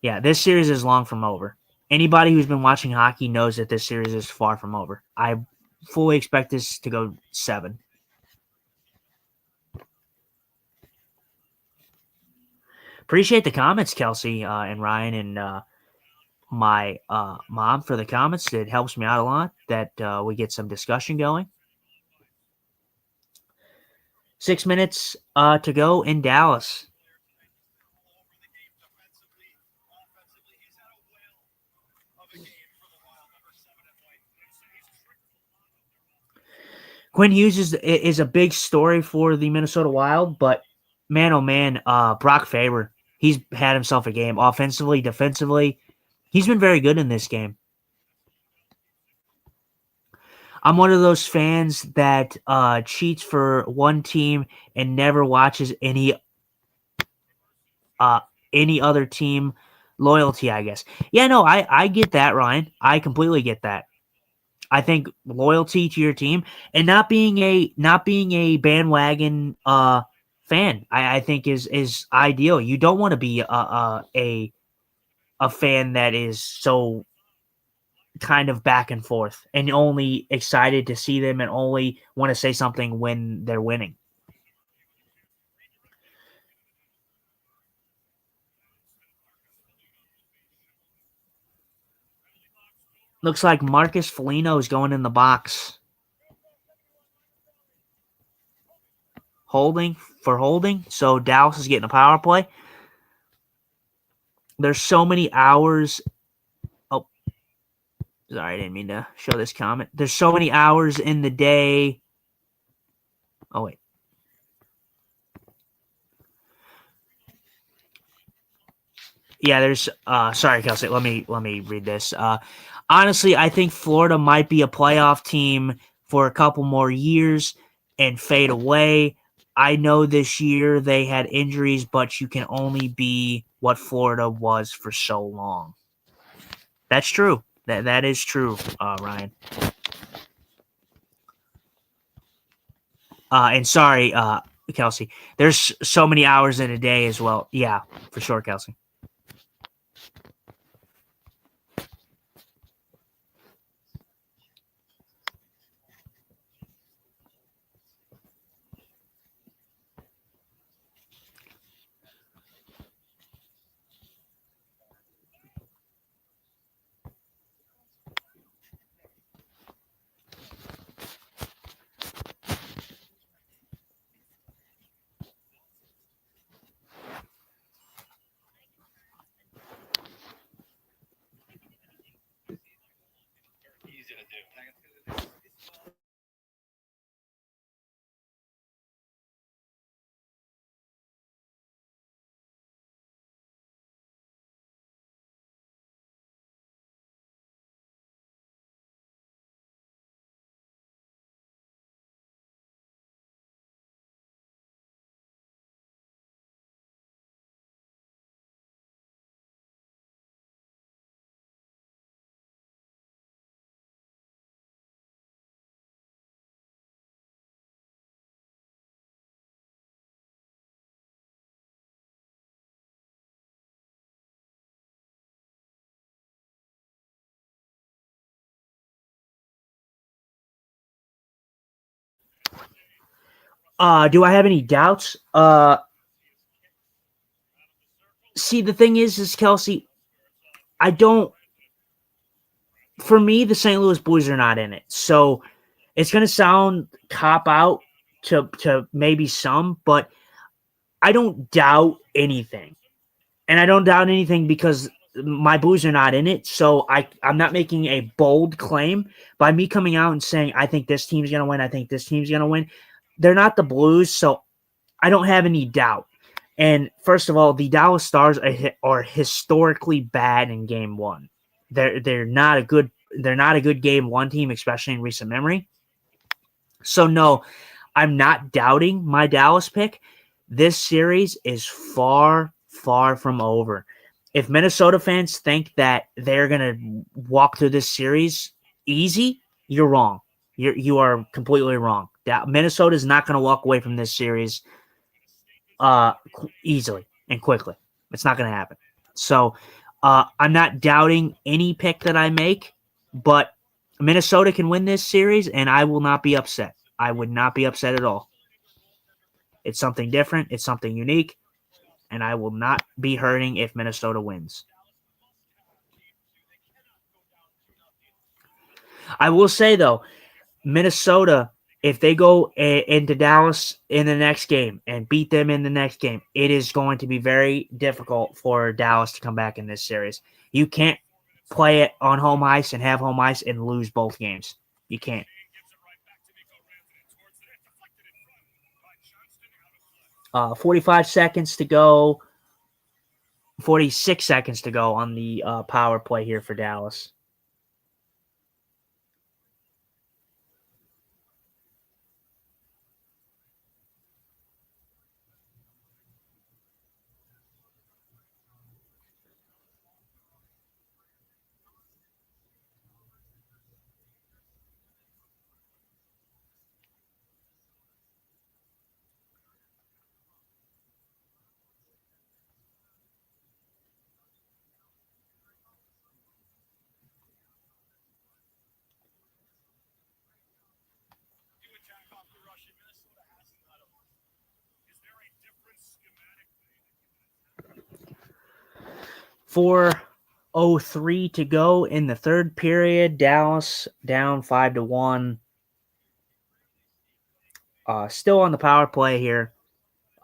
yeah, this series is long from over. Anybody who's been watching hockey knows that this series is far from over. I fully expect this to go 7. Appreciate the comments, Kelsey and Ryan and my mom for the comments. It helps me out a lot that we get some discussion going. 6 minutes to go in Dallas. Quinn Hughes is a big story for the Minnesota Wild, but man, oh man, Brock Faber, he's had himself a game offensively, defensively. He's been very good in this game. I'm one of those fans that cheats for one team and never watches any other team loyalty, I guess. Yeah, no, I get that, Ryan. I completely get that. I think loyalty to your team and not being a bandwagon fan, I think is ideal. You don't want to be a fan that is so kind of back and forth and only excited to see them and only want to say something when they're winning. Looks like Marcus Foligno is going in the box. Holding. So Dallas is getting a power play. There's so many hours. Oh, sorry, I didn't mean to show this comment. There's so many hours in the day. Oh, wait. Yeah, there's sorry, Kelsey. Let me read this. Honestly, I think Florida might be a playoff team for a couple more years and fade away. I know this year they had injuries, but you can only be what Florida was for so long. That's true. That is true, Ryan. And sorry, Kelsey. There's so many hours in a day as well. Yeah, for sure, Kelsey. Easy to do. Do I have any doubts? See, the thing is Kelsey, I don't. For me, the St. Louis Blues are not in it, so it's going to sound cop out to maybe some, but I don't doubt anything. And I don't doubt anything because my Blues are not in it. So I'm not making a bold claim by me coming out and saying, I think this team's going to win. I think this team's going to win. They're not the Blues, so I don't have any doubt. And first of all, the Dallas Stars are historically bad in Game 1. They're not a good Game 1 team, especially in recent memory. So no, I'm not doubting my Dallas pick. This series is far, far from over. If Minnesota fans think that they're gonna walk through this series easy, you're wrong. You are completely wrong. Minnesota is not gonna walk away from this series easily and quickly. It's not gonna happen. So I'm not doubting any pick that I make, but Minnesota can win this series, and I will not be upset. I would not be upset at all. It's something different. It's something unique. And I will not be hurting if Minnesota wins. I will say, though, Minnesota, if they go into Dallas in the next game and beat them in the next game, it is going to be very difficult for Dallas to come back in this series. You can't play it on home ice and have home ice and lose both games. You can't. 45 seconds to go. 46 seconds to go on the power play here for Dallas. For 4:03 to go in the third period. Dallas down 5-1. Still on the power play here.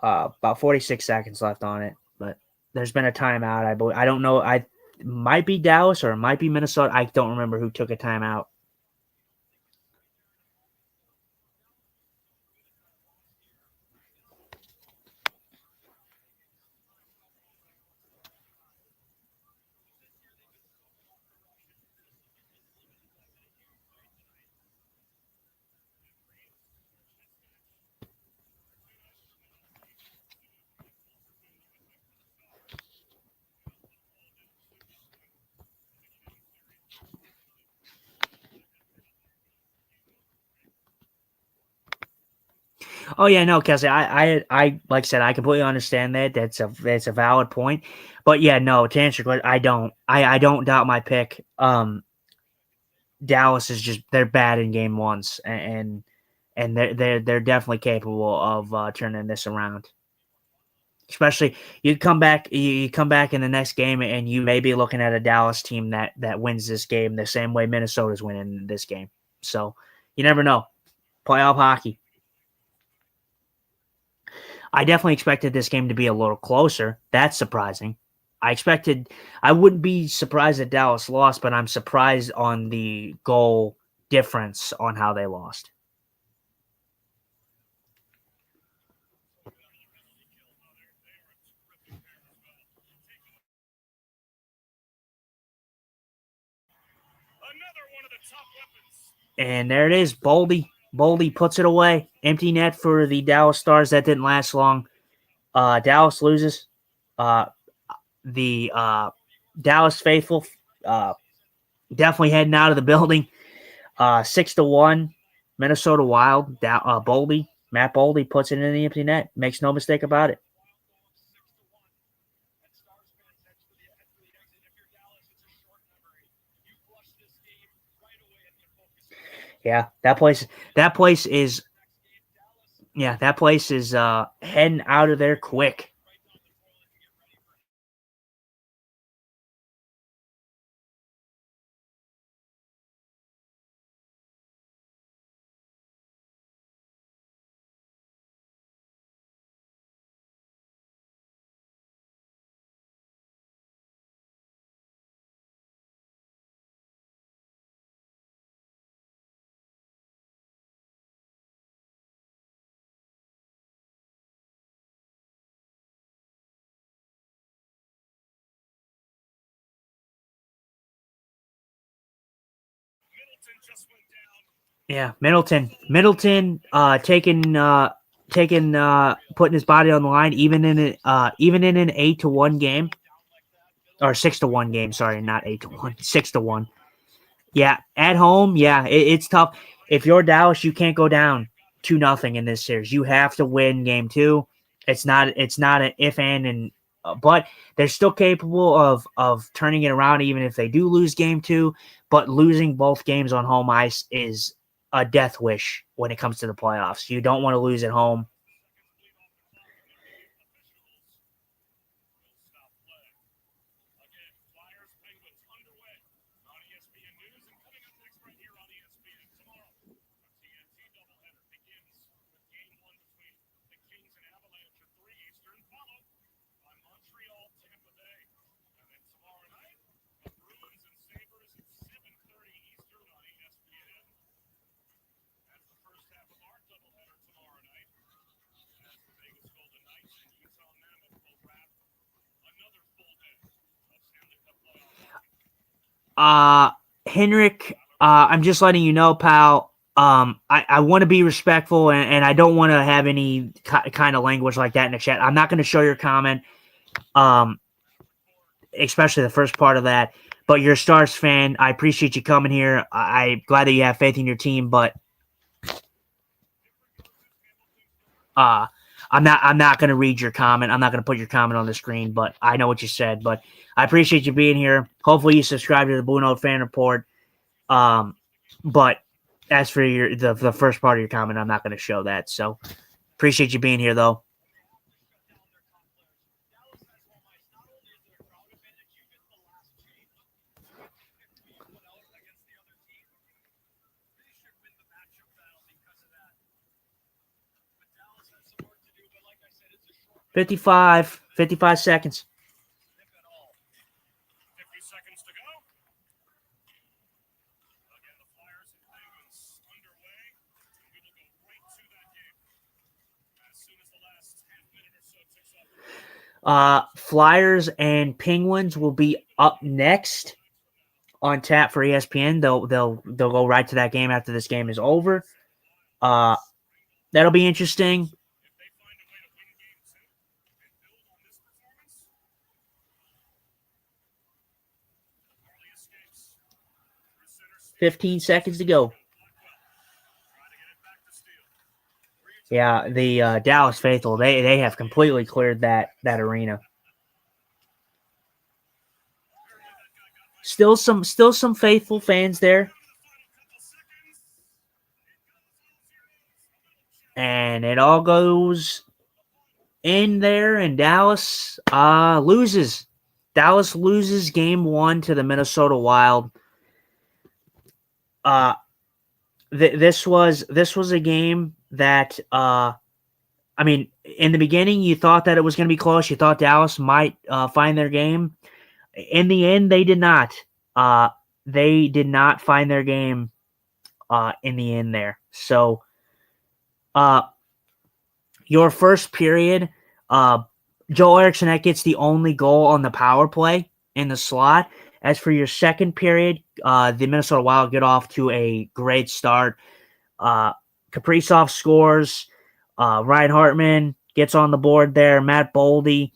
About 46 seconds left on it, but there's been a timeout. I believe. I don't know. It might be Dallas or it might be Minnesota. I don't remember who took a timeout. Oh yeah, no, Kelsey. I like I said, I completely understand that. That's a valid point. But yeah, no. To answer your question, I don't. I don't doubt my pick. Dallas is just they're bad in game ones, and they're definitely capable of turning this around. Especially you come back in the next game, and you may be looking at a Dallas team that wins this game the same way Minnesota's winning this game. So you never know. Playoff hockey. I definitely expected this game to be a little closer. That's surprising. I wouldn't be surprised that Dallas lost, but I'm surprised on the goal difference on how they lost. And there it is. Boldy puts it away. Empty net for the Dallas Stars. That didn't last long. Dallas loses. The Dallas faithful definitely heading out of the building. 6-1. Minnesota Wild. Matt Boldy puts it in the empty net. Makes no mistake about it. Yeah, that place is heading out of there quick. Yeah, Middleton, putting his body on the line, even in an 8-1 game or 6-1 game. Sorry, not 8-1, 6-1. Yeah, at home, yeah, it's tough. If you're Dallas, you can't go down 2-0 in this series. You have to win game 2. It's not an if and but they're still capable of turning it around even if they do lose game 2. But losing both games on home ice is a death wish when it comes to the playoffs. You don't want to lose at home. Henrik, I'm just letting you know, pal. I want to be respectful, and I don't want to have any kind of language like that in the chat. I'm not going to show your comment, especially the first part of that. But you're a Stars fan. I appreciate you coming here. I'm glad that you have faith in your team, but I'm not going to read your comment. I'm not going to put your comment on the screen, but I know what you said. But I appreciate you being here. Hopefully you subscribe to the BlueNote Fan Report. But as for the first part of your comment, I'm not going to show that. So appreciate you being here, though. Fifty-five seconds. 50 seconds to go. Again, the Flyers and Penguins underway. And we will go right to that game as soon as the last half minute or so ticks up. Flyers and Penguins will be up next on tap for ESPN. They'll go right to that game after this game is over. That'll be interesting. 15 seconds to go. Yeah, the Dallas faithful, they have completely cleared that arena. Still some faithful fans there. And it all goes in there, and Dallas loses. Dallas loses game 1 to the Minnesota Wild. This was a game that I mean, in the beginning you thought that it was going to be close. You thought Dallas might find their game. In the end, they did not. They did not find their game in the end there. So, your first period, Joel Eriksson gets the only goal on the power play in the slot. As for your second period, the Minnesota Wild get off to a great start. Kaprizov scores. Ryan Hartman gets on the board there. Matt Boldy.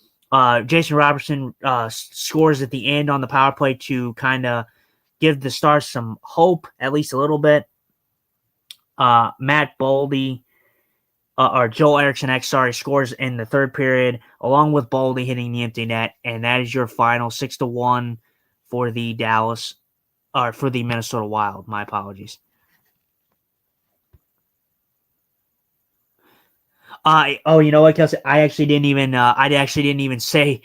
Jason Robertson scores at the end on the power play to kind of give the Stars some hope, at least a little bit. Matt Boldy, or Joel Eriksson, scores in the third period, along with Boldy hitting the empty net, and that is your final 6-1 for the Minnesota Wild. My apologies. You know what, Kelsey? I actually didn't even see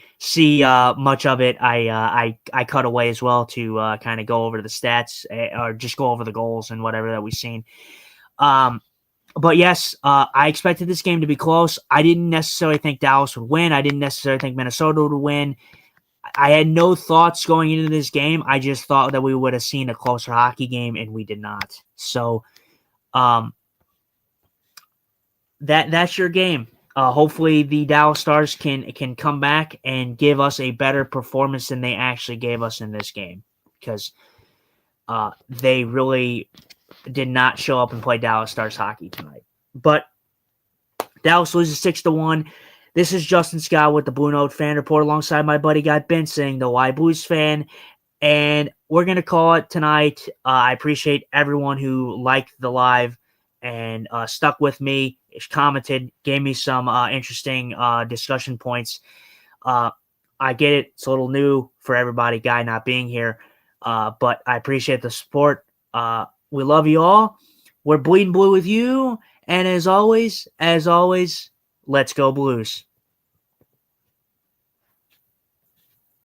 much of it. I cut away as well to kind of go over the stats or just go over the goals and whatever that we've seen. But yes, I expected this game to be close. I didn't necessarily think Dallas would win. I didn't necessarily think Minnesota would win. I had no thoughts going into this game. I just thought that we would have seen a closer hockey game, and we did not. So, that's your game. Hopefully the Dallas Stars can come back and give us a better performance than they actually gave us in this game. Because they really did not show up and play Dallas Stars hockey tonight. But Dallas loses 6-1. This is Justin Scott with the Blue Note Fan Report alongside my buddy Guy Benson, the Live Blues fan. And we're going to call it tonight. I appreciate everyone who liked the live and stuck with me, commented, gave me some interesting discussion points. I get it. It's a little new for everybody, Guy not being here. But I appreciate the support. We love you all. We're bleeding blue with you. And as always, let's go Blues.